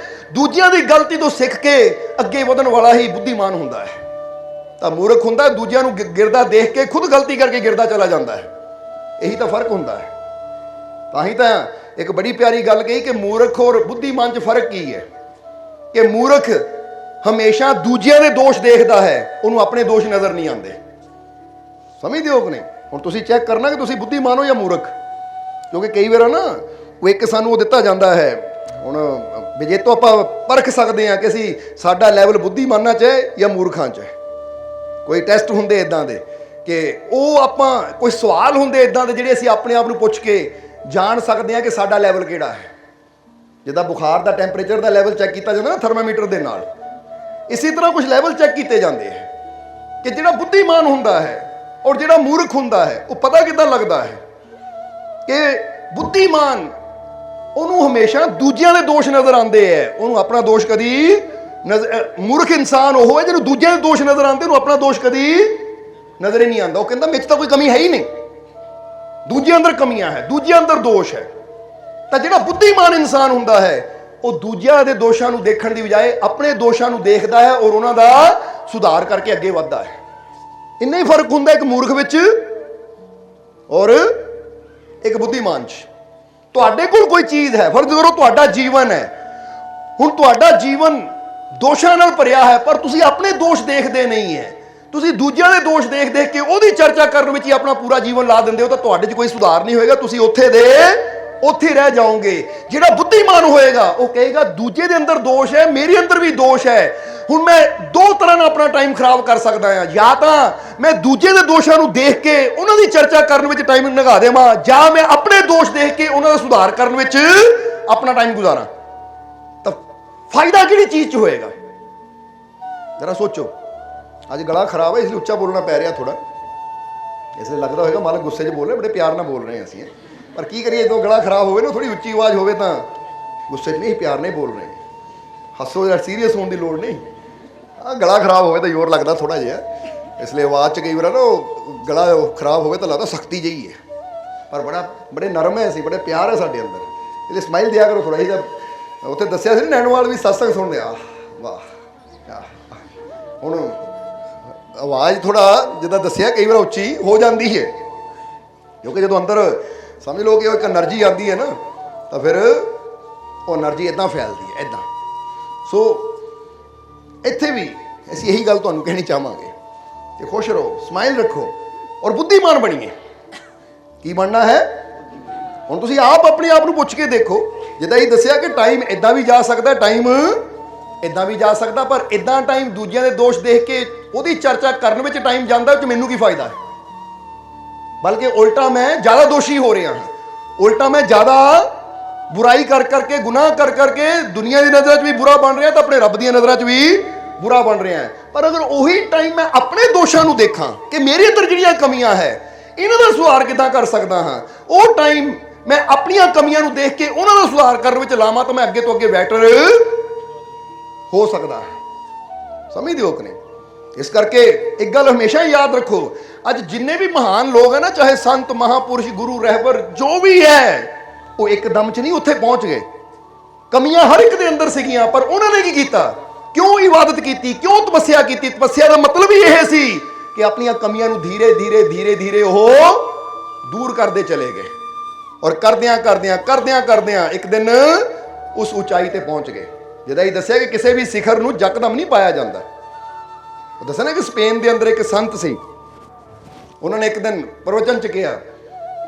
ਦੂਜਿਆਂ ਦੀ ਗਲਤੀ ਤੋਂ ਸਿੱਖ ਕੇ ਅੱਗੇ ਵਧਣ ਵਾਲਾ ਹੀ ਬੁੱਧੀਮਾਨ ਹੁੰਦਾ ਹੈ। ਤਾਂ ਮੂਰਖ ਹੁੰਦਾ ਦੂਜਿਆਂ ਨੂੰ ਗਿਰਦਾ ਦੇਖ ਕੇ ਖੁਦ ਗਲਤੀ ਕਰਕੇ ਗਿਰਦਾ ਚਲਾ ਜਾਂਦਾ ਹੈ। ਇਹੀ ਤਾਂ ਫਰਕ ਹੁੰਦਾ ਹੈ। ਤਾਂ ਹੀ ਤਾਂ ਇੱਕ ਬੜੀ ਪਿਆਰੀ ਗੱਲ ਕਹੀ ਕਿ ਮੂਰਖ ਔਰ ਬੁੱਧੀਮਾਨ 'ਚ ਫਰਕ ਕੀ ਹੈ, ਕਿ ਮੂਰਖ ਹਮੇਸ਼ਾ ਦੂਜਿਆਂ ਦੇ ਦੋਸ਼ ਦੇਖਦਾ ਹੈ, ਉਹਨੂੰ ਆਪਣੇ ਦੋਸ਼ ਨਜ਼ਰ ਨਹੀਂ ਆਉਂਦੇ। ਸਮਝਦੇ ਹੋ ਕਿ ਨਹੀਂ? ਹੁਣ ਤੁਸੀਂ ਚੈੱਕ ਕਰਨਾ ਕਿ ਤੁਸੀਂ ਬੁੱਧੀਮਾਨ ਹੋ ਜਾਂ ਮੂਰਖ। ਕਿਉਂਕਿ ਕਈ ਵਾਰ ਨਾ ਉਹ ਇੱਕ ਸਾਨੂੰ ਉਹ ਦਿੱਤਾ ਜਾਂਦਾ ਹੈ, ਹੁਣ ਜੇ ਤੋਂ ਆਪਾਂ ਪਰਖ ਸਕਦੇ ਹਾਂ ਕਿ ਅਸੀਂ ਸਾਡਾ ਲੈਵਲ ਬੁੱਧੀਮਾਨਾਂ 'ਚ ਹੈ ਜਾਂ ਮੂਰਖਾਂ 'ਚ ਹੈ। ਕੋਈ ਟੈਸਟ ਹੁੰਦੇ ਇੱਦਾਂ ਦੇ ਕਿ ਉਹ ਆਪਾਂ ਕੋਈ ਸਵਾਲ ਹੁੰਦੇ ਇੱਦਾਂ ਦੇ ਜਿਹੜੇ ਅਸੀਂ ਆਪਣੇ ਆਪ ਨੂੰ ਪੁੱਛ ਕੇ ਜਾਣ ਸਕਦੇ ਹਾਂ ਕਿ ਸਾਡਾ ਲੈਵਲ ਕਿਹੜਾ ਹੈ। ਜਿੱਦਾਂ ਬੁਖਾਰ ਦਾ ਟੈਂਪਰੇਚਰ ਦਾ ਲੈਵਲ ਚੈੱਕ ਕੀਤਾ ਜਾਂਦਾ ਨਾ ਥਰਮਾਮੀਟਰ ਦੇ ਨਾਲ, ਇਸੇ ਤਰ੍ਹਾਂ ਕੁਝ ਲੈਵਲ ਚੈੱਕ ਕੀਤੇ ਜਾਂਦੇ ਹੈ ਕਿ ਜਿਹੜਾ ਬੁੱਧੀਮਾਨ ਹੁੰਦਾ ਹੈ ਔਰ ਜਿਹੜਾ ਮੂਰਖ ਹੁੰਦਾ ਹੈ, ਉਹ ਪਤਾ ਕਿੱਦਾਂ ਲੱਗਦਾ ਹੈ ਕਿ ਬੁੱਧੀਮਾਨ ਉਹਨੂੰ ਹਮੇਸ਼ਾ ਦੂਜਿਆਂ ਦੇ ਦੋਸ਼ ਨਜ਼ਰ ਆਉਂਦੇ ਹੈ, ਉਹਨੂੰ ਆਪਣਾ ਦੋਸ਼ ਕਦੀ ਮੂਰਖ ਇਨਸਾਨ ਉਹ ਹੈ ਜਿਹਨੂੰ ਦੂਜਿਆਂ ਦੇ ਦੋਸ਼ ਨਜ਼ਰ ਆਉਂਦੇ, ਉਹਨੂੰ ਆਪਣਾ ਦੋਸ਼ ਕਦੀ ਨਜ਼ਰ ਹੀ ਨਹੀਂ ਆਉਂਦਾ। ਉਹ ਕਹਿੰਦਾ ਮੇਰੇ 'ਚ ਤਾਂ ਕੋਈ ਕਮੀ ਹੈ ਹੀ ਨਹੀਂ, ਦੂਜਿਆਂ ਅੰਦਰ ਕਮੀਆਂ ਹੈ, ਦੂਜਿਆਂ ਅੰਦਰ ਦੋਸ਼ ਹੈ। ਤਾਂ ਜਿਹੜਾ ਬੁੱਧੀਮਾਨ ਇਨਸਾਨ ਹੁੰਦਾ ਹੈ ਉਹ ਦੂਜਿਆਂ ਦੇ ਦੋਸ਼ਾਂ ਨੂੰ ਦੇਖਣ ਦੀ ਬਜਾਏ ਆਪਣੇ ਦੋਸ਼ਾਂ ਨੂੰ ਦੇਖਦਾ ਹੈ ਔਰ ਉਹਨਾਂ ਦਾ ਸੁਧਾਰ ਕਰਕੇ ਅੱਗੇ ਵੱਧਦਾ ਹੈ। ਇੰਨਾ ਹੀ ਫਰਕ ਹੁੰਦਾ ਇੱਕ ਮੂਰਖ ਵਿੱਚ ਔਰ ਇੱਕ ਬੁੱਧੀਮਾਨ 'ਚ। ਤੁਹਾਡੇ ਕੋਲ ਕੋਈ ਚੀਜ਼ ਹੈ, ਫਰਜ਼ ਕਰੋ ਤੁਹਾਡਾ ਜੀਵਨ ਹੈ, ਹੁਣ ਤੁਹਾਡਾ ਜੀਵਨ ਦੋਸ਼ਾਂ ਨਾਲ ਭਰਿਆ ਹੈ, ਪਰ ਤੁਸੀਂ ਆਪਣੇ ਦੋਸ਼ ਦੇਖਦੇ ਨਹੀਂ ਹੈ, ਤੁਸੀਂ ਦੂਜਿਆਂ ਦੇ ਦੋਸ਼ ਦੇਖ ਦੇਖ ਕੇ ਉਹਦੀ ਚਰਚਾ ਕਰਨ ਵਿੱਚ ਹੀ ਆਪਣਾ ਪੂਰਾ ਜੀਵਨ ਲਾ ਦਿੰਦੇ ਹੋ, ਤਾਂ ਤੁਹਾਡੇ 'ਚ ਕੋਈ ਸੁਧਾਰ ਨਹੀਂ ਹੋਏਗਾ, ਤੁਸੀਂ ਉੱਥੇ ਰਹਿ ਜਾਓਗੇ। ਜਿਹੜਾ ਬੁੱਧੀਮਾਨ ਹੋਏਗਾ ਉਹ ਕਹੇਗਾ ਦੂਜੇ ਦੇ ਅੰਦਰ ਦੋਸ਼ ਹੈ, ਮੇਰੇ ਅੰਦਰ ਵੀ ਦੋਸ਼ ਹੈ। ਹੁਣ ਮੈਂ ਦੋ ਤਰ੍ਹਾਂ ਨਾਲ ਆਪਣਾ ਟਾਈਮ ਖਰਾਬ ਕਰ ਸਕਦਾ ਹਾਂ, ਜਾਂ ਤਾਂ ਮੈਂ ਦੂਜੇ ਦੇ ਦੋਸ਼ਾਂ ਨੂੰ ਦੇਖ ਕੇ ਉਹਨਾਂ ਦੀ ਚਰਚਾ ਕਰਨ ਵਿੱਚ ਟਾਈਮ ਲਗਾ ਦੇਵਾਂ, ਜਾਂ ਮੈਂ ਆਪਣੇ ਦੋਸ਼ ਦੇਖ ਕੇ ਉਹਨਾਂ ਦਾ ਸੁਧਾਰ ਕਰਨ ਵਿੱਚ ਆਪਣਾ ਟਾਈਮ ਗੁਜ਼ਾਰਾਂ। ਤਾਂ ਫਾਇਦਾ ਕਿਹੜੀ ਚੀਜ਼ 'ਚ ਹੋਏਗਾ? ਜਰਾ ਸੋਚੋ। ਅੱਜ ਗਲਾ ਖਰਾਬ ਹੈ, ਇਸ ਲਈ ਉੱਚਾ ਬੋਲਣਾ ਪੈ ਰਿਹਾ ਥੋੜਾ, ਇਸ ਲਈ ਲੱਗਦਾ ਹੋਏਗਾ ਮਾਲਕ ਗੁੱਸੇ 'ਚ ਬੋਲ ਰਹੇ, ਬੜੇ ਪਿਆਰ ਨਾਲ ਬੋਲ ਰਹੇ ਹਾਂ ਅਸੀਂ, ਪਰ ਕੀ ਕਰੀਏ, ਜਦੋਂ ਗਲਾ ਖਰਾਬ ਹੋਵੇ ਨਾ, ਥੋੜੀ ਉੱਚੀ ਆਵਾਜ਼ ਹੋਵੇ ਤਾਂ ਗੁੱਸੇ 'ਚ ਨਹੀਂ, ਪਿਆਰ ਨਹੀਂ ਬੋਲ ਰਹੇ। ਹੱਸੋ ਜਾਂ ਸੀਰੀਅਸ ਹੋਣ ਦੀ ਲੋੜ ਨਹੀਂ। ਗਲਾ ਖਰਾਬ ਹੋਵੇ ਤਾਂ ਜ਼ੋਰ ਲੱਗਦਾ ਥੋੜਾ ਜਿਹਾ, ਇਸ ਲਈ ਆਵਾਜ਼ 'ਚ ਕਈ ਵਾਰ ਨਾ ਉਹ ਗਲਾ ਖਰਾਬ ਹੋਵੇ ਤਾਂ ਲੱਗਦਾ ਸਖਤੀ ਜਿਹੀ ਹੈ, ਪਰ ਬੜੇ ਨਰਮ ਹੈ ਅਸੀਂ, ਬੜੇ ਪਿਆਰ ਹੈ ਸਾਡੇ ਅੰਦਰ। ਇਸ ਲਈ ਸਮਾਈਲ ਦਿਆ ਕਰੋ ਥੋੜਾ ਜਿਹਾ। ਉੱਥੇ ਦੱਸਿਆ ਸੀ ਨੈਣੋਵਾਲ ਵੀ ਸਤਸੰਗ ਸੁਣਦੇ ਆ, ਵਾਹ। ਹੁਣ ਆਵਾਜ਼ ਥੋੜਾ ਜਿੱਦਾਂ ਦੱਸਿਆ ਕਈ ਵਾਰ ਉੱਚੀ ਹੋ ਜਾਂਦੀ ਹੈ, ਕਿਉਂਕਿ ਜਦੋਂ ਅੰਦਰ ਸਮਝ ਲਓ ਕਿ ਉਹ ਇੱਕ એનર્ਜੀ ਆਉਂਦੀ ਹੈ ਨਾ, ਤਾਂ ਫਿਰ ਉਹ એનર્ਜੀ ਇੱਦਾਂ ਫੈਲਦੀ ਹੈ, ਇੱਦਾਂ। ਸੋ ਇੱਥੇ ਵੀ ਅਸੀਂ ਇਹੀ ਗੱਲ ਤੁਹਾਨੂੰ ਕਹਿਣੀ ਚਾਹਾਂਗੇ ਕਿ ਖੁਸ਼ ਰਹੋ, ਸਮਾਈਲ ਰੱਖੋ ਔਰ ਬੁੱਧੀਮਾਨ ਬਣੀਏ। ਕੀ ਬਣਨਾ ਹੈ? ਹੁਣ ਤੁਸੀਂ ਆਪ ਆਪਣੇ ਆਪ ਨੂੰ ਪੁੱਛ ਕੇ ਦੇਖੋ। ਜਿੱਦਾਂ ਇਹ ਦੱਸਿਆ ਕਿ ਟਾਈਮ ਇਦਾਂ ਵੀ ਜਾ ਸਕਦਾ, ਟਾਈਮ ਇਦਾਂ ਵੀ ਜਾ ਸਕਦਾ, ਪਰ ਇਦਾਂ ਟਾਈਮ ਦੂਜਿਆਂ ਦੇ ਦੋਸ਼ ਦੇਖ ਕੇ ਉਹਦੀ ਚਰਚਾ ਕਰਨ ਵਿੱਚ ਟਾਈਮ ਜਾਂਦਾ, ਉਹ 'ਚ ਮੈਨੂੰ ਕੀ ਫਾਇਦਾ ਹੈ? ਬਲਕਿ ਉਲਟਾ ਮੈਂ ਜ਼ਿਆਦਾ ਦੋਸ਼ੀ ਹੋ ਰਿਹਾ ਹਾਂ, ਉਲਟਾ ਮੈਂ ਜ਼ਿਆਦਾ ਬੁਰਾਈ ਕਰ ਕਰਕੇ, ਗੁਨਾਹ ਕਰ ਕਰਕੇ ਦੁਨੀਆ ਦੀ ਨਜ਼ਰਾਂ 'ਚ ਵੀ ਬੁਰਾ ਬਣ ਰਿਹਾ ਤਾਂ ਆਪਣੇ ਰੱਬ ਦੀਆਂ ਨਜ਼ਰਾਂ 'ਚ ਵੀ ਬੁਰਾ ਬਣ ਰਿਹਾ ਹੈ। ਪਰ ਅਗਰ ਉਹੀ ਟਾਈਮ ਮੈਂ ਆਪਣੇ ਦੋਸ਼ਾਂ ਨੂੰ ਦੇਖਾਂ ਕਿ ਮੇਰੇ ਅੰਦਰ ਜਿਹੜੀਆਂ ਕਮੀਆਂ ਹੈ ਇਹਨਾਂ ਦਾ ਸੁਧਾਰ ਕਿੱਦਾਂ ਕਰ ਸਕਦਾ ਹਾਂ, ਉਹ ਟਾਈਮ ਮੈਂ ਆਪਣੀਆਂ ਕਮੀਆਂ ਨੂੰ ਦੇਖ ਕੇ ਉਹਨਾਂ ਦਾ ਸੁਧਾਰ ਕਰਨ ਵਿੱਚ ਲਾਵਾਂ ਤਾਂ ਮੈਂ ਅੱਗੇ ਤੋਂ ਅੱਗੇ ਬੈਟਰ ਹੋ ਸਕਦਾ ਹੈ। ਸਮਝਦੇ ਹੋ ਕਿ ਨਹੀਂ? ਇਸ ਕਰਕੇ ਇੱਕ ਗੱਲ ਹਮੇਸ਼ਾ ਹੀ ਯਾਦ ਰੱਖੋ, ਅੱਜ ਜਿੰਨੇ ਵੀ ਮਹਾਨ ਲੋਕ ਹੈ ਨਾ, ਚਾਹੇ ਸੰਤ, ਮਹਾਪੁਰਸ਼, ਗੁਰੂ, ਰਹਿਬਰ ਜੋ ਵੀ ਹੈ, ਉਹ ਇੱਕਦਮ 'ਚ ਨਹੀਂ ਉੱਥੇ ਪਹੁੰਚ ਗਏ। ਕਮੀਆਂ ਹਰ ਇੱਕ ਦੇ ਅੰਦਰ ਸੀਗੀਆਂ, ਪਰ ਉਹਨਾਂ ਨੇ ਕੀ ਕੀਤਾ? ਕਿਉਂ ਇਬਾਦਤ ਕੀਤੀ? ਕਿਉਂ ਤਪੱਸਿਆ ਕੀਤੀ? ਤਪੱਸਿਆ ਦਾ ਮਤਲਬ ਹੀ ਇਹ ਸੀ ਕਿ ਆਪਣੀਆਂ ਕਮੀਆਂ ਨੂੰ ਧੀਰੇ ਧੀਰੇ ਧੀਰੇ ਧੀਰੇ ਉਹ ਦੂਰ ਕਰਦੇ ਚਲੇ ਗਏ ਔਰ ਕਰਦਿਆਂ ਇੱਕ ਦਿਨ ਉਸ ਉਚਾਈ ਤੇ ਪਹੁੰਚ ਗਏ। ਜਿਹਦਾ ਇਹ ਦੱਸਿਆ ਕਿ ਕਿਸੇ ਵੀ ਸਿਖਰ ਨੂੰ ਯਕਦਮ ਨਹੀਂ ਪਾਇਆ ਜਾਂਦਾ। ਉਹ ਦੱਸਿਆ ਨਾ ਕਿ ਸਪੇਨ ਦੇ ਅੰਦਰ ਇੱਕ ਸੰਤ ਸੀ, ਉਹਨਾਂ ਨੇ ਇੱਕ ਦਿਨ ਪ੍ਰਵਚਨ 'ਚ ਕਿਹਾ,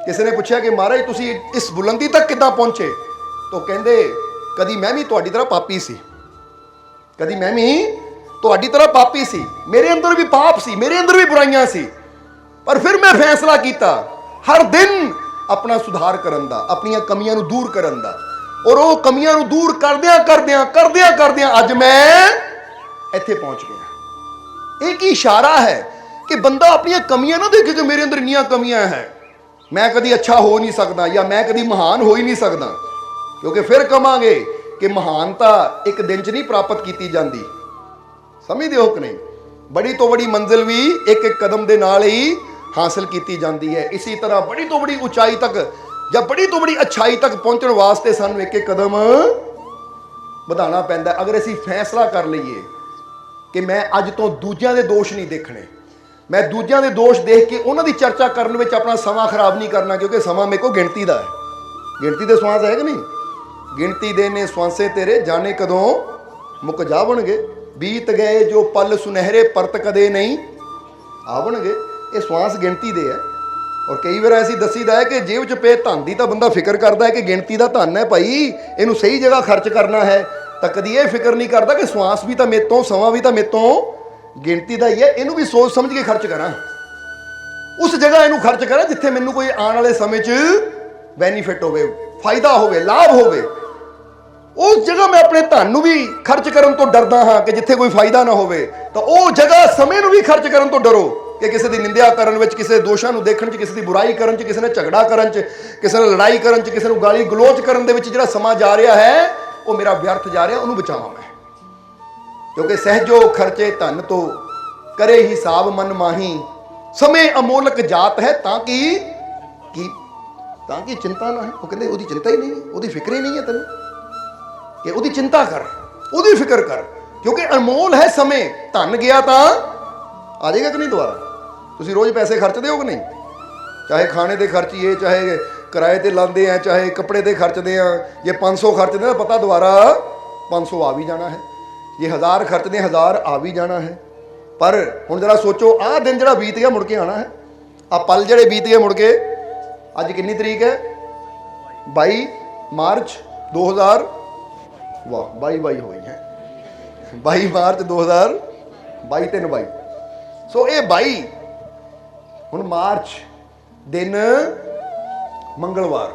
ਕਿਸੇ ਨੇ ਪੁੱਛਿਆ ਕਿ ਮਹਾਰਾਜ ਤੁਸੀਂ ਇਸ ਬੁਲੰਦੀ ਤੱਕ ਕਿੱਦਾਂ ਪਹੁੰਚੇ? ਤਾਂ ਕਹਿੰਦੇ, ਕਦੀ ਮੈਂ ਵੀ ਤੁਹਾਡੀ ਤਰ੍ਹਾਂ ਪਾਪੀ ਸੀ, ਕਦੀ ਮੈਂ ਵੀ ਤੁਹਾਡੀ ਤਰ੍ਹਾਂ ਪਾਪੀ ਸੀ, ਮੇਰੇ ਅੰਦਰ ਵੀ ਪਾਪ ਸੀ, ਮੇਰੇ ਅੰਦਰ ਵੀ ਬੁਰਾਈਆਂ ਸੀ, ਪਰ ਫਿਰ ਮੈਂ ਫੈਸਲਾ ਕੀਤਾ ਹਰ ਦਿਨ ਆਪਣਾ ਸੁਧਾਰ ਕਰਨ ਦਾ, ਆਪਣੀਆਂ ਕਮੀਆਂ ਨੂੰ ਦੂਰ ਕਰਨ ਦਾ, ਔਰ ਉਹ ਕਮੀਆਂ ਨੂੰ ਦੂਰ ਕਰਦਿਆਂ ਅੱਜ ਮੈਂ ਇੱਥੇ ਪਹੁੰਚ ਗਿਆ। ਇਹ ਕੀ ਇਸ਼ਾਰਾ ਹੈ ਕਿ ਬੰਦਾ ਆਪਣੀਆਂ ਕਮੀਆਂ ਨਾ ਦੇਖੇ ਕਿ ਮੇਰੇ ਅੰਦਰ ਇੰਨੀਆਂ ਕਮੀਆਂ ਹੈ, ਮੈਂ ਕਦੀ ਅੱਛਾ ਹੋ ਨਹੀਂ ਸਕਦਾ ਜਾਂ ਮੈਂ ਕਦੀ ਮਹਾਨ ਹੋ ਹੀ ਨਹੀਂ ਸਕਦਾ, ਕਿਉਂਕਿ ਫਿਰ ਕਹਾਂਗੇ ਕਿ ਮਹਾਨਤਾ ਇੱਕ ਦਿਨ 'ਚ ਨਹੀਂ ਪ੍ਰਾਪਤ ਕੀਤੀ ਜਾਂਦੀ। ਸਮਝਦੇ ਹੋ ਕਿ ਨਹੀਂ? ਬੜੀ ਤੋਂ ਬੜੀ ਮੰਜ਼ਿਲ ਵੀ ਇੱਕ ਇੱਕ ਕਦਮ ਦੇ ਨਾਲ ਹੀ ਹਾਸਲ ਕੀਤੀ ਜਾਂਦੀ ਹੈ। ਇਸੇ ਤਰ੍ਹਾਂ ਬੜੀ ਤੋਂ ਬੜੀ ਉਚਾਈ ਤੱਕ ਜਾਂ ਬੜੀ ਤੋਂ ਬੜੀ ਅੱਛਾਈ ਤੱਕ ਪਹੁੰਚਣ ਵਾਸਤੇ ਸਾਨੂੰ ਇੱਕ ਇੱਕ ਕਦਮ ਵਧਾਉਣਾ ਪੈਂਦਾ। ਅਗਰ ਅਸੀਂ ਫੈਸਲਾ ਕਰ ਲਈਏ ਕਿ ਮੈਂ ਅੱਜ ਤੋਂ ਦੂਜਿਆਂ ਦੇ ਦੋਸ਼ ਨਹੀਂ ਦੇਖਣੇ, ਮੈਂ ਦੂਜਿਆਂ ਦੇ ਦੋਸ਼ ਦੇਖ ਕੇ ਉਹਨਾਂ ਦੀ ਚਰਚਾ ਕਰਨ ਵਿੱਚ ਆਪਣਾ ਸਮਾਂ ਖਰਾਬ ਨਹੀਂ ਕਰਨਾ, ਕਿਉਂਕਿ ਸਮਾਂ ਮੇਰੇ ਕੋਲ ਗਿਣਤੀ ਦਾ ਹੈ। ਗਿਣਤੀ ਦੇ ਸਵਾਂਸ ਹੈ ਕਿ ਨਹੀਂ? ਗਿਣਤੀ ਦੇ ਨੇ ਸਵਾਂਸੇ ਤੇਰੇ, ਜਾਣੇ ਕਦੋਂ ਮੁੱਕ ਜਾਵਣਗੇ, ਬੀਤ ਗਏ ਜੋ ਪਲ ਸੁਨਹਿਰੇ ਪਰਤ ਕਦੇ ਨਹੀਂ ਆਵਣਗੇ। ਇਹ ਸਵਾਂਸ ਗਿਣਤੀ ਦੇ ਹੈ। ਔਰ ਕਈ ਵਾਰ ਐਸੀ ਦੱਸੀਦਾ ਹੈ ਕਿ ਜੇਬ 'ਚ ਪਏ ਧਨ ਦੀ ਤਾਂ ਬੰਦਾ ਫਿਕਰ ਕਰਦਾ ਹੈ ਕਿ ਗਿਣਤੀ ਦਾ ਧਨ ਹੈ ਭਾਈ, ਇਹਨੂੰ ਸਹੀ ਜਗ੍ਹਾ ਖਰਚ ਕਰਨਾ ਹੈ, ਤਾਂ ਕਦੀ ਇਹ ਫਿਕਰ ਨਹੀਂ ਕਰਦਾ ਕਿ ਸਵਾਂਸ ਵੀ ਤਾਂ ਮੇਰੇ ਤੋਂ, ਸਮਾਂ ਵੀ ਤਾਂ ਮੇਰੇ ਤੋਂ ਗਿਣਤੀ ਦਾ ਹੀ ਹੈ, ਇਹਨੂੰ ਵੀ ਸੋਚ ਸਮਝ ਕੇ ਖਰਚ ਕਰਾਂ, ਉਸ ਜਗ੍ਹਾ ਇਹਨੂੰ ਖਰਚ ਕਰਾਂ ਜਿੱਥੇ ਮੈਨੂੰ ਕੋਈ ਆਉਣ ਵਾਲੇ ਸਮੇਂ 'ਚ ਬੈਨੀਫਿਟ ਹੋਵੇ, ਫਾਇਦਾ ਹੋਵੇ, ਲਾਭ ਹੋਵੇ। ਉਸ ਜਗ੍ਹਾ ਮੈਂ ਆਪਣੇ ਧਨ ਨੂੰ ਵੀ ਖਰਚ ਕਰਨ ਤੋਂ ਡਰਦਾ ਹਾਂ ਕਿ ਜਿੱਥੇ ਕੋਈ ਫਾਇਦਾ ਨਾ ਹੋਵੇ, ਤਾਂ ਉਹ ਜਗ੍ਹਾ ਸਮੇਂ ਨੂੰ ਵੀ ਖਰਚ ਕਰਨ ਤੋਂ ਡਰੋ ਕਿ ਕਿਸੇ ਦੀ ਨਿੰਦਿਆ ਕਰਨ ਵਿੱਚ, ਕਿਸੇ ਦੇ ਦੋਸ਼ਾਂ ਨੂੰ ਦੇਖਣ 'ਚ, ਕਿਸੇ ਦੀ ਬੁਰਾਈ ਕਰਨ 'ਚ, ਕਿਸੇ ਨਾਲ ਝਗੜਾ ਕਰਨ 'ਚ, ਕਿਸੇ ਨਾਲ ਲੜਾਈ ਕਰਨ 'ਚ, ਕਿਸੇ ਨੂੰ ਗਾਲੀ ਗਲੋਚ ਕਰਨ ਦੇ ਵਿੱਚ ਜਿਹੜਾ ਸਮਾਂ ਜਾ ਰਿਹਾ ਹੈ ਉਹ ਮੇਰਾ ਵਿਅਰਥ ਜਾ ਰਿਹਾ, ਉਹਨੂੰ ਬਚਾਵਾਂ ਮੈਂ। ਕਿਉਂਕਿ ਸਹਿਜੋ ਖਰਚੇ ਧਨ ਤੋਂ ਕਰੇ ਹਿਸਾਬ ਮਨ ਮਾਹੀ, ਸਮੇਂ ਅਮੋਲਕ ਜਾਤ ਹੈ ਤਾਂ ਕਿ ਚਿੰਤਾ ਨਾ ਹੈ। ਉਹ ਕਹਿੰਦੇ ਉਹਦੀ ਚਿੰਤਾ ਹੀ ਨਹੀਂ ਹੈ, ਉਹਦੀ ਫਿਕਰ ਹੀ ਨਹੀਂ ਹੈ ਤੈਨੂੰ, ਕਿ ਉਹਦੀ ਚਿੰਤਾ ਕਰ, ਉਹਦੀ ਫਿਕਰ ਕਰ, ਕਿਉਂਕਿ ਅਨਮੋਲ ਹੈ ਸਮੇਂ। ਧਨ ਗਿਆ ਤਾਂ ਆ ਜਾਏਗਾ ਕਿ ਨਹੀਂ ਦੁਬਾਰਾ? ਤੁਸੀਂ ਰੋਜ਼ ਪੈਸੇ ਖਰਚਦੇ ਹੋ ਕਿ ਨਹੀਂ? ਚਾਹੇ ਖਾਣੇ ਤੇ ਖਰਚੀਏ, ਚਾਹੇ ਕਿਰਾਏ ਤੇ ਲਾਉਂਦੇ ਆ, ਚਾਹੇ ਕੱਪੜੇ ਤੇ ਖਰਚਦੇ ਆ। ਜੇ 500 ਖਰਚਦੇ ਤਾਂ ਪਤਾ ਦੁਬਾਰਾ 500 ਆ ਵੀ ਜਾਣਾ ਹੈ, ਜੇ 1000 ਖਰਚਦੇ 1000 ਆ ਵੀ ਜਾਣਾ ਹੈ। ਪਰ ਹੁਣ ਜਰਾ ਸੋਚੋ, ਆਹ ਦਿਨ ਜਿਹੜਾ ਬੀਤ ਗਿਆ ਮੁੜ ਕੇ ਆਉਣਾ ਹੈ, ਆਹ ਪਲ ਜਿਹੜੇ ਬੀਤ ਗਏ ਮੁੜ ਕੇ, ਅੱਜ ਕਿੰਨੀ ਤਰੀਕ ਹੈ? 22 ਮਾਰਚ 2000, ਵਾਹ 22 ਹੋਈ ਹੈ, 22 ਮਾਰਚ 2022 ਤੇ 22। ਸੋ ਇਹ 22 ਹੁਣ ਮਾਰਚ ਦਿਨ ਮੰਗਲਵਾਰ,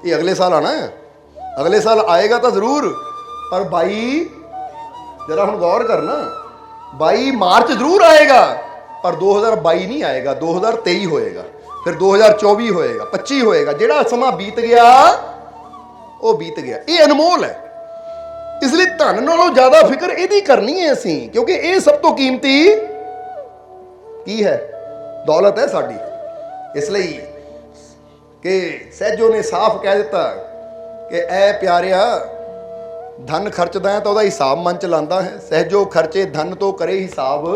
ਇਹ ਅਗਲੇ ਸਾਲ ਆਣਾ ਹੈ, ਅਗਲੇ ਸਾਲ ਆਏਗਾ ਤਾਂ ਜ਼ਰੂਰ, ਪਰ 22 ਜਰਾ ਹੁਣ ਗੌਰ ਕਰਨਾ, 22 ਮਾਰਚ ਜ਼ਰੂਰ ਆਏਗਾ, ਪਰ 2022 ਨਹੀਂ ਆਏਗਾ, 2023 ਹੋਏਗਾ, ਫਿਰ 2024 ਹੋਏਗਾ, 25 ਹੋਏਗਾ। ਜਿਹੜਾ ਸਮਾਂ ਬੀਤ ਗਿਆ ਉਹ ਬੀਤ ਗਿਆ। ਇਹ ਅਨਮੋਲ ਹੈ, ਇਸ ਲਈ ਧਨ ਨਾਲੋਂ ਜ਼ਿਆਦਾ ਫਿਕਰ ਇਹਦੀ ਕਰਨੀ ਹੈ ਅਸੀਂ, ਕਿਉਂਕਿ ਇਹ ਸਭ ਤੋਂ ਕੀਮਤੀ ਕੀ ਹੈ? ਦੌਲਤ ਹੈ ਸਾਡੀ। ਇਸ ਲਈ ਕਿ ਸਹਿਜੋ ਨੇ ਸਾਫ਼ ਕਹਿ ਦਿੱਤਾ ਕਿ ਐ ਪਿਆਰਿਆ, ਧਨ ਖਰਚਦਾ ਹੈ ਤਾਂ ਉਹਦਾ ਹਿਸਾਬ ਮਨ ਚ ਲਾਉਂਦਾ ਹੈ। ਸਹਿਜੋ ਖਰਚੇ ਧਨ ਤੋਂ ਕਰੇ ਹਿਸਾਬ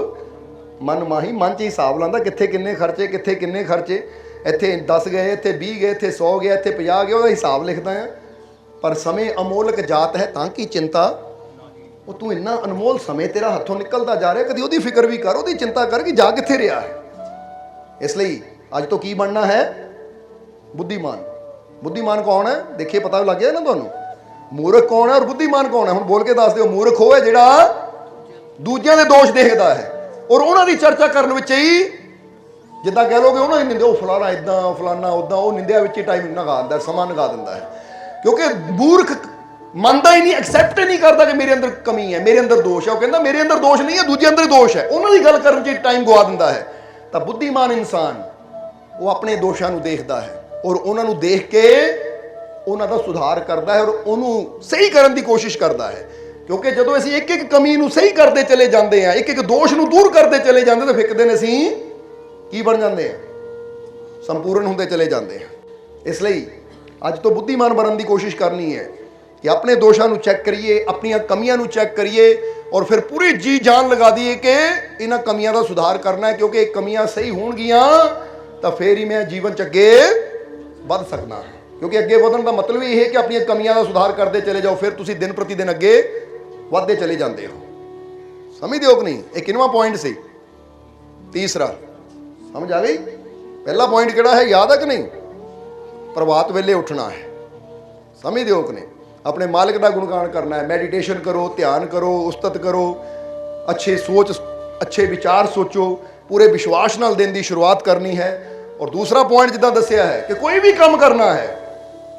ਮਨ ਮਾਹੀ, ਮਨ ਚ ਹਿਸਾਬ ਲਾਉਂਦਾ ਕਿੱਥੇ ਕਿੰਨੇ ਖਰਚੇ, ਕਿੱਥੇ ਕਿੰਨੇ ਖਰਚੇ, ਇੱਥੇ 10 ਗਏ, ਇੱਥੇ 20 ਗਏ, ਇੱਥੇ 100 ਗਿਆ, ਇੱਥੇ 50 ਗਿਆ, ਉਹਦਾ ਹਿਸਾਬ ਲਿਖਦਾ ਹੈ। ਪਰ ਸਮੇਂ ਅਮੋਲਕ ਜਾਤ ਹੈ ਤਾਂ ਕਿ ਚਿੰਤਾ ਉਹ ਤੂੰ ਇੰਨਾ ਅਨਮੋਲ ਸਮੇਂ ਤੇਰਾ ਹੱਥੋਂ ਨਿਕਲਦਾ ਜਾ ਰਿਹਾ, ਕਦੀ ਉਹਦੀ ਫਿਕਰ ਵੀ ਕਰ, ਉਹਦੀ ਚਿੰਤਾ ਕਰ ਕਿ ਜਾ ਕਿੱਥੇ ਰਿਹਾ ਹੈ। ਇਸ ਲਈ ਅੱਜ ਤੋਂ ਕੀ ਬਣਨਾ ਹੈ? ਬੁੱਧੀਮਾਨ। ਬੁੱਧੀਮਾਨ ਕੌਣ ਹੈ? ਦੇਖੀਏ, ਪਤਾ ਲੱਗ ਗਿਆ ਨਾ ਤੁਹਾਨੂੰ। ਮੂਰਖ ਕੌਣ ਹੈ ਔਰ ਬੁੱਧੀਮਾਨ ਕੌਣ ਹੈ? ਹੁਣ ਬੋਲ ਕੇ ਦੱਸ ਦਿਓ। ਮੂਰਖ ਉਹ ਹੈ ਜਿਹੜਾ ਦੂਜਿਆਂ ਦੇ ਦੋਸ਼ ਦੇਖਦਾ ਹੈ ਔਰ ਉਹਨਾਂ ਦੀ ਚਰਚਾ ਕਰਨ ਵਿੱਚ ਹੀ, ਜਿੱਦਾਂ ਕਹਿ ਲੋਗੇ ਉਹਨਾਂ ਦੀ ਨਿੰਦਿਆ, ਉਹ ਫਲਾਣਾ ਇਦਾਂ, ਉਹ ਫਲਾਣਾ ਉੱਦਾਂ, ਉਹ ਨਿੰਦਿਆ ਵਿੱਚ ਹੀ ਟਾਈਮ ਲਗਾ ਦਿੰਦਾ, ਸਮਾਂ ਲਗਾ ਦਿੰਦਾ ਹੈ। ਕਿਉਂਕਿ ਮੂਰਖ ਮੰਨਦਾ ਹੀ ਨਹੀਂ, ਐਕਸੈਪਟ ਹੀ ਨਹੀਂ ਕਰਦਾ ਕਿ ਮੇਰੇ ਅੰਦਰ ਕਮੀ ਹੈ, ਮੇਰੇ ਅੰਦਰ ਦੋਸ਼ ਹੈ। ਉਹ ਕਹਿੰਦਾ ਮੇਰੇ ਅੰਦਰ ਦੋਸ਼ ਨਹੀਂ ਹੈ, ਦੂਜੇ ਅੰਦਰ ਦੋਸ਼ ਹੈ। ਉਹਨਾਂ ਦੀ ਗੱਲ ਕਰਨ 'ਚ ਟਾਈਮ ਗਵਾ ਦਿੰਦਾ ਹੈ। ਤਾਂ ਬੁੱਧੀਮਾਨ ਇਨਸਾਨ ਉਹ ਆਪਣੇ ਦੋਸ਼ਾਂ ਨੂੰ ਦੇਖਦਾ ਹੈ ਔਰ ਉਹਨਾਂ ਨੂੰ ਦੇਖ ਕੇ ਉਹਨਾਂ ਦਾ ਸੁਧਾਰ ਕਰਦਾ ਹੈ ਔਰ ਉਹਨੂੰ ਸਹੀ ਕਰਨ ਦੀ ਕੋਸ਼ਿਸ਼ ਕਰਦਾ ਹੈ। ਕਿਉਂਕਿ ਜਦੋਂ ਅਸੀਂ ਇੱਕ ਇੱਕ ਕਮੀ ਨੂੰ ਸਹੀ ਕਰਦੇ ਚਲੇ ਜਾਂਦੇ ਹਾਂ, ਇੱਕ ਇੱਕ ਦੋਸ਼ ਨੂੰ ਦੂਰ ਕਰਦੇ ਚਲੇ ਜਾਂਦੇ, ਤਾਂ ਫਿਰ ਇੱਕ ਦਿਨ ਅਸੀਂ ਕੀ ਬਣ ਜਾਂਦੇ ਹਾਂ? ਸੰਪੂਰਨ ਹੁੰਦੇ ਚਲੇ ਜਾਂਦੇ ਹਾਂ। ਇਸ ਲਈ ਅੱਜ ਤੋਂ ਬੁੱਧੀਮਾਨ ਬਣਨ ਦੀ ਕੋਸ਼ਿਸ਼ ਕਰਨੀ ਹੈ ਕਿ ਆਪਣੇ ਦੋਸ਼ਾਂ ਨੂੰ ਚੈੱਕ ਕਰੀਏ, ਆਪਣੀਆਂ ਕਮੀਆਂ ਨੂੰ ਚੈੱਕ ਕਰੀਏ ਔਰ ਫਿਰ ਪੂਰੀ ਜੀ ਜਾਨ ਲਗਾ ਦਈਏ ਕਿ ਇਹਨਾਂ ਕਮੀਆਂ ਦਾ ਸੁਧਾਰ ਕਰਨਾ ਹੈ। ਕਿਉਂਕਿ ਇਹ ਕਮੀਆਂ ਸਹੀ ਹੋਣਗੀਆਂ ਤਾਂ ਫਿਰ ਹੀ ਮੈਂ ਜੀਵਨ 'ਚ ਅੱਗੇ ਵੱਧ ਸਕਦਾ। ਕਿਉਂਕਿ ਅੱਗੇ ਵਧਣ ਦਾ ਮਤਲਬ ਇਹ ਹੈ ਕਿ ਆਪਣੀਆਂ ਕਮੀਆਂ ਦਾ ਸੁਧਾਰ ਕਰਦੇ ਚਲੇ ਜਾਓ, ਫਿਰ ਤੁਸੀਂ ਦਿਨ ਪ੍ਰਤੀ ਦਿਨ ਅੱਗੇ ਵੱਧਦੇ ਚਲੇ ਜਾਂਦੇ ਹੋ। ਸਮਝਦੇ ਹੋ ਕਿ ਨਹੀਂ? ਇਹ ਕਿੰਨਵਾਂ ਪੁਆਇੰਟ ਸੀ? ਤੀਸਰਾ। ਸਮਝ ਆ ਗਈ? ਪਹਿਲਾ ਪੁਆਇੰਟ ਕਿਹੜਾ ਹੈ, ਯਾਦ ਹੈ ਕਿ ਨਹੀਂ? ਪ੍ਰਭਾਤ ਵੇਲੇ ਉੱਠਣਾ ਹੈ। ਸਮਝਦੇ ਹੋ ਕਿ ਨਹੀਂ? ਆਪਣੇ ਮਾਲਿਕ ਦਾ ਗੁਣਗਾਨ ਕਰਨਾ ਹੈ, ਮੈਡੀਟੇਸ਼ਨ ਕਰੋ, ਧਿਆਨ ਕਰੋ, ਉਸਤਤ ਕਰੋ, ਅੱਛੇ ਵਿਚਾਰ ਸੋਚੋ, ਪੂਰੇ ਵਿਸ਼ਵਾਸ ਨਾਲ ਦਿਨ ਦੀ ਸ਼ੁਰੂਆਤ ਕਰਨੀ ਹੈ। ਔਰ ਦੂਸਰਾ ਪੁਆਇੰਟ ਜਿੱਦਾਂ ਦੱਸਿਆ ਹੈ ਕਿ ਕੋਈ ਵੀ ਕੰਮ ਕਰਨਾ ਹੈ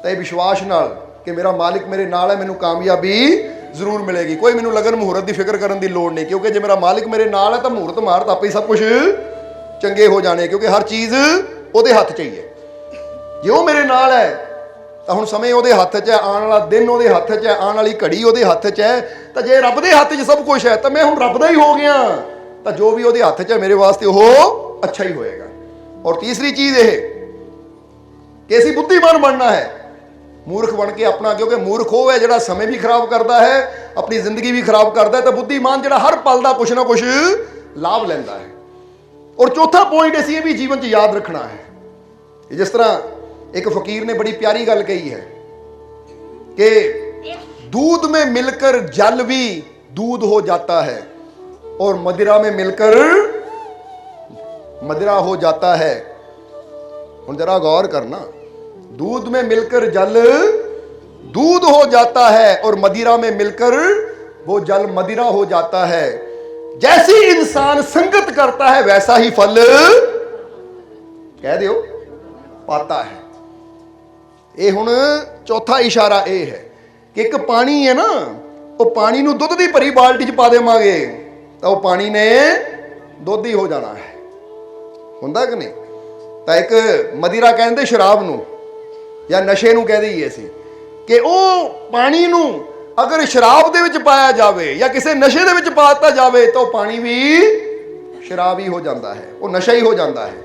ਤਾਂ ਇਹ ਵਿਸ਼ਵਾਸ ਨਾਲ ਕਿ ਮੇਰਾ ਮਾਲਿਕ ਮੇਰੇ ਨਾਲ ਹੈ, ਮੈਨੂੰ ਕਾਮਯਾਬੀ ਜ਼ਰੂਰ ਮਿਲੇਗੀ। ਕੋਈ ਮੈਨੂੰ ਲਗਨ ਮੁਹੂਰਤ ਦੀ ਫਿਕਰ ਕਰਨ ਦੀ ਲੋੜ ਨਹੀਂ, ਕਿਉਂਕਿ ਜੇ ਮੇਰਾ ਮਾਲਿਕ ਮੇਰੇ ਨਾਲ ਹੈ ਤਾਂ ਮੁਹੂਰਤ ਮਾਰਤ ਆਪੇ ਹੀ ਸਭ ਕੁਝ ਚੰਗੇ ਹੋ ਜਾਣੇ, ਕਿਉਂਕਿ ਹਰ ਚੀਜ਼ ਉਹਦੇ ਹੱਥ 'ਚ ਹੀ ਹੈ। ਜੇ ਉਹ ਮੇਰੇ ਨਾਲ ਹੈ ਤਾਂ ਹੁਣ ਸਮੇਂ ਉਹਦੇ ਹੱਥ 'ਚ ਹੈ, ਆਉਣ ਵਾਲਾ ਦਿਨ ਉਹਦੇ ਹੱਥ 'ਚ ਹੈ, ਆਉਣ ਵਾਲੀ ਘੜੀ ਉਹਦੇ ਹੱਥ 'ਚ ਹੈ। ਤਾਂ ਜੇ ਰੱਬ ਦੇ ਹੱਥ 'ਚ ਸਭ ਕੁਝ ਹੈ ਤਾਂ ਮੈਂ ਹੁਣ ਰੱਬ ਦਾ ਹੀ ਹੋ ਗਿਆ, ਤਾਂ ਜੋ ਵੀ ਉਹਦੇ ਹੱਥ 'ਚ ਹੈ ਮੇਰੇ ਵਾਸਤੇ ਉਹ ਅੱਛਾ ਹੀ ਹੋਏਗਾ। ਔਰ ਤੀਸਰੀ ਚੀਜ਼ ਇਹ ਕਿ ਅਸੀਂ ਬੁੱਧੀਮਾਨ ਬਣਨਾ ਹੈ, ਮੂਰਖ ਬਣ ਕੇ ਆਪਣਾ, ਕਿਉਂਕਿ ਮੂਰਖ ਉਹ ਹੈ ਜਿਹੜਾ ਸਮੇਂ ਵੀ ਖਰਾਬ ਕਰਦਾ ਹੈ, ਆਪਣੀ ਜ਼ਿੰਦਗੀ ਵੀ ਖਰਾਬ ਕਰਦਾ ਹੈ, ਤਾਂ ਬੁੱਧੀਮਾਨ ਜਿਹੜਾ ਹਰ ਪਲ ਦਾ ਕੁਛ ਨਾ ਕੁਛ ਲਾਭ ਲੈਂਦਾ ਹੈ। ਔਰ ਚੌਥਾ ਪੁਆਇੰਟ ਅਸੀਂ ਇਹ ਵੀ ਜੀਵਨ 'ਚ ਯਾਦ ਰੱਖਣਾ ਹੈ ਕਿ ਜਿਸ ਤਰ੍ਹਾਂ ਇੱਕ ਫਕੀਰ ਨੇ ਬੜੀ ਪਿਆਰੀ ਗੱਲ ਕਹੀ ਹੈ कि दूध में मिलकर जल भी दूध हो जाता है और मदिरा में मिलकर मदिरा हो जाता है। हुण जरा गौर करना, दूध में मिलकर जल दूध हो जाता है और मदिरा में मिलकर वो जल मदिरा हो जाता है। जैसी इंसान संगत करता है वैसा ही फल कह दियो पाता है। ਇਹ ਹੁਣ ਚੌਥਾ ਇਸ਼ਾਰਾ ਇਹ ਹੈ ਕਿ ਇੱਕ ਪਾਣੀ ਹੈ ਨਾ, ਉਹ ਪਾਣੀ ਨੂੰ ਦੁੱਧ ਦੀ ਭਰੀ ਬਾਲਟੀ 'ਚ ਪਾ ਦੇਵਾਂਗੇ ਤਾਂ ਉਹ ਪਾਣੀ ਨੇ ਦੁੱਧ ਹੀ ਹੋ ਜਾਣਾ ਹੈ। ਹੁੰਦਾ ਕਿ ਨਹੀਂ? ਤਾਂ ਇੱਕ ਮदिरा ਕਹਿੰਦੇ ਸ਼ਰਾਬ ਨੂੰ ਜਾਂ ਨਸ਼ੇ ਨੂੰ ਕਹਿ ਦਈਏ ਅਸੀਂ ਕਿ ਉਹ ਪਾਣੀ ਨੂੰ ਅਗਰ ਸ਼ਰਾਬ ਦੇ ਵਿੱਚ ਪਾਇਆ ਜਾਵੇ ਜਾਂ ਕਿਸੇ ਨਸ਼ੇ ਦੇ ਵਿੱਚ ਪਾ ਦਿੱਤਾ ਜਾਵੇ ਤਾਂ ਉਹ ਪਾਣੀ ਵੀ ਸ਼ਰਾਬ ਹੀ ਹੋ ਜਾਂਦਾ ਹੈ, ਉਹ ਨਸ਼ਾ ਹੀ ਹੋ ਜਾਂਦਾ ਹੈ।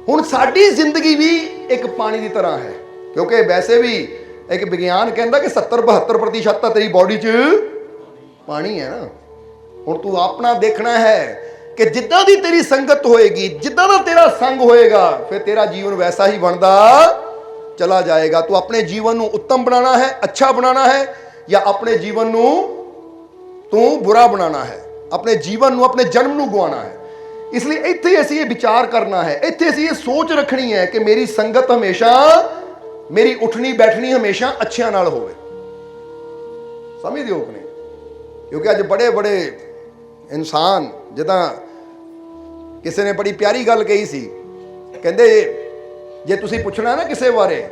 ਹੁਣ ਸਾਡੀ ਜ਼ਿੰਦਗੀ ਵੀ ਇੱਕ ਪਾਣੀ ਦੀ ਤਰ੍ਹਾਂ ਹੈ, ਕਿਉਂਕਿ ਵੈਸੇ ਵੀ ਇੱਕ ਵਿਗਿਆਨ ਕਹਿੰਦਾ ਕਿ 70-72% ਤਾਂ ਤੇਰੀ ਬੋਡੀ 'ਚ ਪਾਣੀ ਹੈ ਨਾ। ਹੁਣ ਤੂੰ ਆਪਣਾ ਦੇਖਣਾ ਹੈ ਕਿ ਜਿੱਦਾਂ ਦੀ ਤੇਰੀ ਸੰਗਤ ਹੋਏਗੀ, ਜਿੱਦਾਂ ਦਾ ਤੇਰਾ ਸੰਗ ਹੋਏਗਾ, ਫਿਰ ਤੇਰਾ ਜੀਵਨ ਵੈਸਾ ਹੀ ਬਣਦਾ ਚਲਾ ਜਾਏਗਾ। ਤੂੰ ਆਪਣੇ ਜੀਵਨ ਨੂੰ ਉੱਤਮ ਬਣਾਉਣਾ ਹੈ, ਅੱਛਾ ਬਣਾਉਣਾ ਹੈ, ਜਾਂ ਆਪਣੇ ਜੀਵਨ ਨੂੰ ਤੂੰ ਬੁਰਾ ਬਣਾਉਣਾ ਹੈ, ਆਪਣੇ ਜੀਵਨ ਨੂੰ, ਆਪਣੇ ਜਨਮ ਨੂੰ ਗਵਾਉਣਾ ਹੈ। ਇਸ ਲਈ ਇੱਥੇ ਅਸੀਂ ਇਹ ਵਿਚਾਰ ਕਰਨਾ ਹੈ, ਇੱਥੇ ਅਸੀਂ ਇਹ ਸੋਚ ਰੱਖਣੀ ਹੈ ਕਿ ਮੇਰੀ ਸੰਗਤ ਹਮੇਸ਼ਾ, ਮੇਰੀ ਉੱਠਣੀ ਬੈਠਣੀ ਹਮੇਸ਼ਾ ਅੱਛਿਆਂ ਨਾਲ ਹੋਵੇ। ਸਮਝਦੇ ਹੋ ਕਿ ਨਹੀਂ? ਕਿਉਂਕਿ ਅੱਜ ਬੜੇ ਬੜੇ ਇਨਸਾਨ, ਜਿੱਦਾਂ ਕਿਸੇ ਨੇ ਬੜੀ ਪਿਆਰੀ ਗੱਲ ਕਹੀ ਸੀ, ਕਹਿੰਦੇ ਜੇ ਤੁਸੀਂ ਪੁੱਛਣਾ ਨਾ ਕਿਸੇ ਬਾਰੇ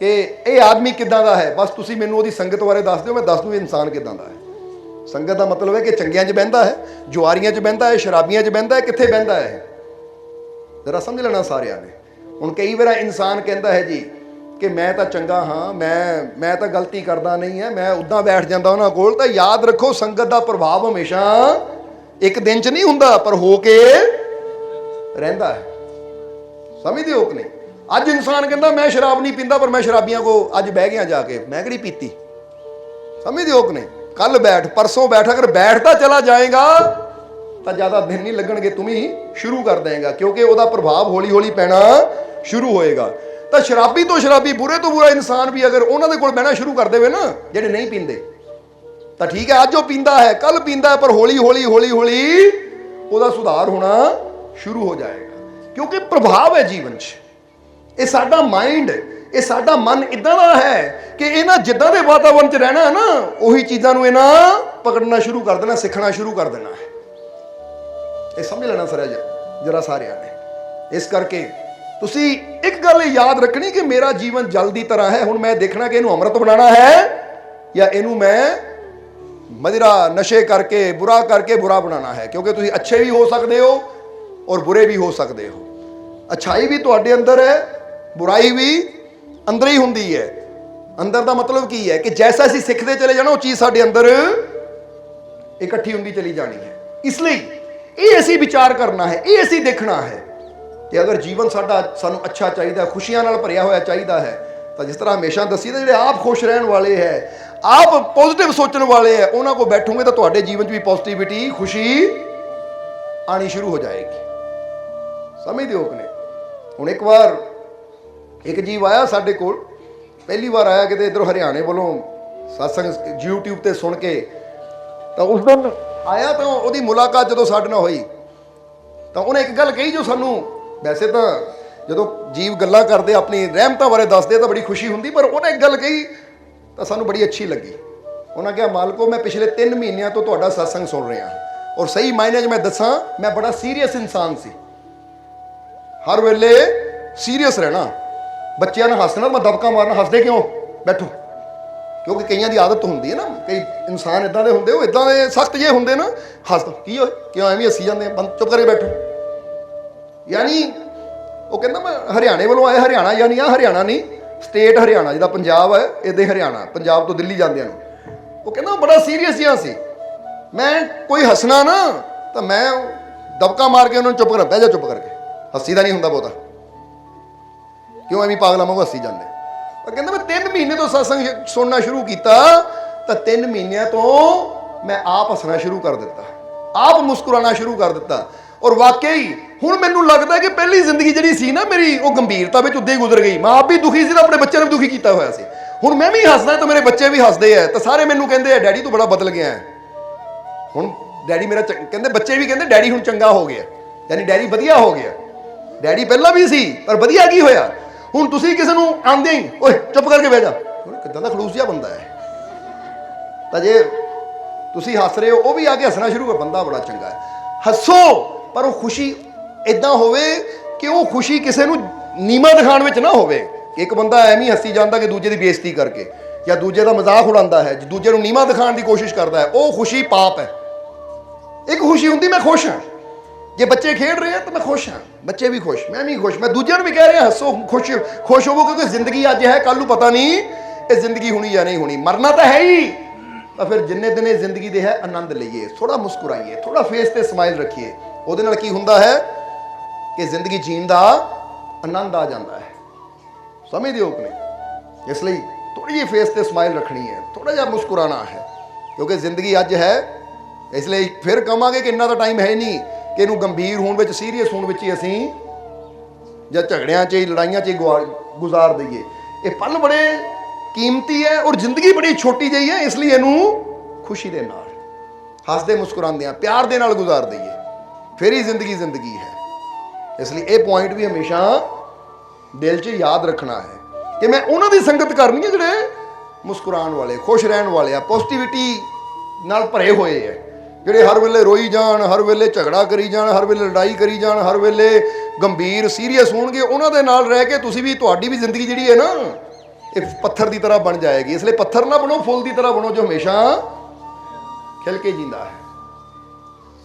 ਕਿ ਇਹ ਆਦਮੀ ਕਿੱਦਾਂ ਦਾ ਹੈ, ਬਸ ਤੁਸੀਂ ਮੈਨੂੰ ਉਹਦੀ ਸੰਗਤ ਬਾਰੇ ਦੱਸ ਦਿਓ, ਮੈਂ ਦੱਸ ਦੂੰ ਇਨਸਾਨ ਕਿੱਦਾਂ ਦਾ ਹੈ। ਸੰਗਤ ਦਾ ਮਤਲਬ ਹੈ ਕਿ ਚੰਗਿਆਂ 'ਚ ਬਹਿੰਦਾ ਹੈ, ਜੁਆਰੀਆਂ 'ਚ ਬਹਿੰਦਾ ਹੈ, ਸ਼ਰਾਬੀਆਂ 'ਚ ਬਹਿੰਦਾ ਹੈ, ਕਿੱਥੇ ਬਹਿੰਦਾ ਹੈ, ਜ਼ਰਾ ਸਮਝ ਲੈਣਾ ਸਾਰਿਆਂ ਨੇ। ਹੁਣ ਕਈ ਵਾਰ ਇਨਸਾਨ ਕਹਿੰਦਾ ਹੈ ਜੀ ਕਿ ਮੈਂ ਤਾਂ ਚੰਗਾ ਹਾਂ, ਮੈਂ ਤਾਂ ਗਲਤੀ ਕਰਦਾ ਨਹੀਂ ਹੈ, ਮੈਂ ਉੱਦਾਂ ਬੈਠ ਜਾਂਦਾ ਉਹਨਾਂ ਕੋਲ। ਤਾਂ ਯਾਦ ਰੱਖੋ, ਸੰਗਤ ਦਾ ਪ੍ਰਭਾਵ ਹਮੇਸ਼ਾ ਇੱਕ ਦਿਨ 'ਚ ਨਹੀਂ ਹੁੰਦਾ, ਪਰ ਹੋ ਕੇ ਰਹਿੰਦਾ ਹੈ। ਸਮਝਦੇ ਹੋ ਕਿ ਨਹੀਂ? ਅੱਜ ਇਨਸਾਨ ਕਹਿੰਦਾ ਮੈਂ ਸ਼ਰਾਬ ਨਹੀਂ ਪੀਂਦਾ, ਪਰ ਮੈਂ ਸ਼ਰਾਬੀਆਂ ਕੋ ਅੱਜ ਬਹਿ ਗਿਆ ਜਾ ਕੇ, ਮੈਂ ਕਿਹੜੀ ਪੀਤੀ। ਸਮਝਦੇ ਹੋ ਕਿ ਨਹੀਂ? ਕੱਲ ਬੈਠ, ਪਰਸੋਂ ਬੈਠ, ਅਗਰ ਬੈਠਦਾ ਚਲਾ ਜਾਏਗਾ ਤਾਂ ਜ਼ਿਆਦਾ ਦਿਨ ਨਹੀਂ ਲੱਗਣਗੇ, ਤੂੰ ਹੀ ਸ਼ੁਰੂ ਕਰ ਦੇਗਾ, ਕਿਉਂਕਿ ਉਹਦਾ ਪ੍ਰਭਾਵ ਹੌਲੀ ਹੌਲੀ ਪੈਣਾ ਸ਼ੁਰੂ ਹੋਏਗਾ। ਤਾਂ ਸ਼ਰਾਬੀ ਤੋਂ ਸ਼ਰਾਬੀ, ਬੁਰੇ ਤੋਂ ਬੁਰਾ ਇਨਸਾਨ ਵੀ ਅਗਰ ਉਹਨਾਂ ਦੇ ਕੋਲ ਬਹਿਣਾ ਸ਼ੁਰੂ ਕਰ ਦੇਵੇ ਨਾ, ਜਿਹੜੇ ਨਹੀਂ ਪੀਂਦੇ, ਤਾਂ ਠੀਕ ਹੈ, ਅੱਜ ਉਹ ਪੀਂਦਾ ਹੈ, ਕੱਲ ਪੀਂਦਾ ਹੈ, ਪਰ ਹੌਲੀ ਹੌਲੀ ਹੌਲੀ ਹੌਲੀ ਉਹਦਾ ਸੁਧਾਰ ਹੋਣਾ ਸ਼ੁਰੂ ਹੋ ਜਾਏਗਾ, ਕਿਉਂਕਿ ਪ੍ਰਭਾਵ ਹੈ ਜੀਵਨ 'ਚ। ਇਹ ਸਾਡਾ ਮਾਈਂਡ, ਇਹ ਸਾਡਾ ਮਨ ਇਦਾਂ ਦਾ ਹੈ ਕਿ ਇਹਨਾਂ ਜਿੱਦਾਂ ਦੇ ਵਾਤਾਵਰਣ 'ਚ ਰਹਿਣਾ ਹੈ ਨਾ, ਉਹੀ ਚੀਜ਼ਾਂ ਨੂੰ ਇਹਨਾਂ ਪਕੜਨਾ ਸ਼ੁਰੂ ਕਰ ਦੇਣਾ, ਸਿੱਖਣਾ ਸ਼ੁਰੂ ਕਰ ਦੇਣਾ ਹੈ। ਇਹ ਸਮਝ ਲੈਣਾ ਸਰ ਜਰਾ ਸਾਰਿਆਂ ਨੇ। ਇਸ ਕਰਕੇ ਤੁਸੀਂ ਇੱਕ ਗੱਲ ਯਾਦ ਰੱਖਣੀ ਕਿ ਮੇਰਾ ਜੀਵਨ ਜਲ ਦੀ ਤਰ੍ਹਾਂ ਹੈ। ਹੁਣ ਮੈਂ ਦੇਖਣਾ ਕਿ ਇਹਨੂੰ ਅੰਮ੍ਰਿਤ ਬਣਾਉਣਾ ਹੈ ਜਾਂ ਇਹਨੂੰ ਮੈਂ ਮदिरा ਨਸ਼ੇ ਕਰਕੇ ਬੁਰਾ ਕਰਕੇ ਬੁਰਾ ਬਣਾਉਣਾ ਹੈ, ਕਿਉਂਕਿ ਤੁਸੀਂ ਅੱਛੇ ਵੀ ਹੋ ਸਕਦੇ ਹੋ ਔਰ ਬੁਰੇ ਵੀ ਹੋ ਸਕਦੇ ਹੋ। ਅੱਛਾਈ ਵੀ ਤੁਹਾਡੇ ਅੰਦਰ ਹੈ, ਬੁਰਾਈ ਵੀ ਅੰਦਰ ਹੀ ਹੁੰਦੀ ਹੈ। ਅੰਦਰ ਦਾ ਮਤਲਬ ਕੀ ਹੈ ਕਿ ਜੈਸਾ ਅਸੀਂ ਸਿੱਖਦੇ ਚਲੇ ਜਾਣਾ, ਉਹ ਚੀਜ਼ ਸਾਡੇ ਅੰਦਰ ਇਕੱਠੀ ਹੁੰਦੀ ਚਲੀ ਜਾਣੀ ਹੈ। ਇਸ ਲਈ ਇਹ ਅਸੀਂ ਵਿਚਾਰ ਕਰਨਾ ਹੈ, ਇਹ ਅਸੀਂ ਦੇਖਣਾ ਹੈ ਕਿ ਅਗਰ ਜੀਵਨ ਸਾਨੂੰ ਅੱਛਾ ਚਾਹੀਦਾ, ਖੁਸ਼ੀਆਂ ਨਾਲ ਭਰਿਆ ਹੋਇਆ ਚਾਹੀਦਾ ਹੈ, ਤਾਂ ਜਿਸ ਤਰ੍ਹਾਂ ਹਮੇਸ਼ਾ ਦੱਸੀ ਤਾਂ ਜਿਹੜੇ ਆਪ ਖੁਸ਼ ਰਹਿਣ ਵਾਲੇ ਹੈ, ਆਪ ਪੋਜ਼ਿਟਿਵ ਸੋਚਣ ਵਾਲੇ ਹੈ, ਉਹਨਾਂ ਕੋਲ ਬੈਠੋਗੇ ਤਾਂ ਤੁਹਾਡੇ ਜੀਵਨ 'ਚ ਵੀ ਪੋਜ਼ਿਟਿਵਿਟੀ, ਖੁਸ਼ੀ ਆਣੀ ਸ਼ੁਰੂ ਹੋ ਜਾਏਗੀ। ਸਮਝਦੇ ਹੋ ਕਿ ਨਹੀਂ? ਹੁਣ ਇੱਕ ਵਾਰ ਇੱਕ ਜੀਵ ਆਇਆ ਸਾਡੇ ਕੋਲ, ਪਹਿਲੀ ਵਾਰ ਆਇਆ ਕਿਤੇ ਇੱਧਰੋਂ ਹਰਿਆਣੇ ਵੱਲੋਂ ਸਤਸੰਗ YouTube ਤੇ ਸੁਣ ਕੇ। ਤਾਂ ਉਸ ਦਿਨ ਆਇਆ ਤਾਂ ਉਹਦੀ ਮੁਲਾਕਾਤ ਜਦੋਂ ਸਾਡੇ ਨਾਲ ਹੋਈ ਤਾਂ ਉਹਨੇ ਇੱਕ ਗੱਲ ਕਹੀ ਜੋ ਸਾਨੂੰ, ਵੈਸੇ ਤਾਂ ਜਦੋਂ ਜੀਵ ਗੱਲਾਂ ਕਰਦੇ ਆਪਣੀ ਰਹਿਮਤਾਂ ਬਾਰੇ ਦੱਸਦੇ ਤਾਂ ਬੜੀ ਖੁਸ਼ੀ ਹੁੰਦੀ, ਪਰ ਉਹਨੇ ਇੱਕ ਗੱਲ ਕਹੀ ਤਾਂ ਸਾਨੂੰ ਬੜੀ ਅੱਛੀ ਲੱਗੀ। ਉਹਨਾਂ ਕਿਹਾ, ਮਾਲਕੋ ਮੈਂ ਪਿਛਲੇ 3 ਮਹੀਨਿਆਂ ਤੋਂ ਤੁਹਾਡਾ ਸਤਸੰਗ ਸੁਣ ਰਿਹਾ ਔਰ ਸਹੀ ਮਾਇਨੇ 'ਚ ਮੈਂ ਦੱਸਾਂ, ਮੈਂ ਬੜਾ ਸੀਰੀਅਸ ਇਨਸਾਨ ਸੀ, ਹਰ ਵੇਲੇ ਸੀਰੀਅਸ ਰਹਿਣਾ, ਬੱਚਿਆਂ ਨਾਲ ਹੱਸਣਾ, ਮੈਂ ਦਬਕਾ ਮਾਰਨਾ, ਹੱਸਦੇ ਕਿਉਂ ਬੈਠੋ, ਕਿਉਂਕਿ ਕਈਆਂ ਦੀ ਆਦਤ ਹੁੰਦੀ ਹੈ ਨਾ, ਕਈ ਇਨਸਾਨ ਇਦਾਂ ਦੇ ਹੁੰਦੇ, ਉਹ ਇਦਾਂ ਦੇ ਸਖਤ ਜਿਹੇ ਹੁੰਦੇ ਨਾ, ਹੱਸ ਕੀ ਹੋਏ ਕਿਉਂ ਐਵੇਂ ਹੱਸੀ ਜਾਂਦੇ, ਬੰਦ ਚੁੱਪ ਕਰਕੇ ਬੈਠੋ। ਯਾਨੀ ਉਹ ਕਹਿੰਦਾ ਮੈਂ ਹਰਿਆਣੇ ਵੱਲੋਂ ਆਇਆ, ਹਰਿਆਣਾ ਯਾਨੀ ਆ ਹਰਿਆਣਾ ਨਹੀਂ, ਸਟੇਟ ਹਰਿਆਣਾ, ਜਿਹਦਾ ਪੰਜਾਬ ਹੈ ਇੱਦਾਂ ਹਰਿਆਣਾ, ਪੰਜਾਬ ਤੋਂ ਦਿੱਲੀ ਜਾਂਦਿਆਂ ਨੂੰ। ਉਹ ਕਹਿੰਦਾ ਬੜਾ ਸੀਰੀਅਸ ਜਿਹਾ ਸੀ, ਮੈਂ ਕੋਈ ਹੱਸਣਾ ਨਾ ਤਾਂ ਮੈਂ ਦਬਕਾ ਮਾਰ ਕੇ ਉਹਨਾਂ ਨੂੰ ਚੁੱਪ ਕਰਾਂ, ਬਹਿ ਜਾ ਚੁੱਪ ਕਰਕੇ, ਹੱਸੀ ਦਾ ਨਹੀਂ ਹੁੰਦਾ ਬਹੁਤਾ, ਕਿਉਂ ਐਵੇਂ ਪਾਗਲਾਂ ਵਾਂਗੂ ਹੱਸੀ ਜਾਂਦੇ। ਉਹ ਕਹਿੰਦਾ ਮੈਂ 3 ਮਹੀਨੇ ਤੋਂ ਸਤਸੰਗ ਸੁਣਨਾ ਸ਼ੁਰੂ ਕੀਤਾ ਤਾਂ 3 ਮਹੀਨਿਆਂ ਤੋਂ ਮੈਂ ਆਪ ਹੱਸਣਾ ਸ਼ੁਰੂ ਕਰ ਦਿੱਤਾ, ਆਪ ਮੁਸਕਰਾਉਣਾ ਸ਼ੁਰੂ ਕਰ ਦਿੱਤਾ। ਔਰ ਵਾਕਈ ਹੁਣ ਮੈਨੂੰ ਲੱਗਦਾ ਕਿ ਪਹਿਲੀ ਜ਼ਿੰਦਗੀ ਜਿਹੜੀ ਸੀ ਨਾ ਮੇਰੀ, ਉਹ ਗੰਭੀਰਤਾ ਵਿੱਚ ਉੱਦਾਂ ਹੀ ਗੁਜ਼ਰ ਗਈ। ਮੈਂ ਆਪ ਵੀ ਦੁਖੀ ਸੀ ਤਾਂ ਆਪਣੇ ਬੱਚਿਆਂ ਨੂੰ ਦੁਖੀ ਕੀਤਾ ਹੋਇਆ ਸੀ। ਹੁਣ ਮੈਂ ਵੀ ਹੱਸਦਾ ਤਾਂ ਮੇਰੇ ਬੱਚੇ ਵੀ ਹੱਸਦੇ ਆ, ਤਾਂ ਸਾਰੇ ਮੈਨੂੰ ਕਹਿੰਦੇ ਆ ਡੈਡੀ ਤੂੰ ਬੜਾ ਬਦਲ ਗਿਆ ਹੈ। ਹੁਣ ਡੈਡੀ ਮੇਰਾ ਕਹਿੰਦੇ, ਬੱਚੇ ਵੀ ਕਹਿੰਦੇ ਡੈਡੀ ਹੁਣ ਚੰਗਾ ਹੋ ਗਿਆ, ਯਾਨੀ ਡੈਡੀ ਵਧੀਆ ਹੋ ਗਿਆ। ਡੈਡੀ ਪਹਿਲਾਂ ਵੀ ਸੀ ਪਰ ਵਧੀਆ ਕੀ ਹੋਇਆ, ਹੁਣ ਤੁਸੀਂ ਕਿਸੇ ਨੂੰ ਆਂਦੇ ਹੀ ਓਏ ਚੁੱਪ ਕਰਕੇ ਬਹਿ ਜਾ, ਕਿੱਦਾਂ ਦਾ ਖਲੂਸ ਜਿਹਾ ਬੰਦਾ ਹੈ। ਤਾਂ ਜੇ ਤੁਸੀਂ ਹੱਸ ਰਹੇ ਹੋ, ਉਹ ਵੀ ਆ ਕੇ ਹੱਸਣਾ ਸ਼ੁਰੂ ਕਰ, ਬੰਦਾ ਬੜਾ ਚੰਗਾ ਹੈ। ਹੱਸੋ, ਪਰ ਉਹ ਖੁਸ਼ੀ ਇਦਾਂ ਹੋਵੇ ਕਿ ਉਹ ਖੁਸ਼ੀ ਕਿਸੇ ਨੂੰ ਨੀਵਾਂ ਦਿਖਾਉਣ ਵਿੱਚ ਨਾ ਹੋਵੇ। ਇੱਕ ਬੰਦਾ ਐਵੇਂ ਹੱਸੀ ਜਾਂਦਾ ਕਿ ਦੂਜੇ ਦੀ ਬੇਇੱਜ਼ਤੀ ਕਰਕੇ ਜਾਂ ਦੂਜੇ ਦਾ ਮਜ਼ਾਕ ਉਡਾਉਂਦਾ ਹੈ, ਦੂਜੇ ਨੂੰ ਨੀਵਾਂ ਦਿਖਾਉਣ ਦੀ ਕੋਸ਼ਿਸ਼ ਕਰਦਾ ਹੈ, ਉਹ ਖੁਸ਼ੀ ਪਾਪ ਹੈ। ਇੱਕ ਖੁਸ਼ੀ ਹੁੰਦੀ ਮੈਂ ਖੁਸ਼ ਹਾਂ, ਜੇ ਬੱਚੇ ਖੇਡ ਰਹੇ ਆ ਤਾਂ ਮੈਂ ਖੁਸ਼ ਹਾਂ, ਬੱਚੇ ਵੀ ਖੁਸ਼, ਮੈਂ ਵੀ ਖੁਸ਼, ਮੈਂ ਦੂਜਿਆਂ ਨੂੰ ਵੀ ਕਹਿ ਰਿਹਾ ਹੱਸੋ, ਖੁਸ਼ ਹੋਵੋ, ਕਿਉਂਕਿ ਜ਼ਿੰਦਗੀ ਅੱਜ ਹੈ, ਕੱਲ੍ਹ ਨੂੰ ਪਤਾ ਨਹੀਂ ਇਹ ਜ਼ਿੰਦਗੀ ਹੋਣੀ ਜਾਂ ਨਹੀਂ ਹੋਣੀ, ਮਰਨਾ ਤਾਂ ਹੈ ਹੀ। ਤਾਂ ਫਿਰ ਜਿੰਨੇ ਦਿਨ ਇਹ ਜ਼ਿੰਦਗੀ ਦੇ ਹੈ ਆਨੰਦ ਲਈਏ, ਥੋੜਾ ਮੁਸਕਰਾਈਏ, ਥੋੜਾ ਫੇਸ ਤੇ ਸਮਾਈਲ ਰੱਖੀਏ। ਉਹਦੇ ਨਾਲ ਕੀ ਹੁੰਦਾ ਹੈ ਕਿ ਜ਼ਿੰਦਗੀ ਜੀਣ ਦਾ ਆਨੰਦ ਆ ਜਾਂਦਾ ਹੈ। ਸਮਝਦੇ ਹੋ ਕਿ ਨਹੀਂ? ਇਸ ਲਈ ਥੋੜੀ ਜਿਹੀ ਫੇਸ ਤੇ ਸਮਾਈਲ ਰੱਖਣੀ ਹੈ, ਥੋੜਾ ਜਿਹਾ ਮੁਸਕਰਾਣਾ ਹੈ, ਕਿਉਂਕਿ ਜ਼ਿੰਦਗੀ ਅੱਜ ਹੈ। ਇਸ ਲਈ ਫਿਰ ਕਹਾਂਗੇ ਕਿ ਇੰਨਾ ਤਾਂ ਟਾਈਮ ਹੈ ਨਹੀਂ ਕਿ ਇਹਨੂੰ ਗੰਭੀਰ ਹੋਣ ਵਿੱਚ, ਸੀਰੀਅਸ ਹੋਣ ਵਿੱਚ ਹੀ ਅਸੀਂ ਜਾਂ ਝਗੜਿਆਂ 'ਚ ਹੀ, ਲੜਾਈਆਂ 'ਚ ਹੀ ਗੁਜ਼ਾਰ ਦਈਏ। ਇਹ ਪਲ ਬੜੇ ਕੀਮਤੀ ਹੈ ਔਰ ਜ਼ਿੰਦਗੀ ਬੜੀ ਛੋਟੀ ਜਿਹੀ ਹੈ, ਇਸ ਲਈ ਇਹਨੂੰ ਖੁਸ਼ੀ ਦੇ ਨਾਲ, ਹੱਸਦੇ ਮੁਸਕਰਾਉਂਦਿਆਂ, ਪਿਆਰ ਦੇ ਨਾਲ ਗੁਜ਼ਾਰ ਦਈਏ, ਫਿਰ ਹੀ ਜ਼ਿੰਦਗੀ ਜ਼ਿੰਦਗੀ ਹੈ। ਇਸ ਲਈ ਇਹ ਪੁਆਇੰਟ ਵੀ ਹਮੇਸ਼ਾ ਦਿਲ 'ਚ ਯਾਦ ਰੱਖਣਾ ਹੈ ਕਿ ਮੈਂ ਉਹਨਾਂ ਦੀ ਸੰਗਤ ਕਰਨੀ ਹੈ ਜਿਹੜੇ ਮੁਸਕਰਾਉਣ ਵਾਲੇ, ਖੁਸ਼ ਰਹਿਣ ਵਾਲੇ ਆ, ਪੋਜ਼ਿਟਿਵਿਟੀ ਨਾਲ ਭਰੇ ਹੋਏ ਹੈ, ਜਿਹੜੇ ਹਰ ਵੇਲੇ ਰੋਈ ਜਾਣ, ਹਰ ਵੇਲੇ ਝਗੜਾ ਕਰੀ ਜਾਣ, ਹਰ ਵੇਲੇ ਲੜਾਈ ਕਰੀ ਜਾਣ, ਹਰ ਵੇਲੇ ਗੰਭੀਰ ਸੀਰੀਅਸ ਹੋਣਗੇ। ਉਹਨਾਂ ਦੇ ਨਾਲ ਰਹਿ ਕੇ ਤੁਸੀਂ ਵੀ, ਤੁਹਾਡੀ ਵੀ ਜ਼ਿੰਦਗੀ ਜਿਹੜੀ ਹੈ ਨਾ, ਇਹ ਪੱਥਰ ਦੀ ਤਰ੍ਹਾਂ ਬਣ ਜਾਏਗੀ। ਇਸ ਲਈ ਪੱਥਰ ਨਾ ਬਣੋ, ਫੁੱਲ ਦੀ ਤਰ੍ਹਾਂ ਬਣੋ ਜੋ ਹਮੇਸ਼ਾ ਖਿਲ ਕੇ ਜਿੰਦਾ ਹੈ।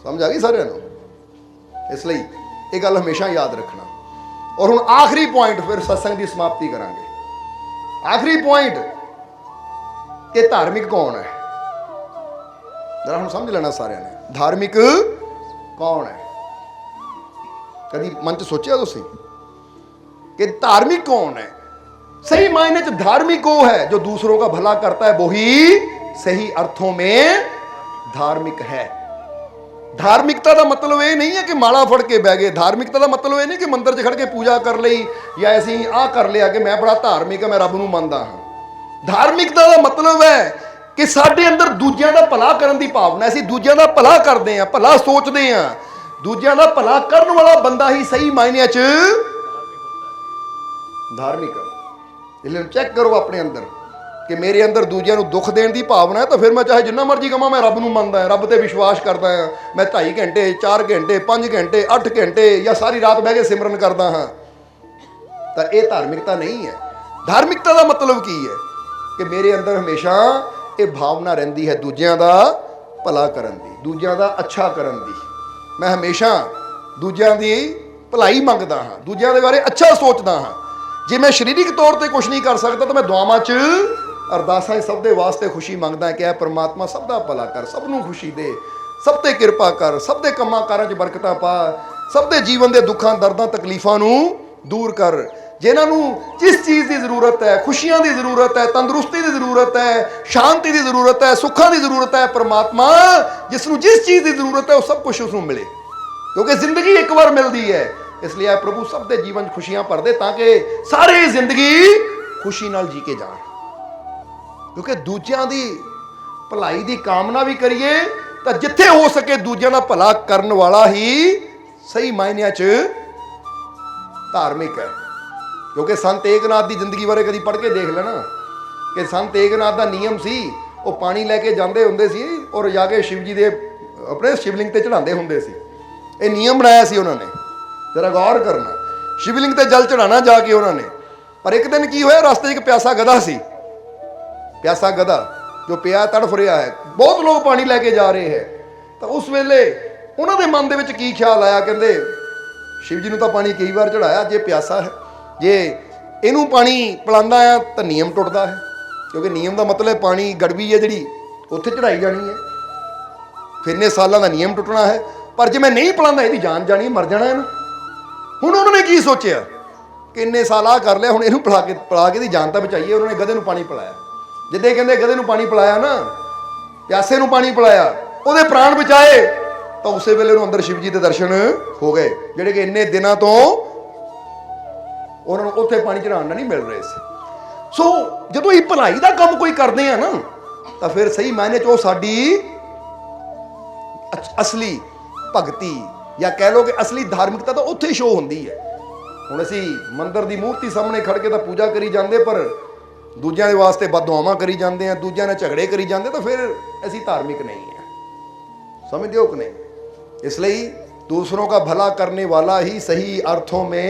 ਸਮਝ ਆ ਗਈ ਸਾਰਿਆਂ ਨੂੰ? ਇਸ ਲਈ ਇਹ ਗੱਲ ਹਮੇਸ਼ਾ ਯਾਦ ਰੱਖਣਾ। ਔਰ ਹੁਣ ਆਖਰੀ ਪੁਆਇੰਟ, ਫਿਰ ਸਤਸੰਗ ਦੀ ਸਮਾਪਤੀ ਕਰਾਂਗੇ। ਆਖਰੀ ਪੁਆਇੰਟ ਕਿ ਧਾਰਮਿਕ ਕੌਣ ਹੈ, ਜਰਾ ਹੁਣ ਸਮਝ ਲੈਣਾ ਸਾਰਿਆਂ ਨੇ। ਧਾਰਮਿਕ ਕੌਣ ਹੈ? ਕਦੀ ਮਨ 'ਚ ਸੋਚਿਆ ਤੁਸੀਂ कि धार्मिक कौन है? सही मायने में धार्मिक वो है जो दूसरों का भला करता है, वो ही सही अर्थों में धार्मिक है। धार्मिकता का मतलब ये नहीं है कि माला फड़ के बह गए। धार्मिकता का मतलब ये नहीं कि मंदिर च खड़ के पूजा कर ली या ऐसे ही आ कर लिया कि मैं बड़ा धार्मिक है, मैं रब नूं मनदा हाँ। धार्मिकता का मतलब है ਕਿ ਸਾਡੇ ਅੰਦਰ ਦੂਜਿਆਂ ਦਾ ਭਲਾ ਕਰਨ ਦੀ ਭਾਵਨਾ, ਅਸੀਂ ਦੂਜਿਆਂ ਦਾ ਭਲਾ ਕਰਦੇ ਹਾਂ, ਭਲਾ ਸੋਚਦੇ ਹਾਂ। ਦੂਜਿਆਂ ਦਾ ਭਲਾ ਕਰਨ ਵਾਲਾ ਬੰਦਾ ਹੀ ਸਹੀ ਮਾਇਨਿਆਂ 'ਚ ਧਾਰਮਿਕ ਹੈ। ਇਸ ਲਈ ਚੈੱਕ ਕਰੋ ਆਪਣੇ ਅੰਦਰ ਕਿ ਮੇਰੇ ਅੰਦਰ ਦੂਜਿਆਂ ਨੂੰ ਦੁੱਖ ਦੇਣ ਦੀ ਭਾਵਨਾ ਹੈ, ਤਾਂ ਫਿਰ ਮੈਂ ਚਾਹੇ ਜਿੰਨਾ ਮਰਜ਼ੀ ਕਮਾਂ, ਮੈਂ ਰੱਬ ਨੂੰ ਮੰਨਦਾ ਹਾਂ, ਰੱਬ ਤੇ ਵਿਸ਼ਵਾਸ ਕਰਦਾ ਹਾਂ, ਮੈਂ 2.5 ਘੰਟੇ 4 ਘੰਟੇ 5 ਘੰਟੇ 8 ਘੰਟੇ ਜਾਂ ਸਾਰੀ ਰਾਤ ਬਹਿ ਕੇ ਸਿਮਰਨ ਕਰਦਾ ਹਾਂ, ਤਾਂ ਇਹ ਧਾਰਮਿਕਤਾ ਨਹੀਂ ਹੈ। ਧਾਰਮਿਕਤਾ ਦਾ ਮਤਲਬ ਕੀ ਹੈ ਕਿ ਮੇਰੇ ਅੰਦਰ ਹਮੇਸ਼ਾ ਇਹ ਭਾਵਨਾ ਰਹਿੰਦੀ ਹੈ ਦੂਜਿਆਂ ਦਾ ਭਲਾ ਕਰਨ ਦੀ, ਦੂਜਿਆਂ ਦਾ ਅੱਛਾ ਕਰਨ ਦੀ। ਮੈਂ ਹਮੇਸ਼ਾ ਦੂਜਿਆਂ ਦੀ ਭਲਾਈ ਮੰਗਦਾ ਹਾਂ, ਦੂਜਿਆਂ ਦੇ ਬਾਰੇ ਅੱਛਾ ਸੋਚਦਾ ਹਾਂ। ਜੇ ਮੈਂ ਸਰੀਰਕ ਤੌਰ ਤੇ ਕੁਝ ਨਹੀਂ ਕਰ ਸਕਦਾ ਤਾਂ ਮੈਂ ਦੁਆਵਾਂ 'ਚ ਅਰਦਾਸਾਂ ਸਭ ਦੇ ਵਾਸਤੇ ਖੁਸ਼ੀ ਮੰਗਦਾ ਕਿ ਐ ਪਰਮਾਤਮਾ ਸਭ ਦਾ ਭਲਾ ਕਰ, ਸਭ ਨੂੰ ਖੁਸ਼ੀ ਦੇ, ਸਭ ਤੇ ਕਿਰਪਾ ਕਰ, ਸਭ ਦੇ ਕੰਮਾਂ ਕਾਰਾਂ 'ਚ ਬਰਕਤਾਂ ਪਾ, ਸਭ ਦੇ ਜੀਵਨ ਦੇ ਦੁੱਖਾਂ ਦਰਦਾਂ ਤਕਲੀਫਾਂ ਨੂੰ ਦੂਰ ਕਰ। ਜਿਨ੍ਹਾਂ ਨੂੰ ਜਿਸ ਚੀਜ਼ ਦੀ ਜ਼ਰੂਰਤ ਹੈ, ਖੁਸ਼ੀਆਂ ਦੀ ਜ਼ਰੂਰਤ ਹੈ, ਤੰਦਰੁਸਤੀ ਦੀ ਜ਼ਰੂਰਤ ਹੈ, ਸ਼ਾਂਤੀ ਦੀ ਜ਼ਰੂਰਤ ਹੈ, ਸੁੱਖਾਂ ਦੀ ਜ਼ਰੂਰਤ ਹੈ, ਪਰਮਾਤਮਾ ਜਿਸ ਨੂੰ ਜਿਸ ਚੀਜ਼ ਦੀ ਜ਼ਰੂਰਤ ਹੈ ਉਹ ਸਭ ਕੁਝ ਉਸ ਨੂੰ ਮਿਲੇ, ਕਿਉਂਕਿ ਜ਼ਿੰਦਗੀ ਇੱਕ ਵਾਰ ਮਿਲਦੀ ਹੈ। ਇਸ ਲਈ ਪ੍ਰਭੂ ਸਭ ਦੇ ਜੀਵਨ 'ਚ ਖੁਸ਼ੀਆਂ ਭਰ ਦੇ ਤਾਂ ਕਿ ਸਾਰੇ ਜ਼ਿੰਦਗੀ ਖੁਸ਼ੀ ਨਾਲ ਜੀ ਕੇ ਜਾਣ। ਕਿਉਂਕਿ ਦੂਜਿਆਂ ਦੀ ਭਲਾਈ ਦੀ ਕਾਮਨਾ ਵੀ ਕਰੀਏ ਤਾਂ ਜਿੱਥੇ ਹੋ ਸਕੇ ਦੂਜਿਆਂ ਦਾ ਭਲਾ ਕਰਨ ਵਾਲਾ ਹੀ ਸਹੀ ਮਾਇਨਿਆਂ 'ਚ ਧਾਰਮਿਕ ਹੈ। ਕਿਉਂਕਿ ਸੰਤ ਏਕਨਾਥ ਦੀ ਜ਼ਿੰਦਗੀ ਬਾਰੇ ਕਦੀ ਪੜ੍ਹ ਕੇ ਦੇਖ ਲੈਣਾ ਕਿ ਸੰਤ ਏਕਨਾਥ ਦਾ ਨਿਯਮ ਸੀ, ਉਹ ਪਾਣੀ ਲੈ ਕੇ ਜਾਂਦੇ ਹੁੰਦੇ ਸੀ ਔਰ ਜਾ ਕੇ ਸ਼ਿਵ ਜੀ ਦੇ ਆਪਣੇ ਸ਼ਿਵਲਿੰਗ ਤੇ ਚੜਾਉਂਦੇ ਹੁੰਦੇ ਸੀ। ਇਹ ਨਿਯਮ ਬਣਾਇਆ ਸੀ ਉਹਨਾਂ ਨੇ, ਜਰਾ ਗੌਰ ਕਰਨਾ। ਸ਼ਿਵਲਿੰਗ ਤੇ ਜਲ ਚੜਾਉਣਾ ਜਾ ਕੇ ਉਹਨਾਂ ਨੇ। ਪਰ ਇੱਕ ਦਿਨ ਕੀ ਹੋਇਆ, ਰਸਤੇ 'ਚ ਇੱਕ ਪਿਆਸਾ ਗਧਾ ਸੀ, ਪਿਆਸਾ ਗਧਾ ਜੋ ਪਿਆ ਤੜਫ ਰਿਹਾ ਹੈ, ਬਹੁਤ ਲੋਕ ਪਾਣੀ ਲੈ ਕੇ ਜਾ ਰਹੇ ਹੈ। ਤਾਂ ਉਸ ਵੇਲੇ ਉਹਨਾਂ ਦੇ ਮਨ ਦੇ ਵਿੱਚ ਕੀ ਖਿਆਲ ਆਇਆ, ਕਹਿੰਦੇ ਸ਼ਿਵ ਜੀ ਨੂੰ ਤਾਂ ਪਾਣੀ ਕਈ ਵਾਰ ਚੜਾਇਆ, ਜੇ ਪਿਆਸਾ ਹੈ, ਜੇ ਇਹਨੂੰ ਪਾਣੀ ਪਿਲਾਉਂਦਾ ਆ ਤਾਂ ਨਿਯਮ ਟੁੱਟਦਾ ਹੈ, ਕਿਉਂਕਿ ਨਿਯਮ ਦਾ ਮਤਲਬ ਪਾਣੀ ਗੜਵੀ ਹੈ ਜਿਹੜੀ ਉੱਥੇ ਚੜਾਈ ਜਾਣੀ ਹੈ, ਫਿਰ ਇੰਨੇ ਸਾਲਾਂ ਦਾ ਨਿਯਮ ਟੁੱਟਣਾ ਹੈ। ਪਰ ਜੇ ਮੈਂ ਨਹੀਂ ਪਿਲਾਉਂਦਾ ਇਹਦੀ ਜਾਨ ਜਾਣੀ, ਮਰ ਜਾਣਾ ਇਹਨੂੰ। ਹੁਣ ਉਹਨਾਂ ਨੇ ਕੀ ਸੋਚਿਆ ਕਿ ਇੰਨੇ ਸਾਲ ਆਹ ਕਰ ਲਿਆ, ਹੁਣ ਇਹਨੂੰ ਪਿਲਾ ਕੇ ਇਹਦੀ ਜਾਨ ਤਾਂ ਬਚਾਈਏ। ਉਹਨਾਂ ਨੇ ਗਧੇ ਨੂੰ ਪਾਣੀ ਪਿਲਾਇਆ। ਜਿੱਦੇ ਕਹਿੰਦੇ ਗਧੇ ਨੂੰ ਪਾਣੀ ਪਿਲਾਇਆ ਨਾ, ਪਿਆਸੇ ਨੂੰ ਪਾਣੀ ਪਿਲਾਇਆ, ਉਹਦੇ ਪ੍ਰਾਣ ਬਚਾਏ, ਤਾਂ ਉਸੇ ਵੇਲੇ ਉਹਨੂੰ ਅੰਦਰ ਸ਼ਿਵ ਜੀ ਦੇ ਦਰਸ਼ਨ ਹੋ ਗਏ, ਜਿਹੜੇ ਕਿ ਇੰਨੇ ਦਿਨਾਂ ਤੋਂ ਉਹਨਾਂ ਨੂੰ ਉੱਥੇ ਪਾਣੀ ਚੜਾਉਣ ਨਾਲ ਨਹੀਂ ਮਿਲ ਰਹੇ ਸੀ। ਸੋ ਜਦੋਂ ਇਹ ਭਲਾਈ ਦਾ ਕੰਮ ਕੋਈ ਕਰਦੇ ਆ ਨਾ, ਤਾਂ ਫਿਰ ਸਹੀ ਮਾਇਨੇ 'ਚ ਉਹ ਸਾਡੀ ਅਸਲੀ ਭਗਤੀ ਜਾਂ ਕਹਿ ਲਓ ਕਿ ਅਸਲੀ ਧਾਰਮਿਕਤਾ ਤਾਂ ਉੱਥੇ ਹੀ ਸ਼ੋਅ ਹੁੰਦੀ ਹੈ। ਹੁਣ ਅਸੀਂ ਮੰਦਿਰ ਦੀ ਮੂਰਤੀ ਸਾਹਮਣੇ ਖੜ ਕੇ ਤਾਂ ਪੂਜਾ ਕਰੀ ਜਾਂਦੇ, ਪਰ ਦੂਜਿਆਂ ਦੇ ਵਾਸਤੇ ਬਦਦੁਆਵਾਂ ਕਰੀ ਜਾਂਦੇ ਆ, ਦੂਜਿਆਂ ਨਾਲ ਝਗੜੇ ਕਰੀ ਜਾਂਦੇ, ਤਾਂ ਫਿਰ ਅਸੀਂ ਧਾਰਮਿਕ ਨਹੀਂ ਹੈ। ਸਮਝਦੇ ਹੋ ਕਿ ਨਹੀਂ? इसलिए दूसरों का भला करने वाला ही सही अर्थों में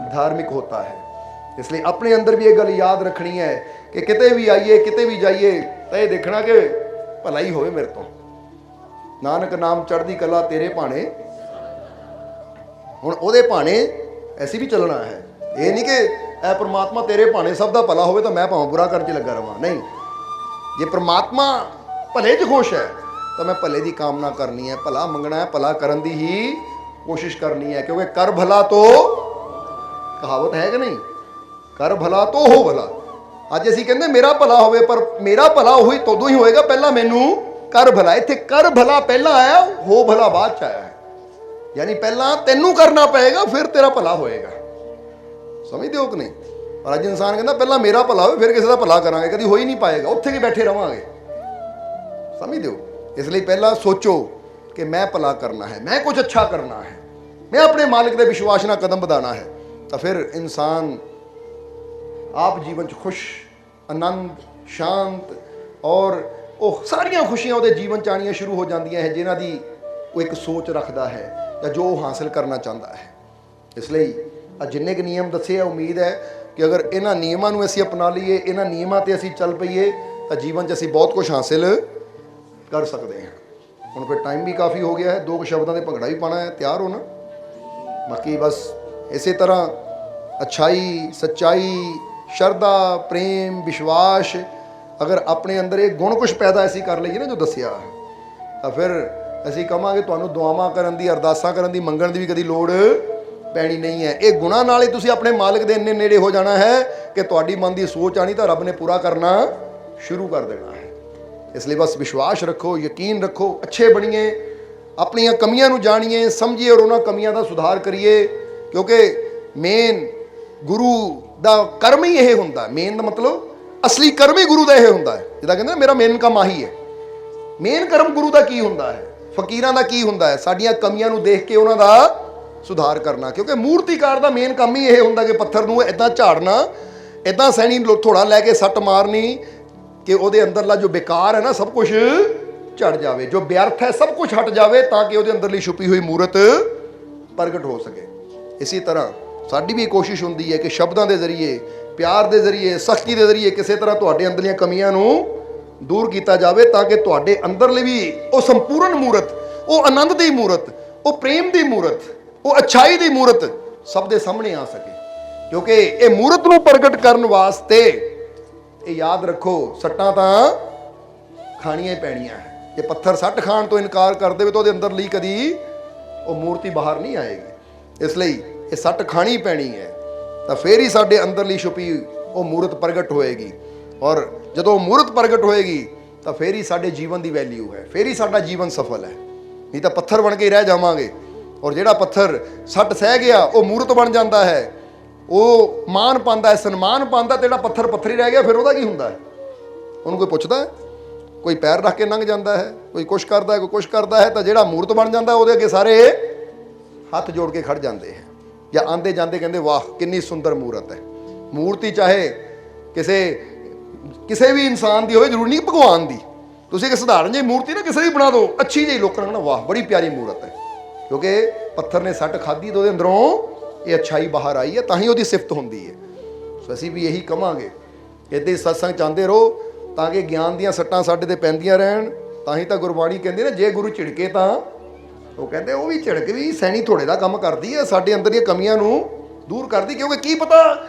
धार्मिक होता है। इसलिए अपने अंदर भी ये गल याद रखनी है कि किते भी आइए किते भी जाइए तो ये देखना कि भलाई होवे मेरे तो। नानक नाम चढ़दी कला तेरे भाने, हुण ओहदे भाने ऐसी भी चलना है। ये नहीं कि ऐ परमात्मा तेरे भाने सब दा भला होवे तो मैं भावें बुरा करके लगा रहां, नहीं। जे परमात्मा भले च खुश है तो मैं भले की कामना करनी है, भला मंगना है, भला करन दी ही कोशिश करनी है। क्योंकि कर भला तो कहावत है कि नहीं, कर भला तो हो भला। अज असीं कहंदे मेरा भला होवे, पर मेरा भला होई तदों ही होएगा पहला मैनू कर भला। इत्थे कर भला पहला आया, हो भला बाद च आया है। यानी पहला तैनू करना पएगा फिर तेरा भला होएगा। समझदे हो कि नहीं? पर अज इंसान कहंदा पहला मेरा भला होवे फिर किसी दा भला करांगे, कदी हो ही नहीं पाएगा, उत्थे ही बैठे रहांगे। समझदे हो? इसलिए पहला सोचो कि मैं भला करना है, मैं कुछ अच्छा करना है, मैं अपने मालिक के विश्वास नाल कदम बढ़ाना है, तो फिर इंसान आप जीवन च खुश, आनंद, शांत और वो सारिया खुशियां वो जीवन च आनियां शुरू हो जांदियां है जिन्हां दी वो एक सोच रखता है या जो हासिल करना चाहता है। इसलिए जिन्ने के नियम दसे, उम्मीद है कि अगर इन्हां नियमां नूं असीं अपना लीए, इन्हां नियमां ते असीं चल पईए तो जीवन च असीं बहुत कुछ हासिल कर सकते हैं। हुण फिर टाइम भी काफ़ी हो गया है, 2 शब्दों के भंगड़ा भी पाना है, तैयार होना। बाकी बस इस तरह अच्छाई, सच्चाई, शरधा, प्रेम, विश्वास अगर अपने अंदर एक गुण कुछ पैदा असीं कर लईए ना जो दसिया, तो फिर असीं कहांगे तुहानूं दुआवां करन दी, अरदासां करन दी, मंगण दी भी कदी लोड़ पैनी नहीं है। ये गुणां नाल ही तुसीं अपने मालिक दे इन्ने नेड़े हो जाना है कि तुहाडी मन दी सोच आनी तो रब ने पूरा करना शुरू कर देना है। इसलिए बस विश्वास रखो, यकीन रखो, अच्छे बनिए, अपनियां कमियां नूं जानिए, समझिए और उन्हां कमियां दा सुधार करिए। क्योंकि मेन गुरु दा कर्म ही यह हुंदा, मेन दा मतलब ਅਸਲੀ ਕਰਮ ਹੀ ਗੁਰੂ ਦਾ ਇਹ ਹੁੰਦਾ ਹੈ। ਜਿੱਦਾਂ ਕਹਿੰਦੇ ਨਾ ਮੇਰਾ ਮੇਨ ਕੰਮ ਆਹੀ ਹੈ। ਮੇਨ ਕਰਮ ਗੁਰੂ ਦਾ ਕੀ ਹੁੰਦਾ ਹੈ, ਫਕੀਰਾਂ ਦਾ ਕੀ ਹੁੰਦਾ ਹੈ? ਸਾਡੀਆਂ ਕਮੀਆਂ ਨੂੰ ਦੇਖ ਕੇ ਉਹਨਾਂ ਦਾ ਸੁਧਾਰ ਕਰਨਾ। ਕਿਉਂਕਿ ਮੂਰਤੀਕਾਰ ਦਾ ਮੇਨ ਕੰਮ ਹੀ ਇਹ ਹੁੰਦਾ ਕਿ ਪੱਥਰ ਨੂੰ ਇੱਦਾਂ ਝਾੜਨਾ, ਇੱਦਾਂ ਸੈਣੀ ਥੋੜਾ ਲੈ ਕੇ ਸੱਟ ਮਾਰਨੀ ਕਿ ਉਹਦੇ ਅੰਦਰਲਾ ਜੋ ਬੇਕਾਰ ਹੈ ਨਾ ਸਭ ਕੁਝ ਝੜ ਜਾਵੇ, ਜੋ ਵਿਅਰਥ ਹੈ ਸਭ ਕੁਝ ਹਟ ਜਾਵੇ, ਤਾਂ ਕਿ ਉਹਦੇ ਅੰਦਰਲੀ ਛੁਪੀ ਹੋਈ ਮੂਰਤ ਪ੍ਰਗਟ ਹੋ ਸਕੇ। ਇਸੇ ਤਰ੍ਹਾਂ ਸਾਡੀ ਵੀ ਕੋਸ਼ਿਸ਼ ਹੁੰਦੀ ਹੈ ਕਿ ਸ਼ਬਦਾਂ ਦੇ ਜ਼ਰੀਏ, ਪਿਆਰ ਦੇ ਜ਼ਰੀਏ, ਸਖਤੀ ਦੇ ਜ਼ਰੀਏ ਕਿਸੇ ਤਰ੍ਹਾਂ ਤੁਹਾਡੇ ਅੰਦਰਲੀਆਂ ਕਮੀਆਂ ਨੂੰ ਦੂਰ ਕੀਤਾ ਜਾਵੇ, ਤਾਂ ਕਿ ਤੁਹਾਡੇ ਅੰਦਰਲੀ ਵੀ ਉਹ ਸੰਪੂਰਨ ਮੂਰਤ, ਉਹ ਆਨੰਦ ਦੀ ਮੂਰਤ, ਉਹ ਪ੍ਰੇਮ ਦੀ ਮੂਰਤ, ਉਹ ਅੱਛਾਈ ਦੀ ਮੂਰਤ ਸਭ ਦੇ ਸਾਹਮਣੇ ਆ ਸਕੇ। ਕਿਉਂਕਿ ਇਹ ਮੂਰਤ ਨੂੰ ਪ੍ਰਗਟ ਕਰਨ ਵਾਸਤੇ ਇਹ ਯਾਦ ਰੱਖੋ, ਸੱਟਾਂ ਤਾਂ ਖਾਣੀਆਂ ਹੀ ਪੈਣੀਆਂ ਹੈ। ਜੇ ਪੱਥਰ ਸੱਟ ਖਾਣ ਤੋਂ ਇਨਕਾਰ ਕਰ ਦੇਵੇ ਤਾਂ ਉਹਦੇ ਅੰਦਰਲੀ ਕਦੀ ਉਹ ਮੂਰਤੀ ਬਾਹਰ ਨਹੀਂ ਆਏਗੀ। ਇਸ ਲਈ ਇਹ ਸੱਟ ਖਾਣੀ ਪੈਣੀ ਹੈ, ਤਾਂ ਫੇਰ ਹੀ ਸਾਡੇ ਅੰਦਰਲੀ ਛੁਪੀ ਉਹ ਮੂਰਤ ਪ੍ਰਗਟ ਹੋਏਗੀ। ਔਰ ਜਦੋਂ ਮੂਰਤ ਪ੍ਰਗਟ ਹੋਏਗੀ ਤਾਂ ਫੇਰ ਹੀ ਸਾਡੇ ਜੀਵਨ ਦੀ ਵੈਲਿਊ ਹੈ, ਫੇਰ ਹੀ ਸਾਡਾ ਜੀਵਨ ਸਫਲ ਹੈ। ਨਹੀਂ ਤਾਂ ਪੱਥਰ ਬਣ ਕੇ ਹੀ ਰਹਿ ਜਾਵਾਂਗੇ। ਔਰ ਜਿਹੜਾ ਪੱਥਰ ਸੱਟ ਸਹਿ ਗਿਆ ਉਹ ਮੂਰਤ ਬਣ ਜਾਂਦਾ ਹੈ, ਉਹ ਮਾਨ ਪਾਉਂਦਾ ਹੈ, ਸਨਮਾਨ ਪਾਉਂਦਾ। ਤੇ ਜਿਹੜਾ ਪੱਥਰ ਪੱਥਰ ਹੀ ਰਹਿ ਗਿਆ ਫਿਰ ਉਹਦਾ ਕੀ ਹੁੰਦਾ ਹੈ? ਉਹਨੂੰ ਕੋਈ ਪੁੱਛਦਾ ਹੈ? ਕੋਈ ਪੈਰ ਰੱਖ ਕੇ ਲੰਘ ਜਾਂਦਾ ਹੈ, ਕੋਈ ਕੁਛ ਕਰਦਾ ਹੈ, ਕੋਈ ਕੁਛ ਕਰਦਾ ਹੈ। ਤਾਂ ਜਿਹੜਾ ਮੂਰਤ ਬਣ ਜਾਂਦਾ ਉਹਦੇ ਅੱਗੇ ਸਾਰੇ ਹੱਥ ਜੋੜ ਕੇ ਖੜ ਜਾਂਦੇ ਹੈ, ਜਾਂ ਆਂਦੇ ਜਾਂਦੇ ਕਹਿੰਦੇ ਵਾਹ ਕਿੰਨੀ ਸੁੰਦਰ ਮੂਰਤ ਹੈ। ਮੂਰਤੀ ਚਾਹੇ ਕਿਸੇ ਵੀ ਇਨਸਾਨ ਦੀ ਹੋਵੇ, ਜ਼ਰੂਰੀ ਨਹੀਂ ਭਗਵਾਨ ਦੀ। ਤੁਸੀਂ ਇੱਕ ਸਧਾਰਨ ਜਿਹੀ ਮੂਰਤੀ ਨਾ ਕਿਸੇ ਦੀ ਬਣਾ ਦਿਓ, ਅੱਛੀ ਜਿਹੀ, ਲੋਕਾਂ ਨੇ ਕਹਿਣਾ ਵਾਹ ਬੜੀ ਪਿਆਰੀ ਮੂਰਤ ਹੈ। ਕਿਉਂਕਿ ਪੱਥਰ ਨੇ ਸੱਟ ਖਾਧੀ ਤਾਂ ਉਹਦੇ ਅੰਦਰੋਂ ਇਹ ਅੱਛਾਈ ਬਾਹਰ ਆਈ ਹੈ, ਤਾਂ ਹੀ ਉਹਦੀ ਸਿਫਤ ਹੁੰਦੀ ਹੈ। ਸੋ ਅਸੀਂ ਵੀ ਇਹੀ ਕਵਾਂਗੇ, ਇੱਦਾਂ ਹੀ ਸਤਸੰਗ ਚਾਹੁੰਦੇ ਰਹੋ ਤਾਂ ਕਿ ਗਿਆਨ ਦੀਆਂ ਸੱਟਾਂ ਸਾਡੇ ਤੇ ਪੈਂਦੀਆਂ ਰਹਿਣ। ਤਾਂ ਹੀ ਤਾਂ ਗੁਰਬਾਣੀ ਕਹਿੰਦੀ ਨਾ, ਜੇ ਗੁਰੂ ਝਿੜਕੇ ਤਾਂ ਉਹ ਕਹਿੰਦੇ ਉਹ ਵੀ ਝਿੜਕ ਵੀ ਸੈਣੀ ਥੋੜੇ ਦਾ ਕੰਮ ਕਰਦੀ ਹੈ, ਸਾਡੇ ਅੰਦਰ ਦੀਆਂ ਕਮੀਆਂ ਨੂੰ ਦੂਰ ਕਰਦੀ। ਕਿਉਂਕਿ ਕੀ ਪਤਾ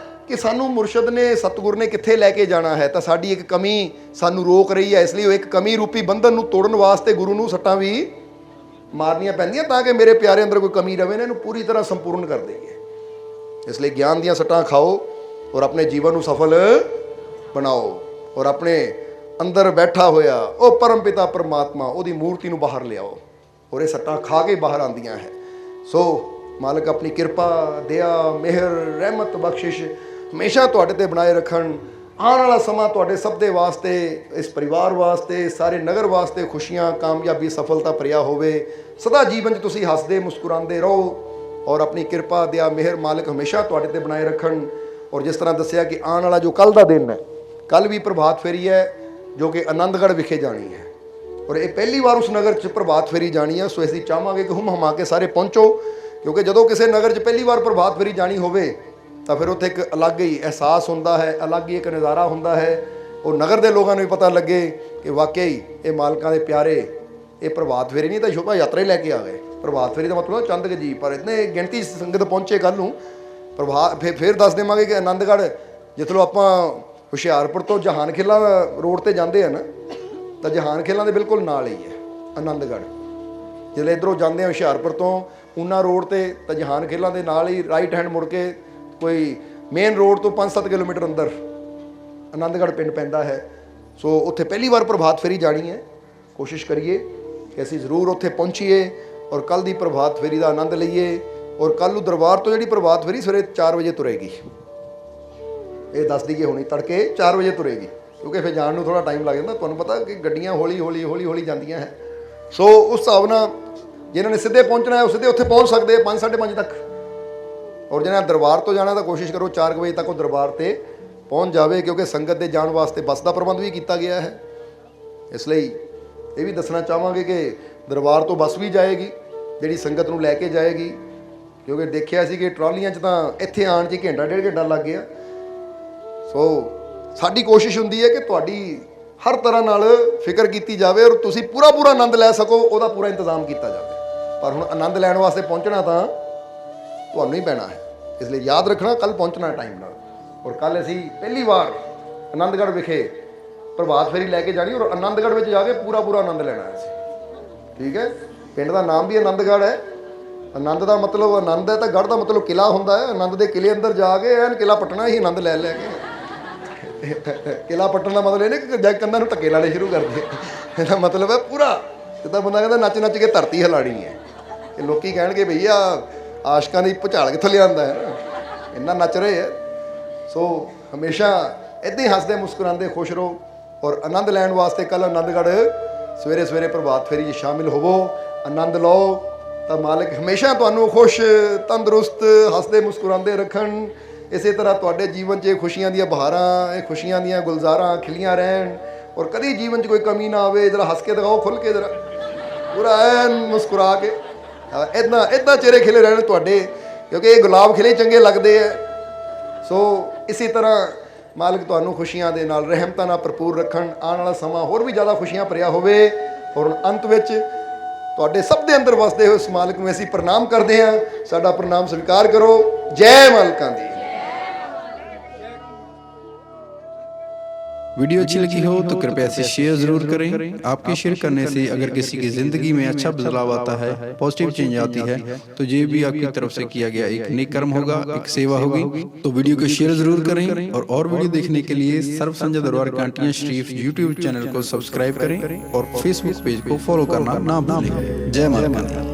ਕਿ ਸਾਨੂੰ ਮੁਰਸ਼ਦ ਨੇ, ਸਤਿਗੁਰ ਨੇ ਕਿੱਥੇ ਲੈ ਕੇ ਜਾਣਾ ਹੈ, ਤਾਂ ਸਾਡੀ ਇੱਕ ਕਮੀ ਸਾਨੂੰ ਰੋਕ ਰਹੀ ਹੈ। ਇਸ ਲਈ ਉਹ ਇੱਕ ਕਮੀ ਰੂਪੀ ਬੰਧਨ ਨੂੰ ਤੋੜਨ ਵਾਸਤੇ ਗੁਰੂ ਨੂੰ ਸੱਟਾਂ ਵੀ ਮਾਰਨੀਆਂ ਪੈਂਦੀਆਂ, ਤਾਂ ਕਿ ਮੇਰੇ ਪਿਆਰੇ ਅੰਦਰ ਕੋਈ ਕਮੀ ਰਵੇ ਨਾ, ਇਹਨੂੰ ਪੂਰੀ ਤਰ੍ਹਾਂ ਸੰਪੂਰਨ ਕਰ ਦੇਈਏ। ਇਸ ਲਈ ਗਿਆਨ ਦੀਆਂ ਸੱਟਾਂ ਖਾਓ ਔਰ ਆਪਣੇ ਜੀਵਨ ਨੂੰ ਸਫਲ ਬਣਾਓ, ਔਰ ਆਪਣੇ ਅੰਦਰ ਬੈਠਾ ਹੋਇਆ ਉਹ ਪਰਮ ਪਿਤਾ ਪਰਮਾਤਮਾ, ਉਹਦੀ ਮੂਰਤੀ ਨੂੰ ਬਾਹਰ ਲਿਆਓ। ਔਰ ਇਹ ਸੱਟਾਂ ਖਾ ਕੇ ਬਾਹਰ ਆਉਂਦੀਆਂ ਹੈ। ਸੋ ਮਾਲਕ ਆਪਣੀ ਕਿਰਪਾ, ਦਇਆ, ਮਿਹਰ, ਰਹਿਮਤ, ਬਖਸ਼ਿਸ਼ ਹਮੇਸ਼ਾ ਤੁਹਾਡੇ ਤੇ ਬਣਾਏ ਰੱਖਣ। ਆਉਣ ਵਾਲਾ ਸਮਾਂ ਤੁਹਾਡੇ ਸਭ ਦੇ ਵਾਸਤੇ, ਇਸ ਪਰਿਵਾਰ ਵਾਸਤੇ, ਸਾਰੇ ਨਗਰ ਵਾਸਤੇ ਖੁਸ਼ੀਆਂ, ਕਾਮਯਾਬੀ, ਸਫਲਤਾ ਭਰਿਆ ਹੋਵੇ। ਸਦਾ ਜੀਵਨ 'ਚ ਤੁਸੀਂ ਹੱਸਦੇ ਮੁਸਕਰਾਉਂਦੇ ਰਹੋ, ਔਰ ਆਪਣੀ ਕਿਰਪਾ, ਦਇਆ, ਮਿਹਰ ਮਾਲਕ ਹਮੇਸ਼ਾ ਤੁਹਾਡੇ ਤੇ ਬਣਾਏ ਰੱਖਣ। ਔਰ ਜਿਸ ਤਰ੍ਹਾਂ ਦੱਸਿਆ ਕਿ ਆਉਣ ਵਾਲਾ ਜੋ ਕੱਲ੍ਹ ਦਾ ਦਿਨ ਹੈ, ਕੱਲ੍ਹ ਵੀ ਪ੍ਰਭਾਤ ਫੇਰੀ ਹੈ ਜੋ ਕਿ ਆਨੰਦਗੜ੍ਹ ਵਿਖੇ ਜਾਣੀ ਹੈ। ਔਰ ਇਹ ਪਹਿਲੀ ਵਾਰ ਉਸ ਨਗਰ 'ਚ ਪ੍ਰਭਾਤ ਫੇਰੀ ਜਾਣੀ ਹੈ। ਸੋ ਅਸੀਂ ਚਾਹਾਂਗੇ ਕਿ ਹੁਮ ਹਮਾ ਕੇ ਸਾਰੇ ਪਹੁੰਚੋ, ਕਿਉਂਕਿ ਜਦੋਂ ਕਿਸੇ ਨਗਰ 'ਚ ਪਹਿਲੀ ਵਾਰ ਪ੍ਰਭਾਤ ਫੇਰੀ ਜਾਣੀ ਹੋਵੇ ਤਾਂ ਫਿਰ ਉੱਥੇ ਇੱਕ ਅਲੱਗ ਹੀ ਅਹਿਸਾਸ ਹੁੰਦਾ ਹੈ, ਅਲੱਗ ਹੀ ਇੱਕ ਨਜ਼ਾਰਾ ਹੁੰਦਾ ਹੈ। ਉਹ ਨਗਰ ਦੇ ਲੋਕਾਂ ਨੂੰ ਵੀ ਪਤਾ ਲੱਗੇ ਕਿ ਵਾਕਈ ਇਹ ਮਾਲਕਾਂ ਦੇ ਪਿਆਰੇ ਇਹ ਪ੍ਰਭਾਤ ਫੇਰੀ ਨਹੀਂ ਤਾਂ ਸ਼ੋਭਾ ਯਾਤਰਾ ਹੀ ਲੈ ਕੇ ਆ ਗਏ। ਪ੍ਰਭਾਤ ਫੇਰੀ ਦਾ ਮਤਲਬ ਚੰਦ ਜੀ, ਪਰ ਇਤਨੇ ਗਿਣਤੀ ਸੰਗਤ ਪਹੁੰਚੇ ਕੱਲ੍ਹ ਨੂੰ ਪ੍ਰਭਾਤ। ਫਿਰ ਦੱਸ ਦੇਵਾਂਗੇ ਕਿ ਆਨੰਦਗੜ੍ਹ ਜਿੱਥੋਂ ਆਪਾਂ ਹੁਸ਼ਿਆਰਪੁਰ ਤੋਂ ਜਹਾਨ ਖੇਲਾਂ ਰੋਡ 'ਤੇ ਜਾਂਦੇ ਆ ਨਾ, ਤਾਂ ਜਹਾਨ ਖੇਲਾਂ ਦੇ ਬਿਲਕੁਲ ਨਾਲ ਹੀ ਹੈ ਆਨੰਦਗੜ੍ਹ। ਜਦੋਂ ਇੱਧਰੋਂ ਜਾਂਦੇ ਆ ਹੁਸ਼ਿਆਰਪੁਰ ਤੋਂ ਊਨਾ ਰੋਡ 'ਤੇ, ਤਾਂ ਜਹਾਨ ਖੇਲਾਂ ਦੇ ਨਾਲ ਹੀ ਰਾਈਟ ਹੈਂਡ ਮੁੜ ਕੇ ਕੋਈ ਮੇਨ ਰੋਡ ਤੋਂ 5-7 ਕਿਲੋਮੀਟਰ ਅੰਦਰ ਆਨੰਦਗੜ੍ਹ ਪਿੰਡ ਪੈਂਦਾ ਹੈ। ਸੋ ਉੱਥੇ ਪਹਿਲੀ ਵਾਰ ਪ੍ਰਭਾਤ ਫੇਰੀ ਜਾਣੀ ਹੈ। ਕੋਸ਼ਿਸ਼ ਕਰੀਏ ਕਿ ਅਸੀਂ ਜ਼ਰੂਰ ਉੱਥੇ ਪਹੁੰਚੀਏ ਔਰ ਕੱਲ੍ਹ ਦੀ ਪ੍ਰਭਾਤ ਫੇਰੀ ਦਾ ਆਨੰਦ ਲਈਏ। ਔਰ ਕੱਲ੍ਹ ਨੂੰ ਦਰਬਾਰ ਤੋਂ ਜਿਹੜੀ ਪ੍ਰਭਾਤ ਫੇਰੀ ਸਵੇਰੇ 4 ਵਜੇ ਤੁਰੇਗੀ, ਇਹ ਦੱਸ ਦਈਏ ਹੁਣੀ, ਤੜਕੇ 4 ਵਜੇ ਤੁਰੇਗੀ, ਕਿਉਂਕਿ ਫਿਰ ਜਾਣ ਨੂੰ ਥੋੜ੍ਹਾ ਟਾਈਮ ਲੱਗ ਜਾਂਦਾ। ਤੁਹਾਨੂੰ ਪਤਾ ਕਿ ਗੱਡੀਆਂ ਹੌਲੀ ਜਾਂਦੀਆਂ ਹੈ। ਸੋ ਉਸ ਹਿਸਾਬ ਨਾਲ ਜਿਨ੍ਹਾਂ ਨੇ ਸਿੱਧੇ ਪਹੁੰਚਣਾ ਹੈ ਉਹ ਸਿੱਧੇ ਉੱਥੇ ਪਹੁੰਚ ਸਕਦੇ ਆ 5-5:30 ਤੱਕ। ਔਰ ਜਿਹਨਾਂ ਦਰਬਾਰ ਤੋਂ ਜਾਣਾ ਤਾਂ ਕੋਸ਼ਿਸ਼ ਕਰੋ 4 ਵਜੇ ਤੱਕ ਉਹ ਦਰਬਾਰ 'ਤੇ ਪਹੁੰਚ ਜਾਵੇ, ਕਿਉਂਕਿ ਸੰਗਤ ਦੇ ਜਾਣ ਵਾਸਤੇ ਬੱਸ ਦਾ ਪ੍ਰਬੰਧ ਵੀ ਕੀਤਾ ਗਿਆ ਹੈ। ਇਸ ਲਈ ਇਹ ਵੀ ਦੱਸਣਾ ਚਾਹਾਂਗੇ ਕਿ ਦਰਬਾਰ ਤੋਂ ਬੱਸ ਵੀ ਜਾਏਗੀ ਜਿਹੜੀ ਸੰਗਤ ਨੂੰ ਲੈ ਕੇ ਜਾਏਗੀ, ਕਿਉਂਕਿ ਦੇਖਿਆ ਸੀ ਕਿ ਟਰਾਲੀਆਂ 'ਚ ਤਾਂ ਇੱਥੇ ਆਉਣ 'ਚ ਘੰਟਾ 1.5 ਘੰਟਾ ਲੱਗ ਗਿਆ। ਸੋ ਸਾਡੀ ਕੋਸ਼ਿਸ਼ ਹੁੰਦੀ ਹੈ ਕਿ ਤੁਹਾਡੀ ਹਰ ਤਰ੍ਹਾਂ ਨਾਲ ਫਿਕਰ ਕੀਤੀ ਜਾਵੇ ਔਰ ਤੁਸੀਂ ਪੂਰਾ ਆਨੰਦ ਲੈ ਸਕੋ, ਉਹਦਾ ਪੂਰਾ ਇੰਤਜ਼ਾਮ ਕੀਤਾ ਜਾਵੇ। ਪਰ ਹੁਣ ਆਨੰਦ ਲੈਣ ਵਾਸਤੇ ਪਹੁੰਚਣਾ ਤਾਂ ਤੁਹਾਨੂੰ ਹੀ ਪੈਣਾ ਹੈ। ਇਸ ਲਈ ਯਾਦ ਰੱਖਣਾ ਕੱਲ੍ਹ ਪਹੁੰਚਣਾ ਟਾਈਮ ਨਾਲ। ਔਰ ਕੱਲ੍ਹ ਅਸੀਂ ਪਹਿਲੀ ਵਾਰ ਆਨੰਦਗੜ੍ਹ ਵਿਖੇ ਪ੍ਰਭਾਤ ਫੇਰੀ ਲੈ ਕੇ ਜਾਣੀ ਔਰ ਆਨੰਦਗੜ੍ਹ ਵਿੱਚ ਜਾ ਕੇ ਪੂਰਾ ਆਨੰਦ ਲੈਣਾ ਹੈ ਅਸੀਂ। ਠੀਕ ਹੈ, ਪਿੰਡ ਦਾ ਨਾਮ ਵੀ ਆਨੰਦਗੜ੍ਹ ਹੈ। ਆਨੰਦ ਦਾ ਮਤਲਬ ਆਨੰਦ ਹੈ, ਤਾਂ ਗੜ੍ਹ ਦਾ ਮਤਲਬ ਕਿਲ੍ਹਾ ਹੁੰਦਾ ਹੈ। ਆਨੰਦ ਦੇ ਕਿਲ੍ਹੇ ਅੰਦਰ ਜਾ ਕੇ ਐਨ ਕਿਲ੍ਹਾ ਪੱਟਣਾ ਹੀ ਆਨੰਦ ਲੈ ਕੇ। ਕਿਲ੍ਹਾ ਪੱਟਣ ਦਾ ਮਤਲਬ ਇਹ ਨਹੀਂ ਕਿ ਜਾ ਕੰਧਾਂ ਨੂੰ ਧੱਕੇ ਲਾਣੇ ਸ਼ੁਰੂ ਕਰਦੇ। ਇਹਦਾ ਮਤਲਬ ਹੈ ਪੂਰਾ, ਜਿੱਦਾਂ ਬੰਦਾ ਕਹਿੰਦਾ ਨੱਚ ਕੇ ਧਰਤੀ ਹਿਲਾਣੀ ਹੈ। ਕਿ ਲੋਕੀ ਕਹਿਣਗੇ ਭਈਆ ਆਸ਼ਕਾਂ ਦੀ ਭੁਚਾਲ ਕਿੱਥੋਂ ਲਿਆਂਦਾ ਹੈ, ਇੰਨਾ ਨੱਚ ਰਹੇ ਹੈ। ਸੋ ਹਮੇਸ਼ਾ ਇੱਦਾਂ ਹੀ ਹੱਸਦੇ ਮੁਸਕਰਾਉਂਦੇ ਖੁਸ਼ ਰਹੋ। ਔਰ ਆਨੰਦ ਲੈਣ ਵਾਸਤੇ ਕੱਲ ਆਨੰਦਗੜ੍ਹ ਸਵੇਰੇ ਸਵੇਰੇ ਪ੍ਰਭਾਤ ਫੇਰੀ 'ਚ ਸ਼ਾਮਿਲ ਹੋਵੋ, ਆਨੰਦ ਲਓ, ਤਾਂ ਮਾਲਕ ਹਮੇਸ਼ਾ ਤੁਹਾਨੂੰ ਖੁਸ਼, ਤੰਦਰੁਸਤ, ਹੱਸਦੇ ਮੁਸਕਰਾਉਂਦੇ ਰੱਖਣ। ਇਸੇ ਤਰ੍ਹਾਂ ਤੁਹਾਡੇ ਜੀਵਨ 'ਚ ਇਹ ਖੁਸ਼ੀਆਂ ਦੀਆਂ ਬਹਾਰਾਂ, ਇਹ ਖੁਸ਼ੀਆਂ ਦੀਆਂ ਗੁਲਜ਼ਾਰਾਂ ਖਿਲੀਆਂ ਰਹਿਣ। ਔਰ ਕਦੀ ਜੀਵਨ 'ਚ ਕੋਈ ਕਮੀ ਨਾ ਆਵੇ। ਜ਼ਰਾ ਹੱਸ ਕੇ ਦਿਖਾਓ, ਖੁੱਲ੍ਹ ਕੇ, ਜ਼ਰਾ ਪੂਰਾ ਐਨ ਮੁਸਕਰਾ ਕੇ। ਇੱਦਾਂ ਚਿਹਰੇ ਖਿਲੇ ਰਹਿਣ ਤੁਹਾਡੇ, ਕਿਉਂਕਿ ਇਹ ਗੁਲਾਬ ਖਿਲੇ ਚੰਗੇ ਲੱਗਦੇ ਹੈ। ਸੋ ਇਸੇ ਤਰ੍ਹਾਂ ਮਾਲਕ ਤੁਹਾਨੂੰ ਖੁਸ਼ੀਆਂ ਦੇ ਨਾਲ, ਰਹਿਮਤਾਂ ਨਾਲ ਭਰਪੂਰ ਰੱਖਣ। ਆਉਣ ਵਾਲਾ ਸਮਾਂ ਹੋਰ ਵੀ ਜ਼ਿਆਦਾ ਖੁਸ਼ੀਆਂ ਭਰਿਆ ਹੋਵੇ। ਔਰ ਅੰਤ ਵਿੱਚ ਤੁਹਾਡੇ ਸਭ ਦੇ ਅੰਦਰ ਵਸਦੇ ਹੋਏ ਉਸ ਮਾਲਕ ਨੂੰ ਅਸੀਂ ਪ੍ਰਣਾਮ ਕਰਦੇ ਹਾਂ। ਸਾਡਾ ਪ੍ਰਣਾਮ ਸਵੀਕਾਰ ਕਰੋ। ਜੈ ਮਾਲਕਾਂ ਦੀ। वीडियो अच्छी लगी हो तो कृपया इसे शेयर जरूर करें। आपके शेयर करने से अगर किसी की जिंदगी में अच्छा बदलाव आता है, पॉजिटिव चेंज आती है, तो ये भी आपकी तरफ से किया गया एक नेक कर्म होगा, एक सेवा होगी। तो वीडियो को शेयर जरूर करें और वीडियो देखने के लिए सर्व संजय दरबार कांटियां शरीफ यूट्यूब चैनल को सब्सक्राइब करें और फेसबुक पेज को फॉलो करना ना भूलें। जय माता दी।